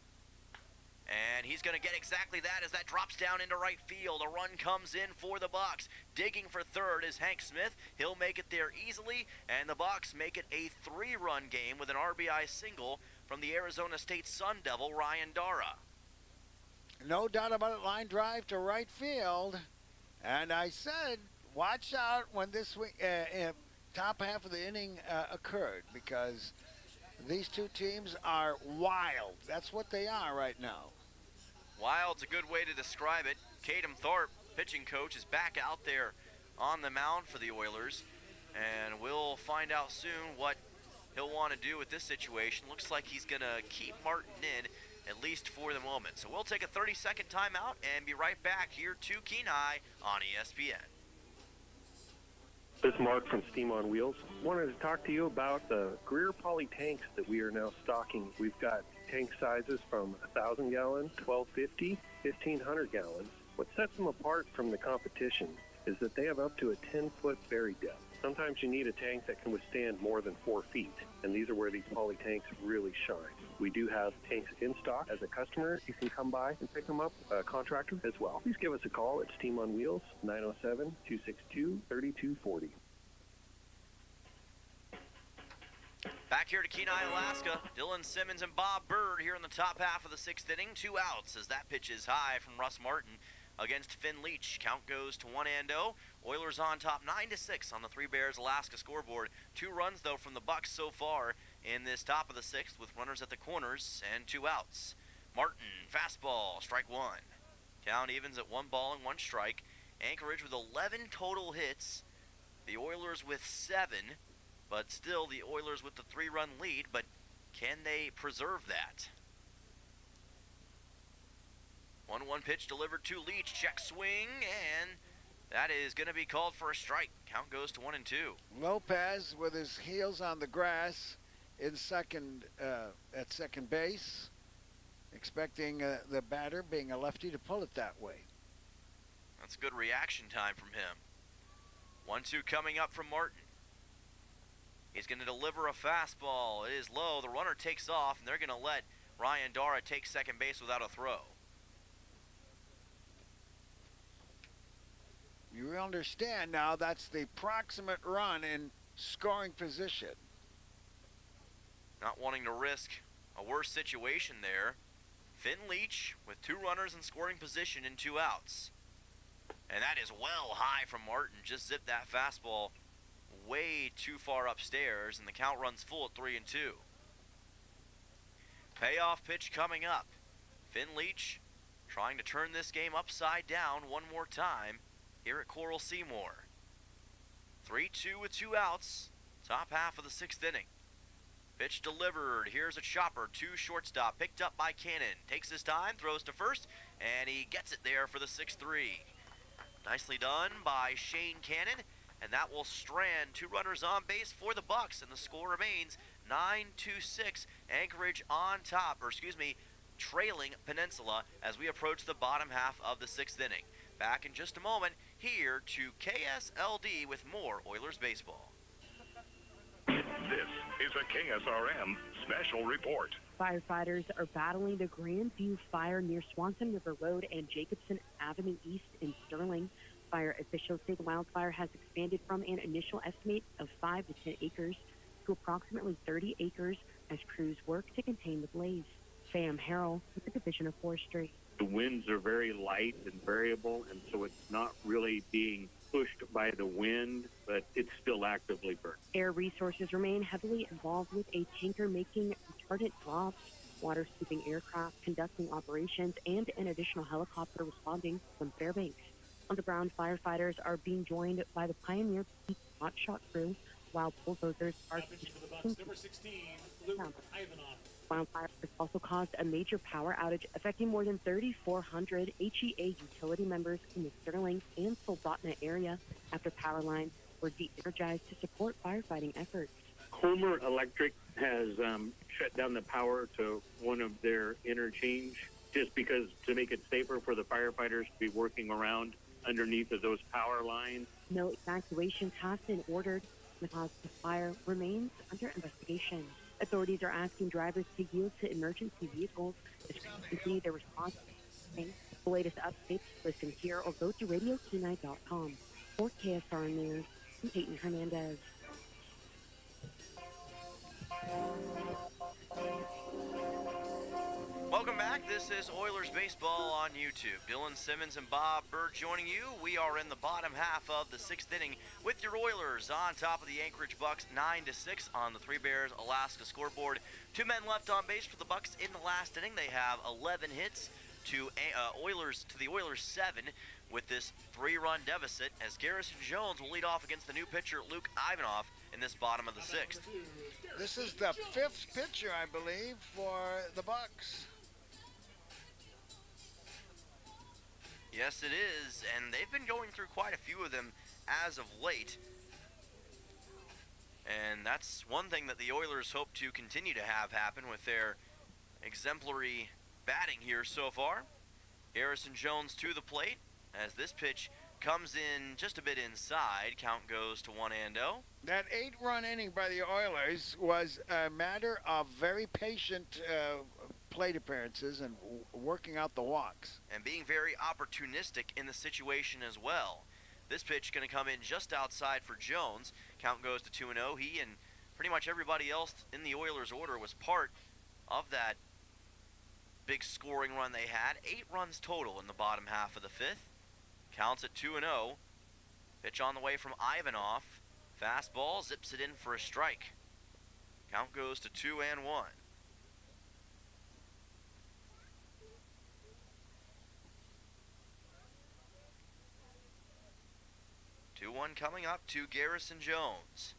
And he's going to get exactly that as that drops down into right field. A run comes in for the Bucs. Digging for third is Hank Smith. He'll make it there easily, and the Bucs make it a 3-run game with an RBI single from the Arizona State Sun Devil, Ryan Dara. No doubt about it, line drive to right field. And I said, watch out when this top half of the inning occurred, because these two teams are wild. That's what they are right now. Wild's a good way to describe it. Caden Thorpe, pitching coach, is back out there on the mound for the Oilers, and we'll find out soon what he'll want to do with this situation. Looks like he's going to keep Martin in, at least for the moment. So we'll take a 30-second timeout and be right back here to Kenai on ESPN. This is Mark from Steam on Wheels. Wanted to talk to you about the Greer Poly tanks that we are now stocking. We've got tank sizes from 1,000 gallon, 1,250, 1,500 gallons. What sets them apart from the competition is that they have up to a 10-foot bury depth. Sometimes you need a tank that can withstand more than 4 feet, and these are where these Poly tanks really shine. We do have tanks in stock. As a customer, you can come by and pick them up, a contractor as well. Please give us a call at Steam on Wheels, 907-262-3240. Back here to Kenai, Alaska. Dylan Simmons and Bob Bird here in the top half of the 6th inning. 2 outs as that pitch is high from Russ Martin against Finn Leach. Count goes to 1-0. Oilers on top 9-6 on the Three Bears Alaska scoreboard. 2 runs, though, from the Bucs so far in this top of the 6th with runners at the corners and 2 outs. Martin, fastball, strike 1. Count evens at 1 ball and 1 strike. Anchorage with 11 total hits. The Oilers with 7. But still the Oilers with the 3-run lead, but can they preserve that? 1-1 pitch delivered to Leach, check swing, and that is going to be called for a strike. Count goes to 1-2. Lopez with his heels on the grass in second at second base, expecting the batter, being a lefty, to pull it that way. That's good reaction time from him. 1-2 coming up from Martin. He's going to deliver a fastball. It is low. The runner takes off, and they're going to let Ryan Dara take second base without a throw. You understand now that's the proximate run in scoring position. Not wanting to risk a worse situation there. Finn Leach with 2 runners in scoring position and 2 outs. And that is well high from Martin. Just zipped that fastball way too far upstairs, and the count runs full at 3-2. Payoff pitch coming up. Finn Leach trying to turn this game upside down one more time here at Coral Seymour. 3-2 with 2 outs. Top half of the 6th inning. Pitch delivered. Here's a chopper to shortstop. Picked up by Cannon. Takes his time, throws to first, and he gets it there for the 6-3. Nicely done by Shane Cannon, and that will strand 2 runners on base for the Bucs, and the score remains 9-6. Anchorage on top, trailing Peninsula as we approach the bottom half of the 6th inning. Back in just a moment, here to KSLD with more Oilers baseball. This is a KSRM special report. Firefighters are battling the Grandview fire near Swanson River Road and Jacobson Avenue East in Sterling. Fire officials say the wildfire has expanded from an initial estimate of 5 to 10 acres to approximately 30 acres as crews work to contain the blaze. Sam Harrell with the Division of Forestry. The winds are very light and variable, and so it's not really being pushed by the wind, but it's still actively burning. Air Resources remain heavily involved with a tanker making retardant drops, water scooping aircraft conducting operations, and an additional helicopter responding from Fairbanks. Underground firefighters are being joined by the Pioneer Peak hotshot crew, while bulldozers are... Number 16, Luke Ivanov. Wildfire has also caused a major power outage affecting more than 3,400 HEA utility members in the Sterling and Soldotna area after power lines were de-energized to support firefighting efforts. Homer Electric has shut down the power to one of their interchange just because to make it safer for the firefighters to be working around underneath of those power lines. No evacuations have been ordered. The cause of the fire remains under investigation. Authorities are asking drivers to yield to emergency vehicles as continue their response. The latest updates, listen here or go to RadioKenai.com. For KSR News, I'm Peyton Hernandez. Welcome back. This is Oilers Baseball on YouTube. Dylan Simmons and Bob Bird joining you. We are in the bottom half of the 6th inning with your Oilers on top of the Anchorage Bucs 9-6 on the Three Bears Alaska scoreboard. 2 men left on base for the Bucs in the last inning. They have 11 hits to the Oilers 7 with this 3-run deficit as Garrison Jones will lead off against the new pitcher Luke Ivanov in this bottom of the 6th. This is the 5th pitcher, I believe, for the Bucs. Yes, it is, and they've been going through quite a few of them as of late. And that's one thing that the Oilers hope to continue to have happen with their exemplary batting here so far. Garrison Jones to the plate as this pitch comes in just a bit inside. Count goes to 1-0. That 8-run inning by the Oilers was a matter of very patient plate appearances and working out the walks. And being very opportunistic in the situation as well. This pitch going to come in just outside for Jones. Count goes to 2-0. He and pretty much everybody else in the Oilers order was part of that big scoring run they had. 8 runs total in the bottom half of the 5th. Counts at 2-0. Pitch on the way from Ivanov. Fastball zips it in for a strike. Count goes to 2-1. 2-1 coming up to Garrison Jones.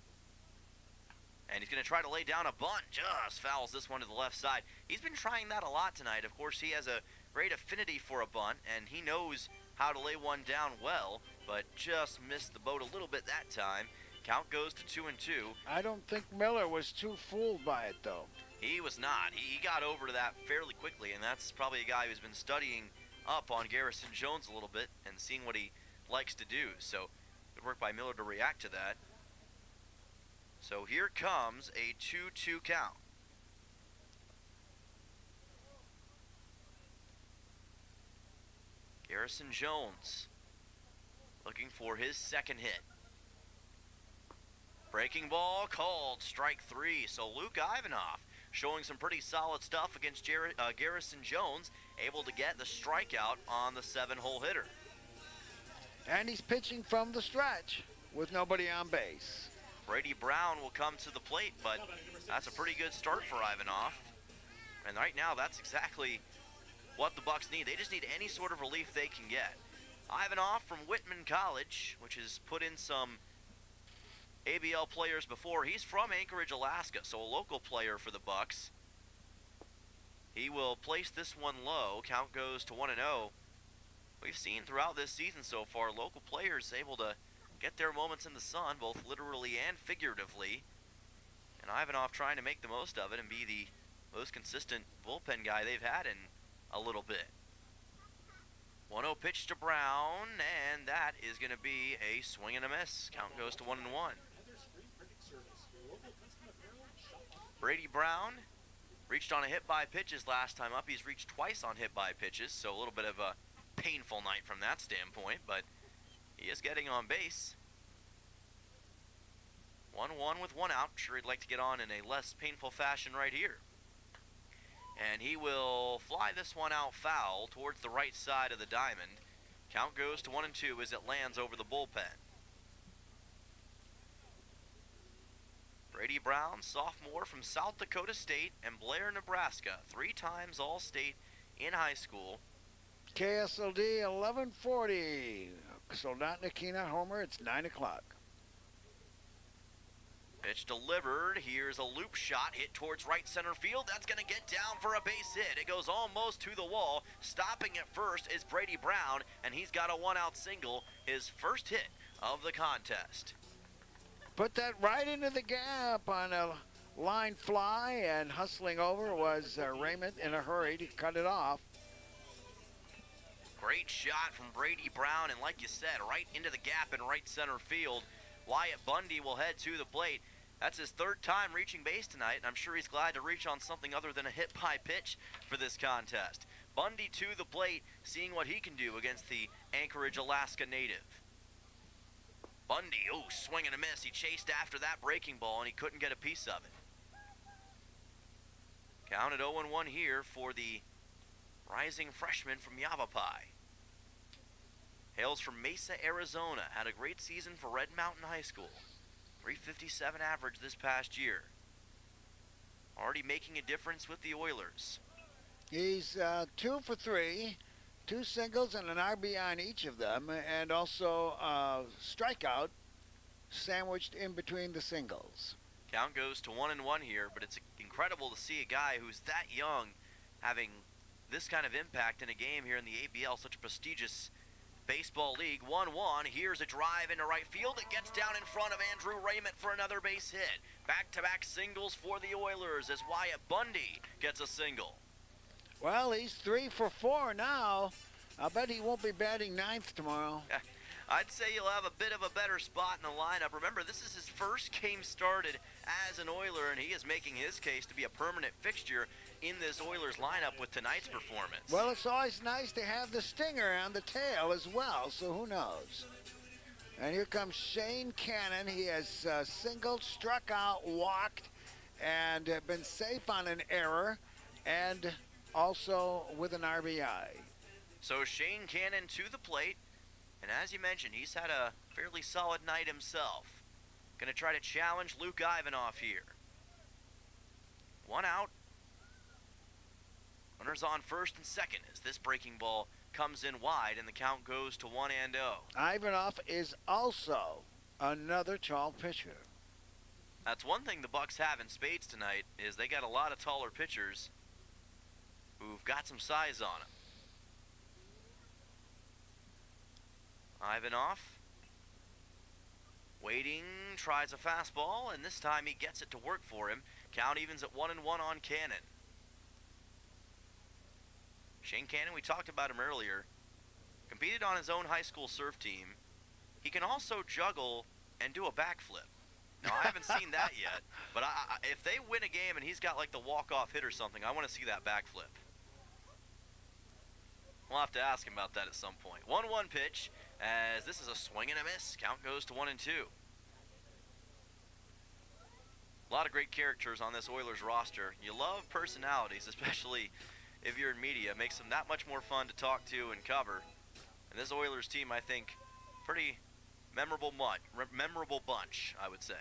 And he's going to try to lay down a bunt. Just fouls this one to the left side. He's been trying that a lot tonight. Of course, he has a great affinity for a bunt, and he knows how to lay one down well, but just missed the boat a little bit that time. Count goes to 2-2. I don't think Miller was too fooled by it, though. He was not. He got over to that fairly quickly, and that's probably a guy who's been studying up on Garrison Jones a little bit and seeing what he likes to do. So good work by Miller to react to that. So here comes a 2-2 count. Garrison Jones looking for his second hit. Breaking ball called, strike 3. So Luke Ivanov showing some pretty solid stuff against Garrison Jones, able to get the strikeout on the 7-hole hitter. And he's pitching from the stretch with nobody on base. Brady Brown will come to the plate, but that's a pretty good start for Ivanov. And right now, that's exactly what the Bucs need. They just need any sort of relief they can get. Ivanov from Whitman College, which has put in some ABL players before. He's from Anchorage, Alaska, so a local player for the Bucs. He will place this one low. Count goes to 1-0. We've seen throughout this season so far, local players able to get their moments in the sun, both literally and figuratively. And Ivanov trying to make the most of it and be the most consistent bullpen guy they've had in a little bit. 1-0 pitch to Brown, and that is going to be a swing and a miss. Count goes to 1-1. Brady Brown reached on a hit by pitches last time up. He's reached twice on hit by pitches, so a little bit of a painful night from that standpoint, but he is getting on base. 1-1 with 1 out. I'm sure he'd like to get on in a less painful fashion right here. And he will fly this one out foul towards the right side of the diamond. Count goes to 1-2 as it lands over the bullpen. Brady Brown, sophomore from South Dakota State and Blair, Nebraska. 3 times All-State in high school. KSLD 1140. Soldotna Kena Homer. It's 9 o'clock. Pitch delivered. Here's a loop shot hit towards right center field. That's going to get down for a base hit. It goes almost to the wall. Stopping it first is Brady Brown, and he's got a 1-out single, his first hit of the contest. Put that right into the gap on a line fly, and hustling over was Raymond in a hurry to cut it off. Great shot from Brady Brown, and like you said, right into the gap in right center field. Wyatt Bundy will head to the plate. That's his 3rd time reaching base tonight, and I'm sure he's glad to reach on something other than a hit by pitch for this contest. Bundy to the plate, seeing what he can do against the Anchorage, Alaska native. Bundy, swing and a miss. He chased after that breaking ball, and he couldn't get a piece of it. Counted 0-1 here for the rising freshman from Yavapai. Hails from Mesa, Arizona. Had a great season for Red Mountain High School. 357 average this past year. Already making a difference with the Oilers. He's 2 for 3. 2 singles and an RBI on each of them, and also a strikeout sandwiched in between the singles. Count goes to 1-1 here, but it's incredible to see a guy who's that young having this kind of impact in a game here in the ABL, such a prestigious baseball league. 1-1. Here's a drive into right field. It gets down in front of Andrew Raymond for another base hit. Back-to-back singles for the Oilers as Wyatt Bundy gets a single. Well, he's 3 for 4 now. I'll bet he won't be batting 9th tomorrow. I'd say you'll have a bit of a better spot in the lineup. Remember, this is his first game started as an Oiler, and he is making his case to be a permanent fixture in this Oilers lineup with tonight's performance. Well, it's always nice to have the stinger on the tail as well, so who knows. And here comes Shane Cannon. He has singled, struck out, walked, and been safe on an error, and also with an RBI. So Shane Cannon to the plate. And as you mentioned, he's had a fairly solid night himself. Going to try to challenge Luke Ivanov here. 1 out. Runners on first and second as this breaking ball comes in wide and the count goes to 1-0. Ivanov is also another tall pitcher. That's one thing the Bucs have in spades tonight, is they got a lot of taller pitchers who've got some size on them. Ivanov waiting, tries a fastball, and this time he gets it to work for him. Count evens at 1-1 on Cannon. Shane Cannon, we talked about him earlier, competed on his own high school surf team. He can also juggle and do a backflip. Now, I haven't seen that yet, but if they win a game and he's got like the walk-off hit or something, I want to see that backflip. We'll have to ask him about that at some point. 1-1 pitch. as this is a swing and a miss. Count goes to 1-2. A lot of great characters on this Oilers roster. You love personalities, especially if you're in media. It makes them that much more fun to talk to and cover. And this Oilers team, I think, pretty memorable bunch, I would say.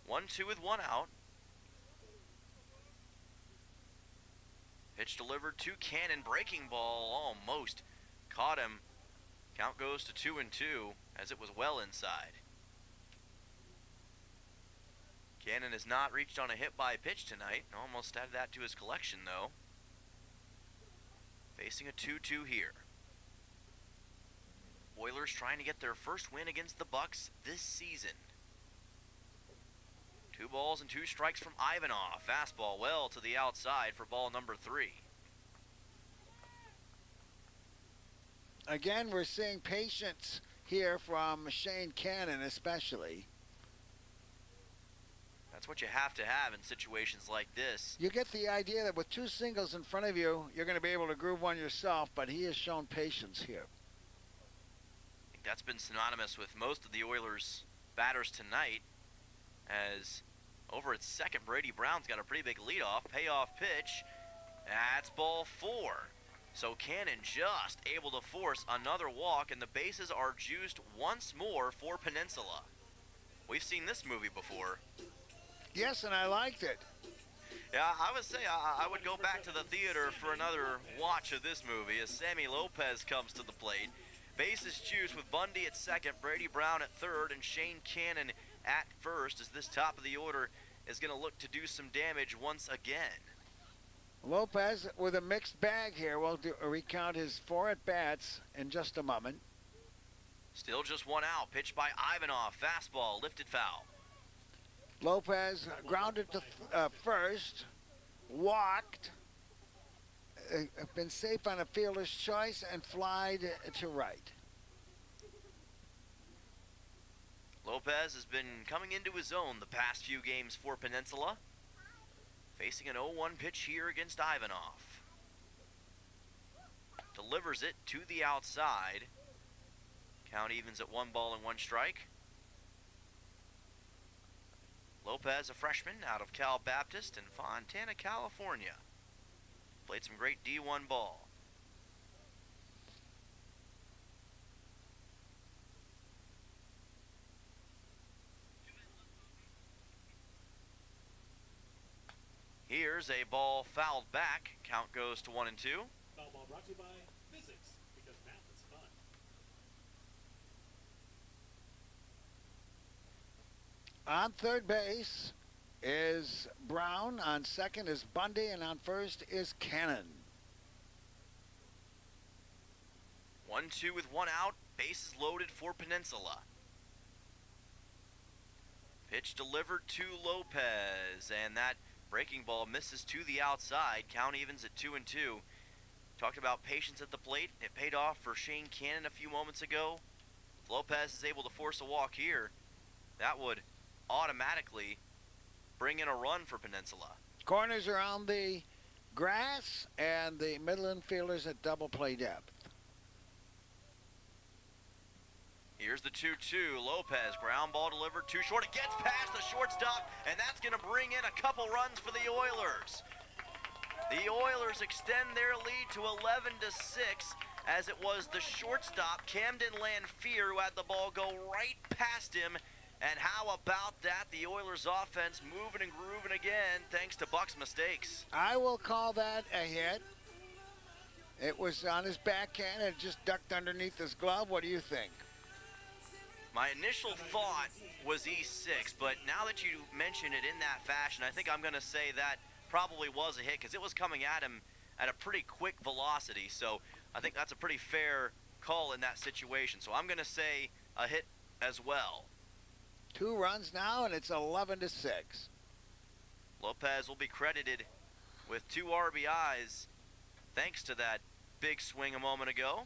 1-2 with one out. Pitch delivered to Cannon. Breaking ball almost caught him. Count goes to 2-2 as it was well inside. Cannon has not reached on a hit by pitch tonight. Almost added that to his collection, though. Facing a 2-2 here. Oilers trying to get their first win against the Bucs this season. 2 balls and 2 strikes from Ivanov. Fastball well to the outside for ball number 3. Again, we're seeing patience here from Shane Cannon especially. That's what you have to have in situations like this. You get the idea that with 2 singles in front of you, you're going to be able to groove one yourself, but he has shown patience here. I think that's been synonymous with most of the Oilers' batters tonight, as over at second, Brady Brown's got a pretty big leadoff. Payoff pitch. That's ball 4. So Cannon just able to force another walk, and the bases are juiced once more for Peninsula. We've seen this movie before. Yes, and I liked it. Yeah, I would say I would go back to the theater for another watch of this movie as Sammy Lopez comes to the plate. Bases juiced with Bundy at second, Brady Brown at third, and Shane Cannon at first, as this top of the order is going to look to do some damage once again. Lopez with a mixed bag here. We'll recount his 4 at-bats in just a moment. Still just one out. Pitched by Ivanov. Fastball, lifted foul. Lopez grounded to first, walked, been safe on a fielder's choice, and flied to right. Lopez has been coming into his own the past few games for Peninsula. Facing an 0-1 pitch here against Ivanov. Delivers it to the outside. Count evens at 1 ball and 1 strike. Lopez, a freshman out of Cal Baptist in Fontana, California. Played some great D1 ball. Here's a ball fouled back. Count goes to 1-2. Foul ball brought to you by physics, because math is fun. On third base is Brown. On second is Bundy. And on first is Cannon. 1-2 with 1 out. Bases loaded for Peninsula. Pitch delivered to Lopez. And that breaking ball misses to the outside. Count evens at 2-2. Talked about patience at the plate. It paid off for Shane Cannon a few moments ago. If Lopez is able to force a walk here, that would automatically bring in a run for Peninsula. Corners are on the grass, and the middle infielders at double play depth. Here's the 2-2. Lopez, ground ball delivered too short. It gets past the shortstop, and that's going to bring in a couple runs for the Oilers. The Oilers extend their lead to 11-6, as it was the shortstop, Camden Lanfear, who had the ball go right past him. And how about that? The Oilers offense moving and grooving again, thanks to Bucs' mistakes. I will call that a hit. It was on his backhand. It just ducked underneath his glove. What do you think? My initial thought was E6, but now that you mention it in that fashion, I think I'm going to say that probably was a hit, because it was coming at him at a pretty quick velocity. So I think that's a pretty fair call in that situation. So I'm going to say a hit as well. 2 runs now, and it's 11-6. Lopez will be credited with 2 RBIs thanks to that big swing a moment ago.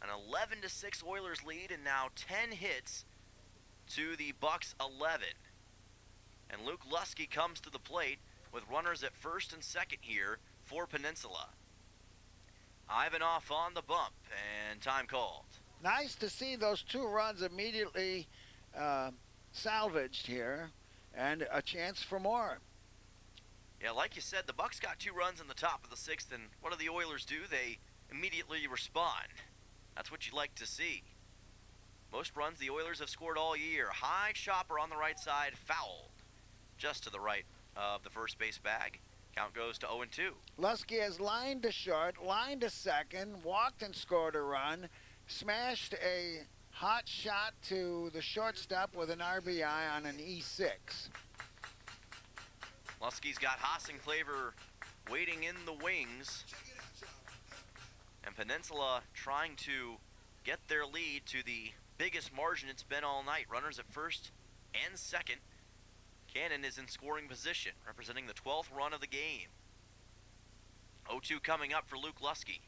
An 11-6 Oilers lead, and now 10 hits to the Bucs 11. And Luke Lusky comes to the plate with runners at first and second here for Peninsula. Ivanov on the bump, and time called. Nice to see those 2 runs immediately salvaged here, and a chance for more. Yeah, like you said, the Bucs got 2 runs in the top of the 6th, and what do the Oilers do? They immediately respond. That's what you like to see. Most runs the Oilers have scored all year. High chopper on the right side, fouled just to the right of the first base bag. Count goes to 0-2. Lusky has lined to short, lined to second, walked and scored a run, smashed a hot shot to the shortstop with an RBI on an E6. Lusky's got Hassenclaver waiting in the wings. And Peninsula trying to get their lead to the biggest margin it's been all night. Runners at first and second. Cannon is in scoring position, representing the 12th run of the game. 0-2 coming up for Luke Lusky.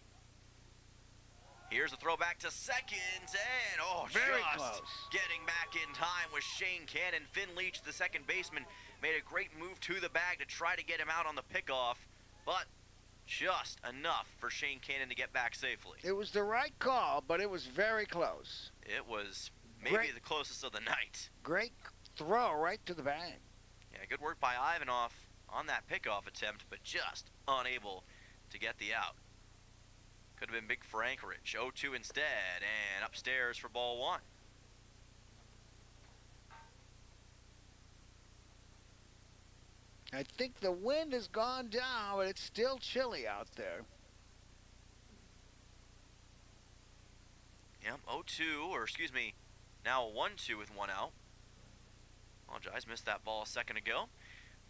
Here's a throwback to second, and very just close. Getting back in time was Shane Cannon. Finn Leach, the second baseman, made a great move to the bag to try to get him out on the pickoff, but just enough for Shane Cannon to get back safely. It was the right call, but it was very close. It was maybe the closest of the night. Great throw right to the bag. Yeah, good work by Ivanov on that pickoff attempt, but just unable to get the out. Could have been big for Anchorage. 0-2 instead, and upstairs for ball 1. I think the wind has gone down, but it's still chilly out there. Yep, 0-2, or excuse me, now a 1-2 with 1 out. Apologize, missed that ball a second ago.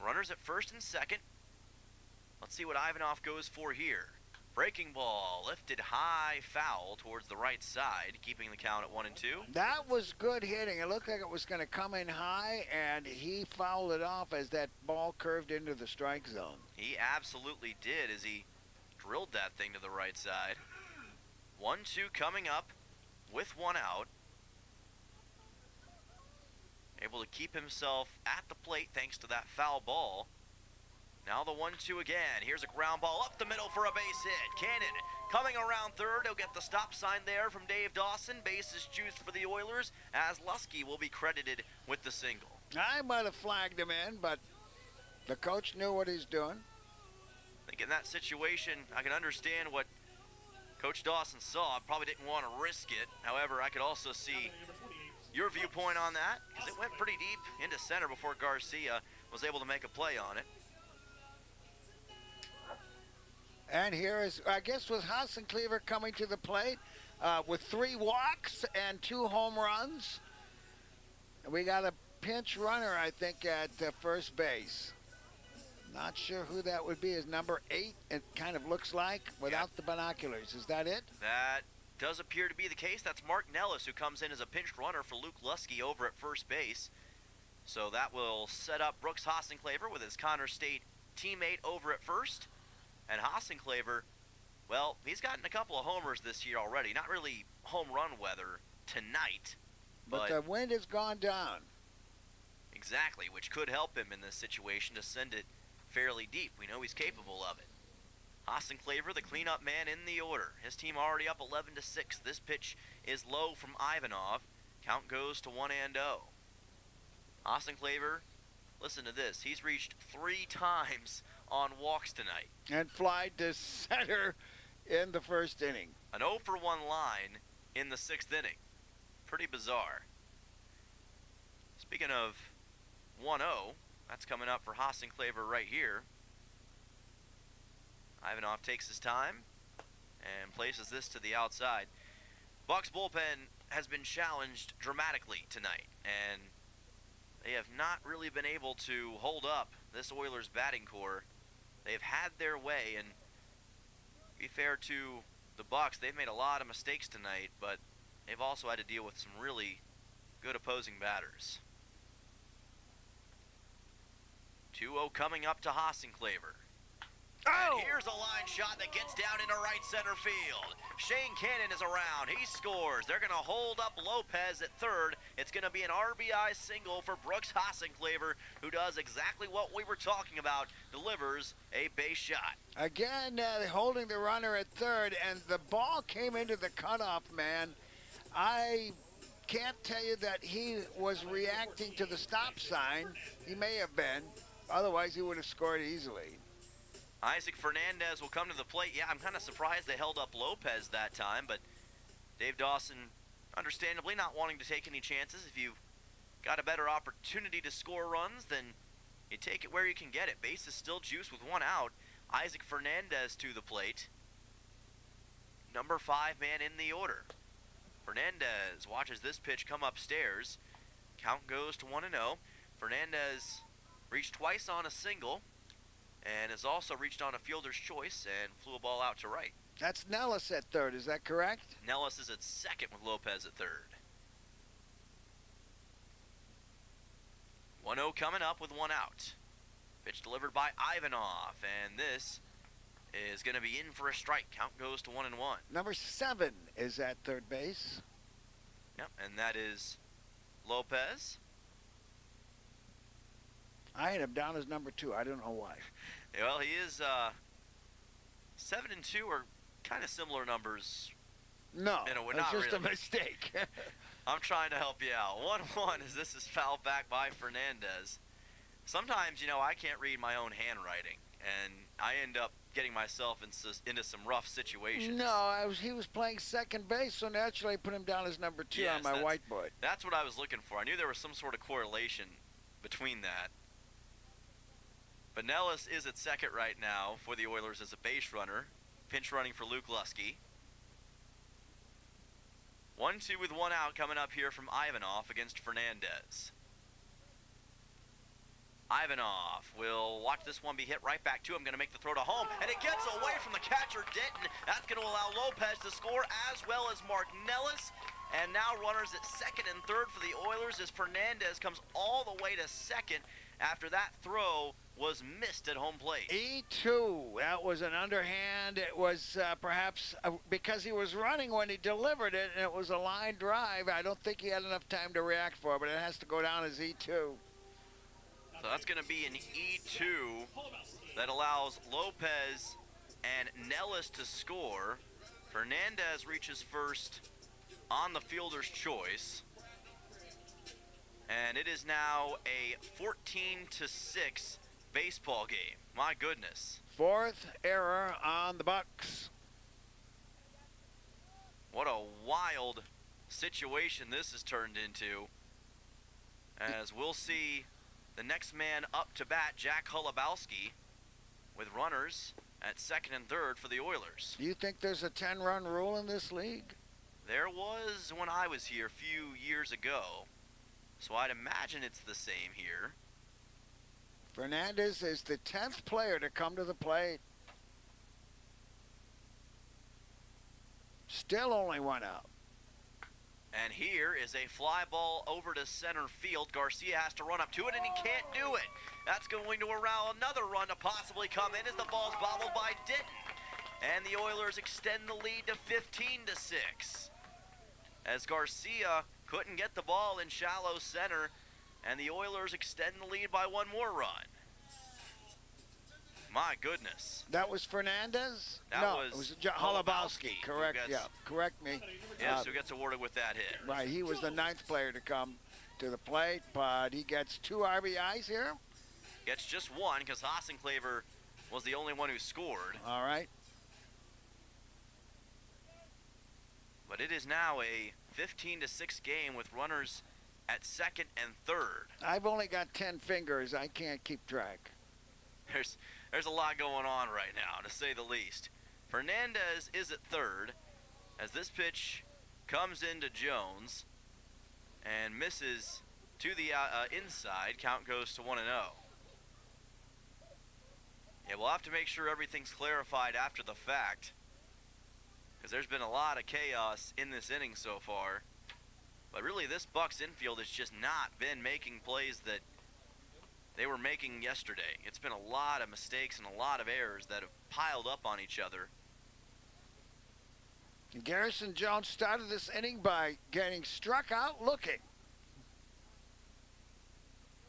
Runners at first and second. Let's see what Ivanov goes for here. Breaking ball, lifted high, foul towards the right side, keeping the count at 1-2. That was good hitting. It looked like it was going to come in high, and he fouled it off as that ball curved into the strike zone. He absolutely did as he drilled that thing to the right side. 1-2 coming up with 1 out. Able to keep himself at the plate thanks to that foul ball. Now the 1-2 again. Here's a ground ball up the middle for a base hit. Cannon coming around third. He'll get the stop sign there from Dave Dawson. Bases juiced for the Oilers as Lusky will be credited with the single. I might have flagged him in, but the coach knew what he's doing. I think in that situation, I can understand what Coach Dawson saw. Probably didn't want to risk it. However, I could also see your viewpoint on that, because it went pretty deep into center before Garcia was able to make a play on it. And here is, I guess, with Hassenclaver coming to the plate with 3 walks and 2 home runs. We got a pinch runner, I think, at first base. Not sure who that would be. Is number 8, it kind of looks like, without the binoculars. Is that it? That does appear to be the case. That's Mark Nellis, who comes in as a pinched runner for Luke Lusky over at first base. So that will set up Brooks Hassenclaver with his Connors State teammate over at first. And Hassenclaver, well, he's gotten a couple of homers this year already. Not really home run weather tonight. But the wind has gone down. Exactly, which could help him in this situation to send it fairly deep. We know he's capable of it. Hassenclaver, the cleanup man in the order. His team already up 11-6. This pitch is low from Ivanov. Count goes to 1-0. Hassenclaver, listen to this. He's reached 3 times on walks tonight. And flied to center in the first inning. An 0-for-1 line in the 6th inning. Pretty bizarre. Speaking of 1-0, that's coming up for Hassenclaver right here. Ivanov takes his time and places this to the outside. Bucs bullpen has been challenged dramatically tonight, and they have not really been able to hold up this Oilers batting core. They've had their way, and to be fair to the Bucs, they've made a lot of mistakes tonight, but they've also had to deal with some really good opposing batters. 2-0 coming up to Hassenclaver. And here's a line shot that gets down into right center field. Shane Cannon is around. He scores. They're going to hold up Lopez at third. It's going to be an RBI single for Brooks Hassenclaver, who does exactly what we were talking about, delivers a base shot. Again, holding the runner at third, and the ball came into the cutoff man. I can't tell you that he was reacting to the stop sign. He may have been. Otherwise, he would have scored easily. Isaac Fernandez will come to the plate. Yeah, I'm kind of surprised they held up Lopez that time, but Dave Dawson, understandably not wanting to take any chances. If you've got a better opportunity to score runs, then you take it where you can get it. Base is still juiced with one out. Isaac Fernandez to the plate. Number 5 man in the order. Fernandez watches this pitch come upstairs. Count goes to 1-0. Fernandez reached twice on a single, and has also reached on a fielder's choice and flew a ball out to right. That's Nellis at third, is that correct? Nellis is at second with Lopez at third. 1-0 coming up with one out. Pitch delivered by Ivanov, and this is going to be in for a strike. Count goes to 1-1. Number 7 is at third base. Yep, and that is Lopez. I had him down as number 2. I don't know why. Well, he is 7 and 2 are kind of similar numbers. No, it's just really. a mistake. I'm trying to help you out. 1-1 as this is fouled back by Fernandez. Sometimes, I can't read my own handwriting, and I end up getting myself into some rough situations. No, he was playing second base, so naturally I put him down as number 2 on my whiteboard. That's what I was looking for. I knew there was some sort of correlation between that. But Nellis is at second right now for the Oilers as a base runner. Pinch running for Luke Lusky. 1-2 with one out coming up here from Ivanov against Fernandez. Ivanov will watch this one be hit right back to him. Going to make the throw to home, and it gets away from the catcher, Denton. That's going to allow Lopez to score, as well as Mark Nellis. And now runners at second and third for the Oilers as Fernandez comes all the way to second after that throw was missed at home plate. E2, that was an underhand. It was perhaps because he was running when he delivered it, and it was a line drive. I don't think he had enough time to react for it, but it has to go down as E2. So that's going to be an E2 that allows Lopez and Nellis to score. Fernandez reaches first on the fielder's choice. And it is now a 14-6 baseball game. My goodness. 4th error on the Bucs. What a wild situation this has turned into. As we'll see the next man up to bat, Jack Holubowski, with runners at second and third for the Oilers. Do you think there's a 10-run rule in this league? There was when I was here a few years ago. So I'd imagine it's the same here. Fernandez is the 10th player to come to the plate. Still only one out. And here is a fly ball over to center field. Garcia has to run up to it, and he can't do it. That's going to allow another run to possibly come in as the ball's bobbled by Denton. And the Oilers extend the lead to 15-6. As Garcia couldn't get the ball in shallow center, and the Oilers extend the lead by one more run. My goodness. That was Fernandez? That it was Holubowski. Correct, correct me. Yes, who gets awarded with that hit. Right, he was the 9th player to come to the plate, but he gets 2 RBIs here. Gets just one because Hassenclaver was the only one who scored. All right. But it is now a 15-6 game with runners at second and third. I've only got 10 fingers. I can't keep track. There's a lot going on right now, to say the least. Fernandez is at third as this pitch comes into Jones and misses to the inside. Count goes to 1-0. Yeah, we'll have to make sure everything's clarified after the fact, because there's been a lot of chaos in this inning so far. But really, this Bucs infield has just not been making plays that they were making yesterday. It's been a lot of mistakes and a lot of errors that have piled up on each other. Garrison Jones started this inning by getting struck out looking.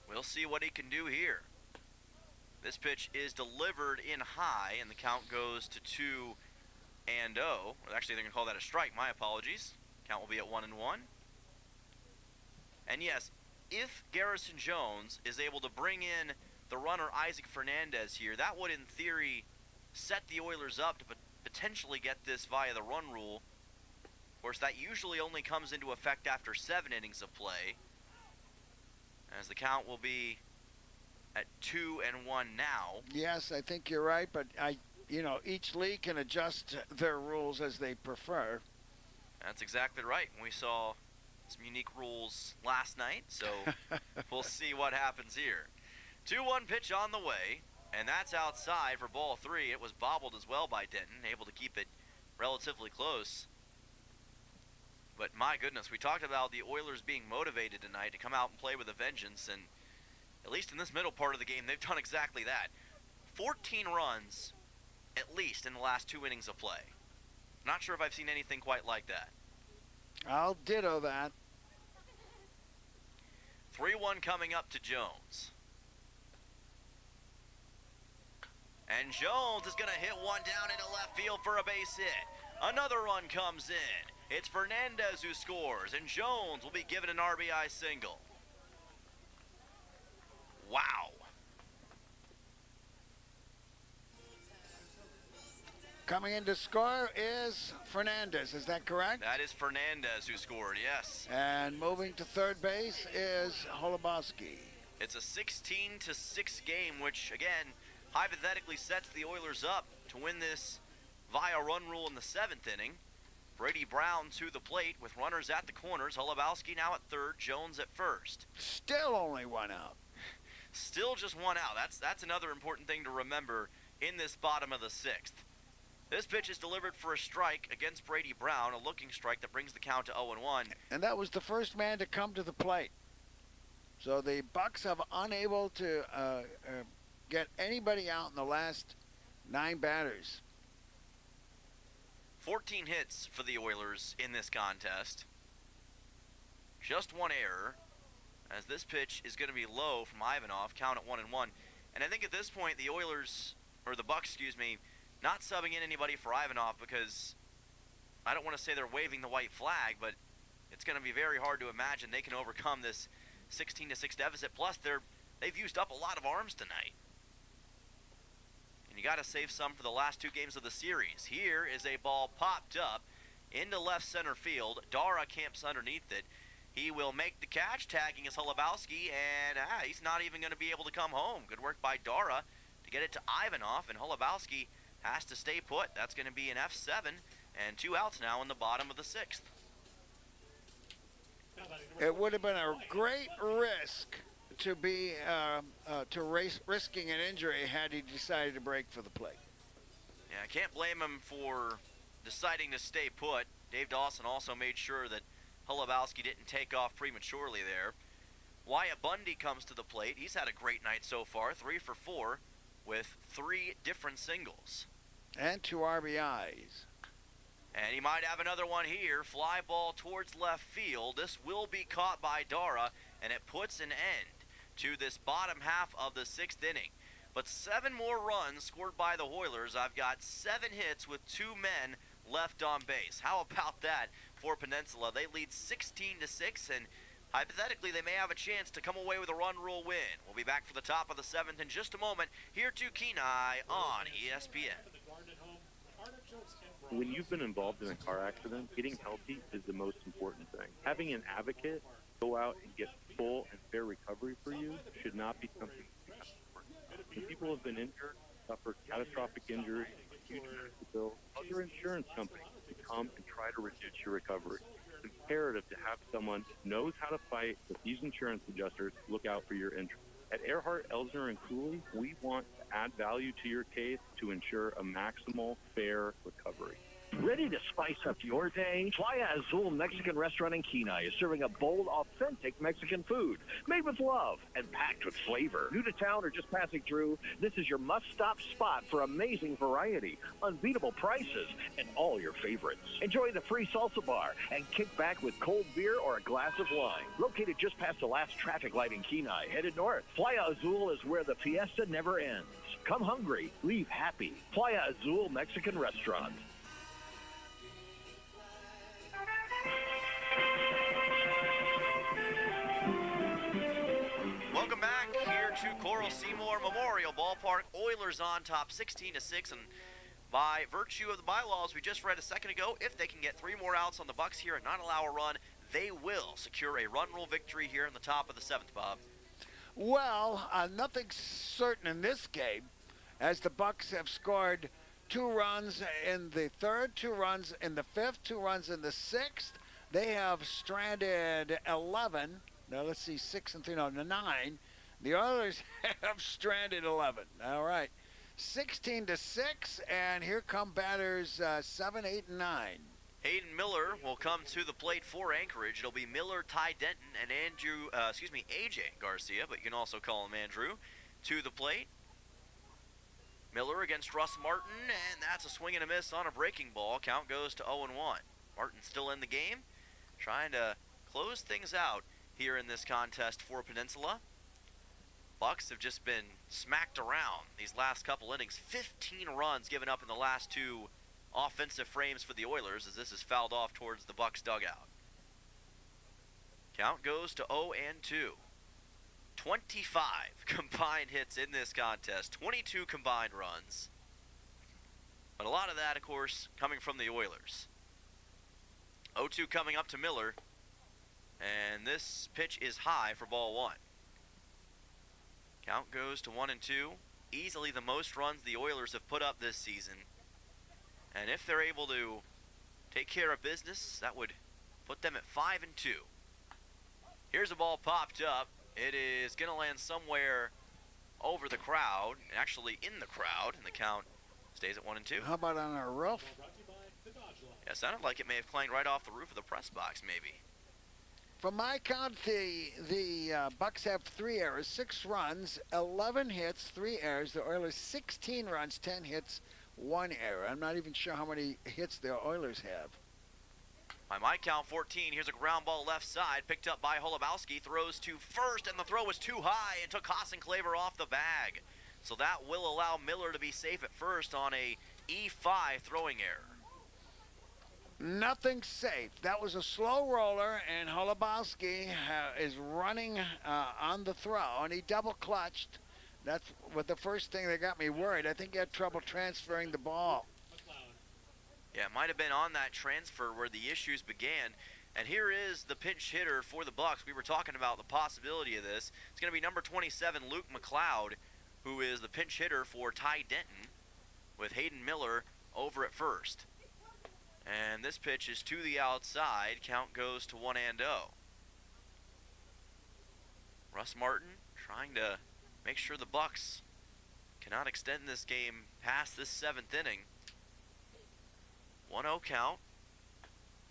We'll see what he can do here. This pitch is delivered in high, and the count goes to 2-0. Actually, they're going to call that a strike. My apologies. Count will be at 1-1. And yes, if Garrison Jones is able to bring in the runner Isaac Fernandez here, that would, in theory, set the Oilers up to potentially get this via the run rule. Of course, that usually only comes into effect after 7 innings of play, as the count will be at 2-1 now. Yes, I think you're right, but each league can adjust their rules as they prefer. That's exactly right. We saw some unique rules last night, so we'll see what happens here. 2-1 pitch on the way, and that's outside for ball 3. It was bobbled as well by Denton, able to keep it relatively close. But my goodness, we talked about the Oilers being motivated tonight to come out and play with a vengeance, and at least in this middle part of the game, they've done exactly that. 14 runs, at least, in the last 2 innings of play. Not sure if I've seen anything quite like that. I'll ditto that. 3-1 coming up to Jones. And Jones is going to hit one down into left field for a base hit. Another run comes in. It's Fernandez who scores, and Jones will be given an RBI single. Wow. Coming in to score is Fernandez, is that correct? That is Fernandez who scored, yes. And moving to third base is Holubowski. It's a 16-6 game, which, again, hypothetically sets the Oilers up to win this via run rule in the 7th inning. Brady Brown to the plate with runners at the corners. Holubowski now at third, Jones at first. Still only 1 out. Still just 1 out. That's another important thing to remember in this bottom of the 6th. This pitch is delivered for a strike against Brady Brown, a looking strike that brings the count to 0-1. And that was the first man to come to the plate. So the Bucs have unable to get anybody out in the last 9 batters. 14 hits for the Oilers in this contest. Just 1 error, as this pitch is going to be low from Ivanov, count at 1-1. And I think at this point the Oilers, or the Bucs, not subbing in anybody for Ivanov, because I don't want to say they're waving the white flag, but it's going to be very hard to imagine they can overcome this 16-6 deficit. Plus, they've used up a lot of arms tonight. And you got to save some for the last 2 games of the series. Here is a ball popped up into left center field. Dara camps underneath it. He will make the catch, tagging his Holubowski, and he's not even going to be able to come home. Good work by Dara to get it to Ivanov, and Holubowski has to stay put. That's going to be an F7, and 2 outs now in the bottom of the 6th. It would have been a great risk to be risking an injury had he decided to break for the plate. Yeah, I can't blame him for deciding to stay put. Dave Dawson also made sure that Holubowski didn't take off prematurely there. Wyatt Bundy comes to the plate. He's had a great night so far, 3 for 4 with 3 different singles. And 2 RBIs. And he might have another one here. Fly ball towards left field. This will be caught by Dara, and it puts an end to this bottom half of the 6th inning. But 7 more runs scored by the Oilers. I've got 7 hits with 2 men left on base. How about that for Peninsula? They lead 16-6, and hypothetically, they may have a chance to come away with a run rule win. We'll be back for the top of the 7th in just a moment. Here to Kenai on ESPN. When you've been involved in a car accident, getting healthy is the most important thing. Having an advocate go out and get full and fair recovery for you should not be something you have to worry about. When people have been injured, suffered catastrophic injury, huge medical bills, other insurance companies can come and try to reduce your recovery. It's imperative to have someone who knows how to fight with these insurance adjusters look out for your interests. At Earhart, Elsner, and Cooley, we want to add value to your case to ensure a maximal, fair recovery. Ready to spice up your day? Playa Azul Mexican Restaurant in Kenai is serving a bold, authentic Mexican food made with love and packed with flavor. New to town or just passing through, this is your must-stop spot for amazing variety, unbeatable prices, and all your favorites. Enjoy the free salsa bar and kick back with cold beer or a glass of wine. Located just past the last traffic light in Kenai, headed north. Playa Azul is where the fiesta never ends. Come hungry, leave happy. Playa Azul Mexican Restaurant. Welcome back here to Coral Seymour Memorial Ballpark. Oilers on top 16-6, and by virtue of the bylaws we just read a second ago, if they can get 3 more outs on the Bucs here and not allow a run, they will secure a run rule victory here in the top of the 7th, Bob. Well, nothing's certain in this game, as the Bucs have scored 2 runs in the 3rd, 2 runs in the 5th, 2 runs in the 6th. They have stranded 11. Now let's see, 6 and 3, no, 9. The Oilers have stranded 11. All right, 16-6, and here come batters 7, 8, and 9. Hayden Miller will come to the plate for Anchorage. It'll be Miller, Ty Denton, and AJ Garcia, but you can also call him Andrew, to the plate. Miller against Russ Martin, and that's a swing and a miss on a breaking ball. Count goes to 0-1. Martin still in the game, trying to close things out here in this contest for Peninsula. Bucs have just been smacked around these last couple innings. 15 runs given up in the last 2 offensive frames for the Oilers, as this is fouled off towards the Bucs dugout. Count goes to 0-2. 25 combined hits in this contest, 22 combined runs. But a lot of that, of course, coming from the Oilers. 0-2 coming up to Miller, and this pitch is high for ball 1. Count goes to 1-2. Easily the most runs the Oilers have put up this season. And if they're able to take care of business, that would put them at 5-2. Here's a ball popped up. It is going to land somewhere over the crowd, actually in the crowd, and the count stays at 1-2. How about on our roof? Yeah, sounded like it may have clanged right off the roof of the press box, maybe. From my count, the Bucs have 3 errors, 6 runs, 11 hits, 3 errors. The Oilers 16 runs, 10 hits, 1 error. I'm not even sure how many hits the Oilers have. By my count, 14. Here's a ground ball left side, picked up by Holubowski, throws to first, and the throw was too high and took Hassenclaver off the bag. So that will allow Miller to be safe at first on a E5 throwing error. Nothing safe. That was a slow roller, and Holubowski is running on the throw, and he double clutched. That's what the first thing that got me worried. I think he had trouble transferring the ball. Yeah, it might have been on that transfer where the issues began. And here is the pinch hitter for the Bucs. We were talking about the possibility of this. It's going to be number 27, Luke McLeod, who is the pinch hitter for Ty Denton, with Hayden Miller over at first. And this pitch is to the outside. Count goes to 1-0. Russ Martin trying to make sure the Bucs cannot extend this game past this 7th inning. 1-0 count.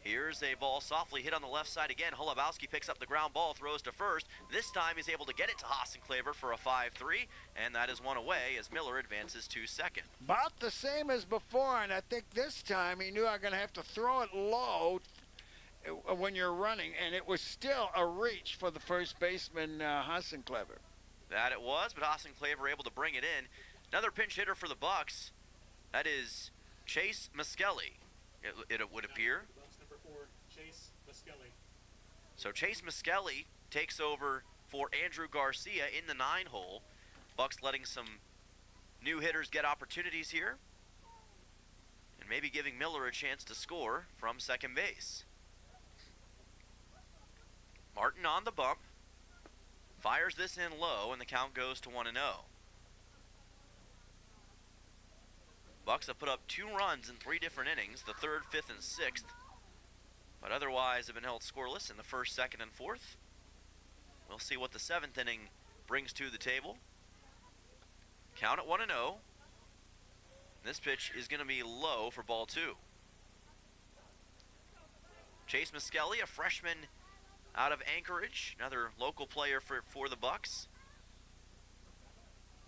Here's a ball softly hit on the left side again. Holubowski picks up the ground ball, throws to first. This time he's able to get it to Hassenclaver for a 5-3, and that is one away as Miller advances to second. About the same as before, and I think this time he knew I was going to have to throw it low when you're running, and it was still a reach for the first baseman, Hassenclaver. That it was, but Hassenclaver able to bring it in. Another pinch hitter for the Bucs. That is Chase Muskelly, it would appear. Number 4, Chase Muskelly. So Chase Muskelly takes over for Andrew Garcia in the 9-hole. Bucs letting some new hitters get opportunities here, and maybe giving Miller a chance to score from second base. Martin on the bump, fires this in low, and the count goes to 1-0. Bucs have put up 2 runs in 3 different innings, the 3rd, 5th, and 6th, but otherwise have been held scoreless in the 1st, 2nd, and 4th. We'll see what the 7th inning brings to the table. Count at 1-0. This pitch is going to be low for ball 2. Chase Muskelly, a freshman out of Anchorage, another local player for the Bucs,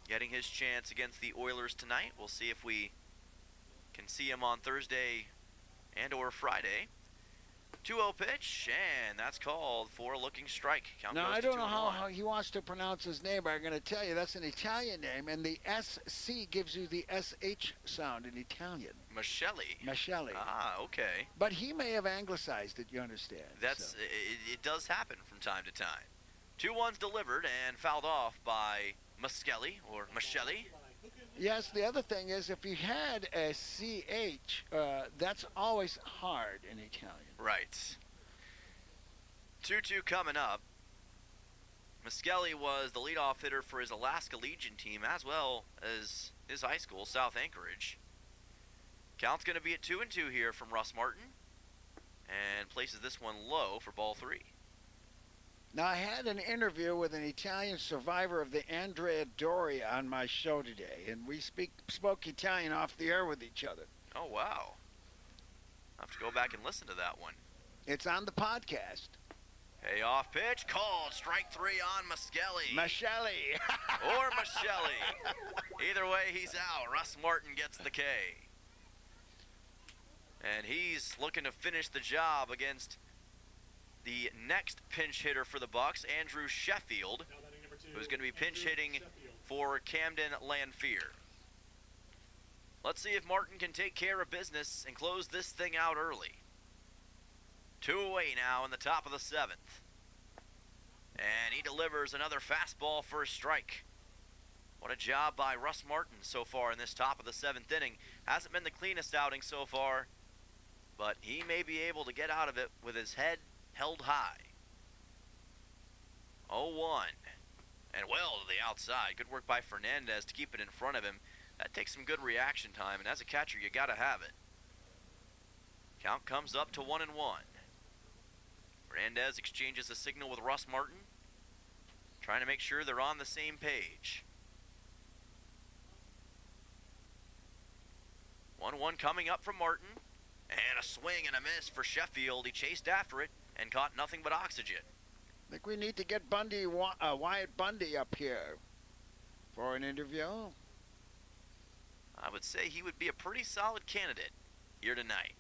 getting his chance against the Oilers tonight. We'll see if we can see him on Thursday and or Friday. 2-0 pitch, and that's called for a looking strike. Count now, goes I to don't know 2-1. how he wants to pronounce his name, but I'm going to tell you that's an Italian name, and the SC gives you the SH sound in Italian. Muskelly. Ah, okay. But he may have anglicized it, you understand. That's it does happen from time to time. 2-1's delivered and fouled off by Muskelly, or Muskelly. Yes, the other thing is if you had a CH, that's always hard in Italian. Right. 2-2 coming up. Muskelly was the leadoff hitter for his Alaska Legion team as well as his high school, South Anchorage. Count's going to be at 2-2 here from Russ Martin, and places this one low for ball 3. Now, I had an interview with an Italian survivor of the Andrea Doria on my show today, and we spoke Italian off the air with each other. Oh, wow. I'll have to go back and listen to that one. It's on the podcast. Hey, off pitch, called, strike 3 on Muskelly. Muskelly. Or Muskelly. Either way, he's out. Russ Martin gets the K. And he's looking to finish the job against the next pinch hitter for the Bucs, Andrew Sheffield, who's going to be pinch hitting for Camden Lanphier. Let's see if Martin can take care of business and close this thing out early. 2 away now in the top of the 7th. And he delivers another fastball for a strike. What a job by Russ Martin so far in this top of the 7th inning. Hasn't been the cleanest outing so far, but he may be able to get out of it with his head held high. 0-1. And well to the outside. Good work by Fernandez to keep it in front of him. That takes some good reaction time, and as a catcher, you got to have it. Count comes up to 1-1. Fernandez exchanges a signal with Russ Martin, trying to make sure they're on the same page. 1-1 coming up from Martin, and a swing and a miss for Sheffield. He chased after it and caught nothing but oxygen. I think we need to get Wyatt Bundy up here for an interview. I would say he would be a pretty solid candidate here tonight.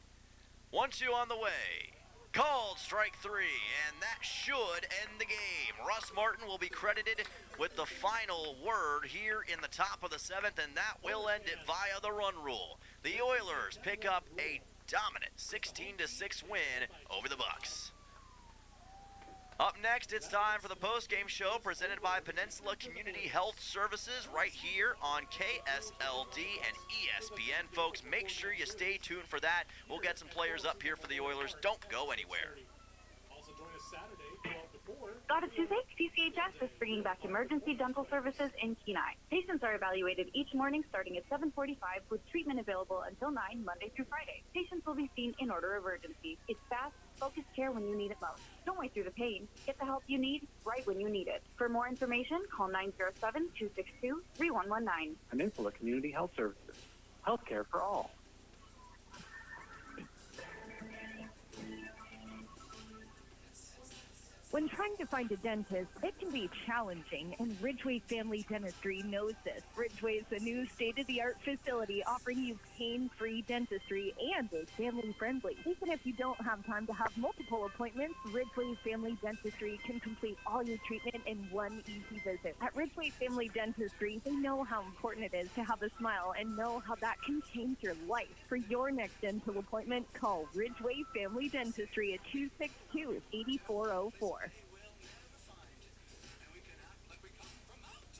1-2 on the way. Called strike 3, and that should end the game. Russ Martin will be credited with the final word here in the top of the 7th, and that will end it via the run rule. The Oilers pick up a dominant 16-6 win over the Bucs. Up next, it's time for the post-game show presented by Peninsula Community Health Services right here on KSLD and ESPN. Folks, make sure you stay tuned for that. We'll get some players up here for the Oilers. Don't go anywhere. Also join us Saturday, 12 to 4. Got a toothache? CCHS is bringing back emergency dental services in Kenai. Patients are evaluated each morning starting at 7:45 with treatment available until 9 Monday through Friday. Patients will be seen in order of urgency. It's fast, focused care when you need it most. Don't wait through the pain. Get the help you need right when you need it. For more information, call 907-262-3119. Peninsula Community Health Services. Healthcare for all. When trying to find a dentist, it can be challenging, and Ridgeway Family Dentistry knows this. Ridgeway is a new state-of-the-art facility offering you pain-free dentistry and is family-friendly. Even if you don't have time to have multiple appointments, Ridgeway Family Dentistry can complete all your treatment in one easy visit. At Ridgeway Family Dentistry, they know how important it is to have a smile and know how that can change your life. For your next dental appointment, call Ridgeway Family Dentistry at 262-8404.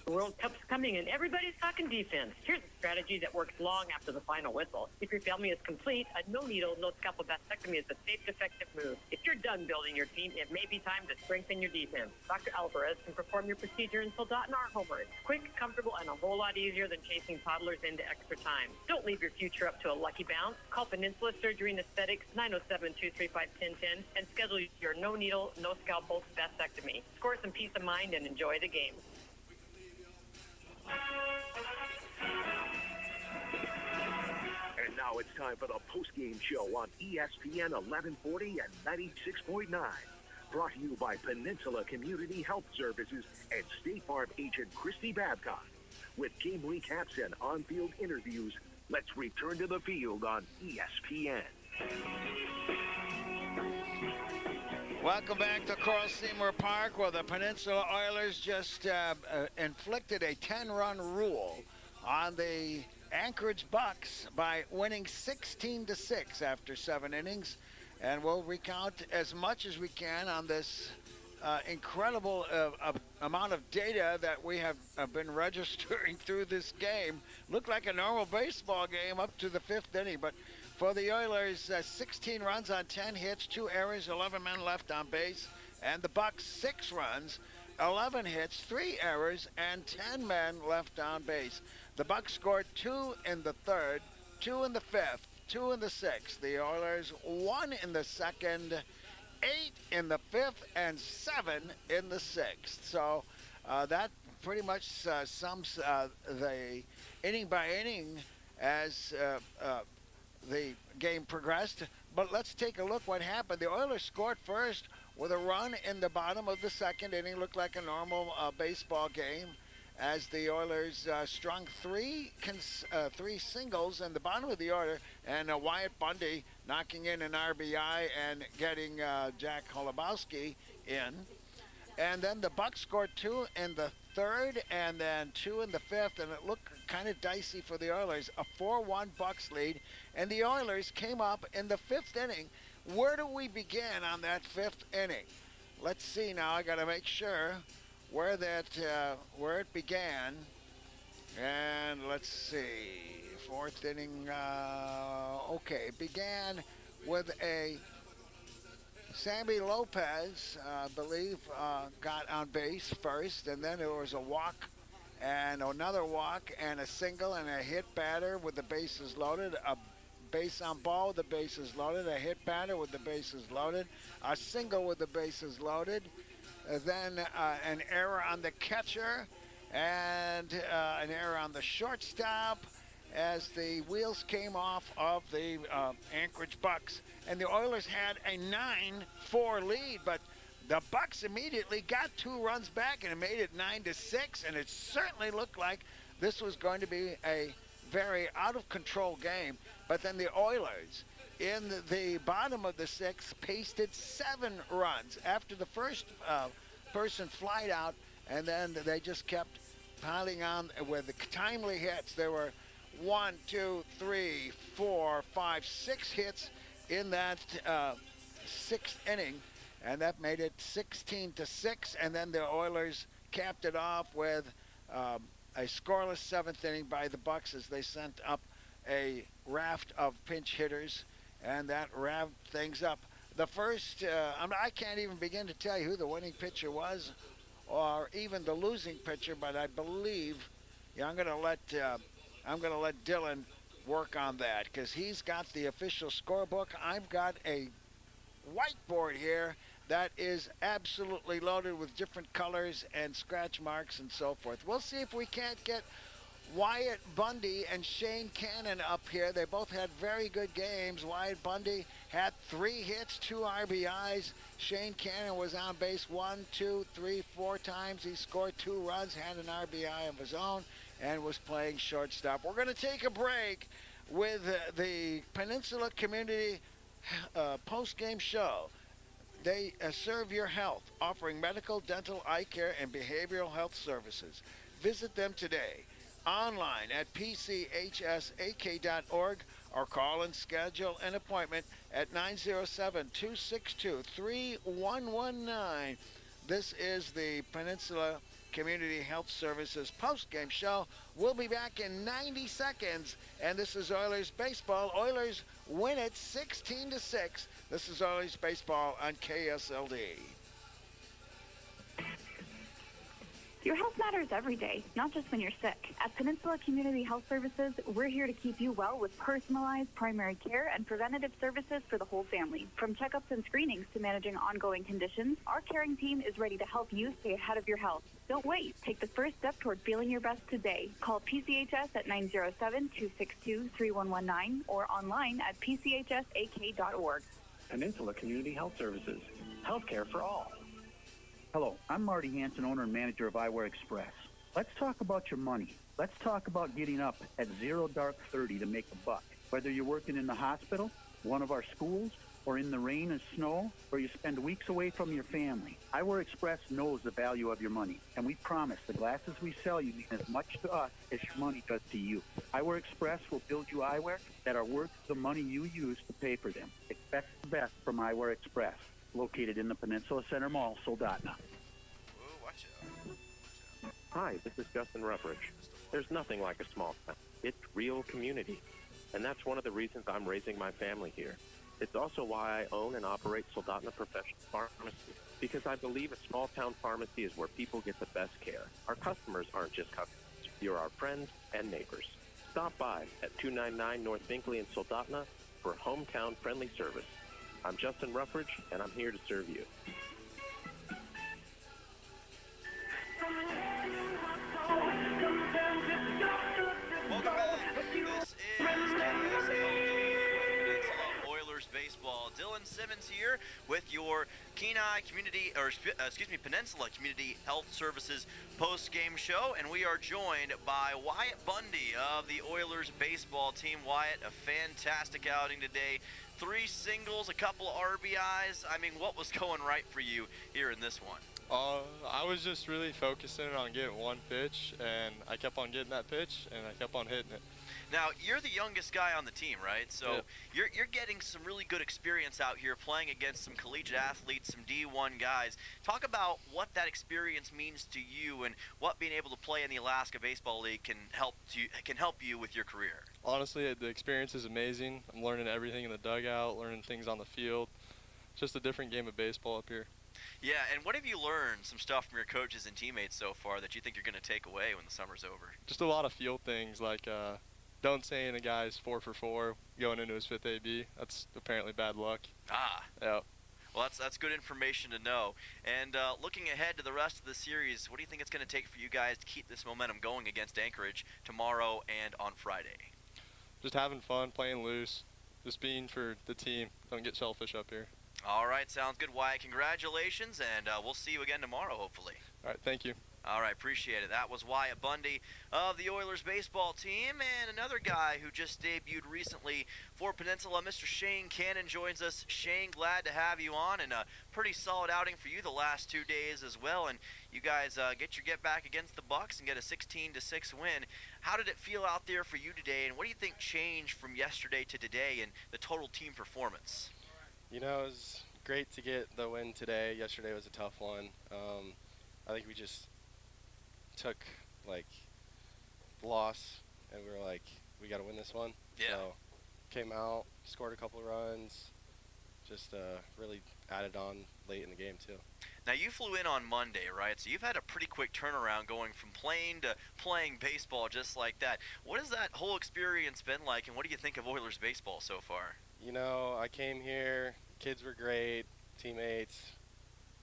The World Cup's coming and everybody's talking defense. Here's a strategy that works long after the final whistle. If your family is complete, a no-needle, no-scalpel vasectomy is a safe, effective move. If you're done building your team, it may be time to strengthen your defense. Dr. Alvarez can perform your procedure in Soldotna or Homer. It's quick, comfortable, and a whole lot easier than chasing toddlers into extra time. Don't leave your future up to a lucky bounce. Call Peninsula Surgery and Aesthetics 907-235-1010 and schedule your no-needle, no-scalpel vasectomy. Score some peace of mind and enjoy the game. And now Now it's time for the post-game show on ESPN 1140 and 96.9. Brought to you by Peninsula Community Health Services and State Farm agent Christy Babcock. With game recaps and on-field interviews, let's return to the field on ESPN. Welcome back to Carl Seymour Park, where the Peninsula Oilers just inflicted a 10-run rule on the Anchorage Bucs by winning 16-6 after 7 innings. And we'll recount as much as we can on this incredible amount of data that we have been registering through this game. Looked like a normal baseball game up to the 5th inning, but for the Oilers, 16 runs on 10 hits, 2 errors, 11 men left on base. And the Bucs, 6 runs, 11 hits, 3 errors, and 10 men left on base. The Bucs scored 2 in the 3rd, 2 in the 5th, 2 in the 6th. The Oilers 1 in the 2nd, 8 in the 5th, and 7 in the 6th. So that pretty much sums the inning by inning as the game progressed. But let's take a look what happened. The Oilers scored first with a run in the bottom of the 2nd inning. Looked like a normal baseball game as the Oilers strung three singles in the bottom of the order, and Wyatt Bundy knocking in an RBI and getting Jack Holubowski in. And then the Bucs scored 2 in the 3rd and then 2 in the 5th, and it looked kind of dicey for the Oilers. A 4-1 Bucs lead, and the Oilers came up in the 5th inning. Where do we begin on that 5th inning? Let's see now. I got to make sure where it began. And let's see. 4th inning. Okay, it began with a Sammy Lopez, I believe, got on base first, and then there was a walk and another walk and a single and a hit batter with the bases loaded, a base on ball with the bases loaded, a hit batter with the bases loaded, a single with the bases loaded, then an error on the catcher and an error on the shortstop as the wheels came off of the Anchorage Bucs. And the Oilers had a 9-4 lead, but the Bucs immediately got 2 runs back, and it made it 9-6, and it certainly looked like this was going to be a very out-of-control game. But then the Oilers, in the bottom of the 6th, pasted 7 runs after the first person flied out, and then they just kept piling on with the timely hits. There were 1, 2, 3, 4, 5, 6 hits in that 6th inning, and that made it 16-6. And then the Oilers capped it off with a scoreless 7th inning by the Bucs as they sent up a raft of pinch hitters, and that wrapped things up. The first, I can't even begin to tell you who the winning pitcher was, or even the losing pitcher, but I believe, I'm going to let Dylan work on that because he's got the official scorebook. I've got a whiteboard here that is absolutely loaded with different colors and scratch marks and so forth. We'll see if we can't get Wyatt Bundy and Shane Cannon up here. They both had very good games. Wyatt Bundy had 3 hits, 2 RBIs. Shane Cannon was on base 1, 2, 3, 4 times. He scored 2 runs, had an RBI of his own, and was playing shortstop. We're going to take a break with the Peninsula Community post-game show. They serve your health, offering medical, dental, eye care, and behavioral health services. Visit them today online at pchsak.org or call and schedule an appointment at 907-262-3119. This is the Peninsula Community Health Services post-game show. We'll be back in 90 seconds, and this is Oilers baseball. Oilers win it 16-6. This is Oilers baseball on KSLD. Your health matters every day, not just when you're sick. At Peninsula Community Health Services, we're here to keep you well with personalized primary care and preventative services for the whole family. From checkups and screenings to managing ongoing conditions, our caring team is ready to help you stay ahead of your health. Don't wait. Take the first step toward feeling your best today. Call PCHS at 907-262-3119 or online at pchsak.org. Peninsula Community Health Services. Healthcare for all. Hello, I'm Marty Hansen, owner and manager of Eyewear Express. Let's talk about your money. Let's talk about getting up at 0:30 to make a buck. Whether you're working in the hospital, one of our schools, or in the rain and snow, or you spend weeks away from your family, Eyewear Express knows the value of your money, and we promise the glasses we sell you mean as much to us as your money does to you. Eyewear Express will build you eyewear that are worth the money you use to pay for them. Expect the best from Eyewear Express, located in the Peninsula Center Mall, Soldotna. Hi, this is Justin Ruffridge. There's nothing like a small town. It's real community. And that's one of the reasons I'm raising my family here. It's also why I own and operate Soldotna Professional Pharmacy, because I believe a small-town pharmacy is where people get the best care. Our customers aren't just customers. You're our friends and neighbors. Stop by at 299 North Binkley in Soldotna for hometown-friendly service. I'm Justin Ruffridge, and I'm here to serve you. Welcome back. This is Peninsula Oilers Baseball. Dylan Simmons here with your Kenai Community, Peninsula Community Health Services post-game show, and we are joined by Wyatt Bundy of the Oilers baseball team. Wyatt, a fantastic outing today. 3 singles, a couple of RBIs. I mean, what was going right for you here in this one? I was just really focusing on getting one pitch, and I kept on getting that pitch, and I kept on hitting it. Now, you're the youngest guy on the team, right? So yeah. you're getting some really good experience out here playing against some collegiate athletes, some D1 guys. Talk about what that experience means to you and what being able to play in the Alaska Baseball League can help you with your career. Honestly, the experience is amazing. I'm learning everything in the dugout, learning things on the field. Just a different game of baseball up here. Yeah, and what have you learned, some stuff from your coaches and teammates so far that you think you're going to take away when the summer's over? Just a lot of field things, like don't say a guy's 4 for 4 going into his 5th AB. That's apparently bad luck. Ah. Yeah. Well, that's good information to know. And looking ahead to the rest of the series, what do you think it's going to take for you guys to keep this momentum going against Anchorage tomorrow and on Friday? Just having fun, playing loose, just being for the team. Don't get selfish up here. All right, sounds good, Wyatt. Congratulations, and we'll see you again tomorrow, hopefully. All right, thank you. All right, appreciate it. That was Wyatt Bundy of the Oilers baseball team, and another guy who just debuted recently for Peninsula, Mr. Shane Cannon joins us. Shane, glad to have you on, and a pretty solid outing for you the last 2 days as well. And you guys get back against the Bucs and get a 16-6 win. How did it feel out there for you today, and what do you think changed from yesterday to today in the total team performance? You know, it was great to get the win today. Yesterday was a tough one. I think we just took, the loss, and we were like, we got to win this one. Yeah. So, came out, scored a couple of runs, just really added on late in the game, too. Now, you flew in on Monday, right? So you've had a pretty quick turnaround going from playing to playing baseball just like that. What has that whole experience been like, and what do you think of Oilers baseball so far? You know, I came here, kids were great, teammates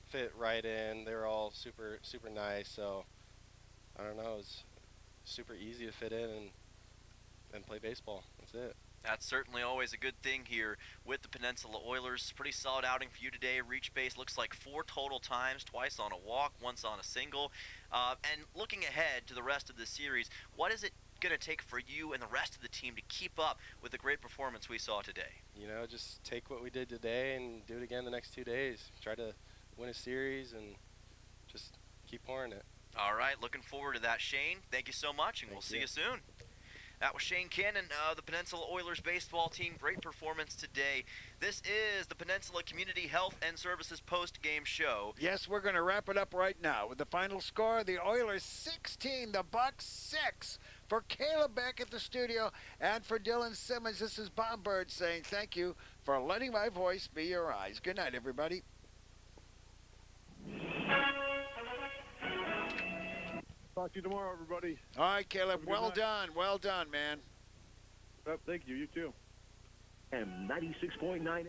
fit right in. They were all super, super nice. So, I don't know, it was super easy to fit in and play baseball. That's it. That's certainly always a good thing here with the Peninsula Oilers. Pretty solid outing for you today. Reach base looks like 4 total times, twice on a walk, once on a single. And looking ahead to the rest of the series, what is it going to take for you and the rest of the team to keep up with the great performance we saw today? You know, just take what we did today and do it again the next 2 days. Try to win a series and just keep pouring it. All right, looking forward to that, Shane. Thank you so much, and we'll see you soon. That was Shane Cannon of the Peninsula Oilers baseball team. Great performance today. This is the Peninsula Community Health and Services post-game show. Yes, we're going to wrap it up right now with the final score. The Oilers 16, the Bucs 6. For Caleb back at the studio and for Dylan Simmons, this is Bob Bird saying thank you for letting my voice be your eyes. Good night, everybody. Talk to you tomorrow, everybody. All right, Caleb. Well done. Well done, man. Thank you. You too. And 96.9.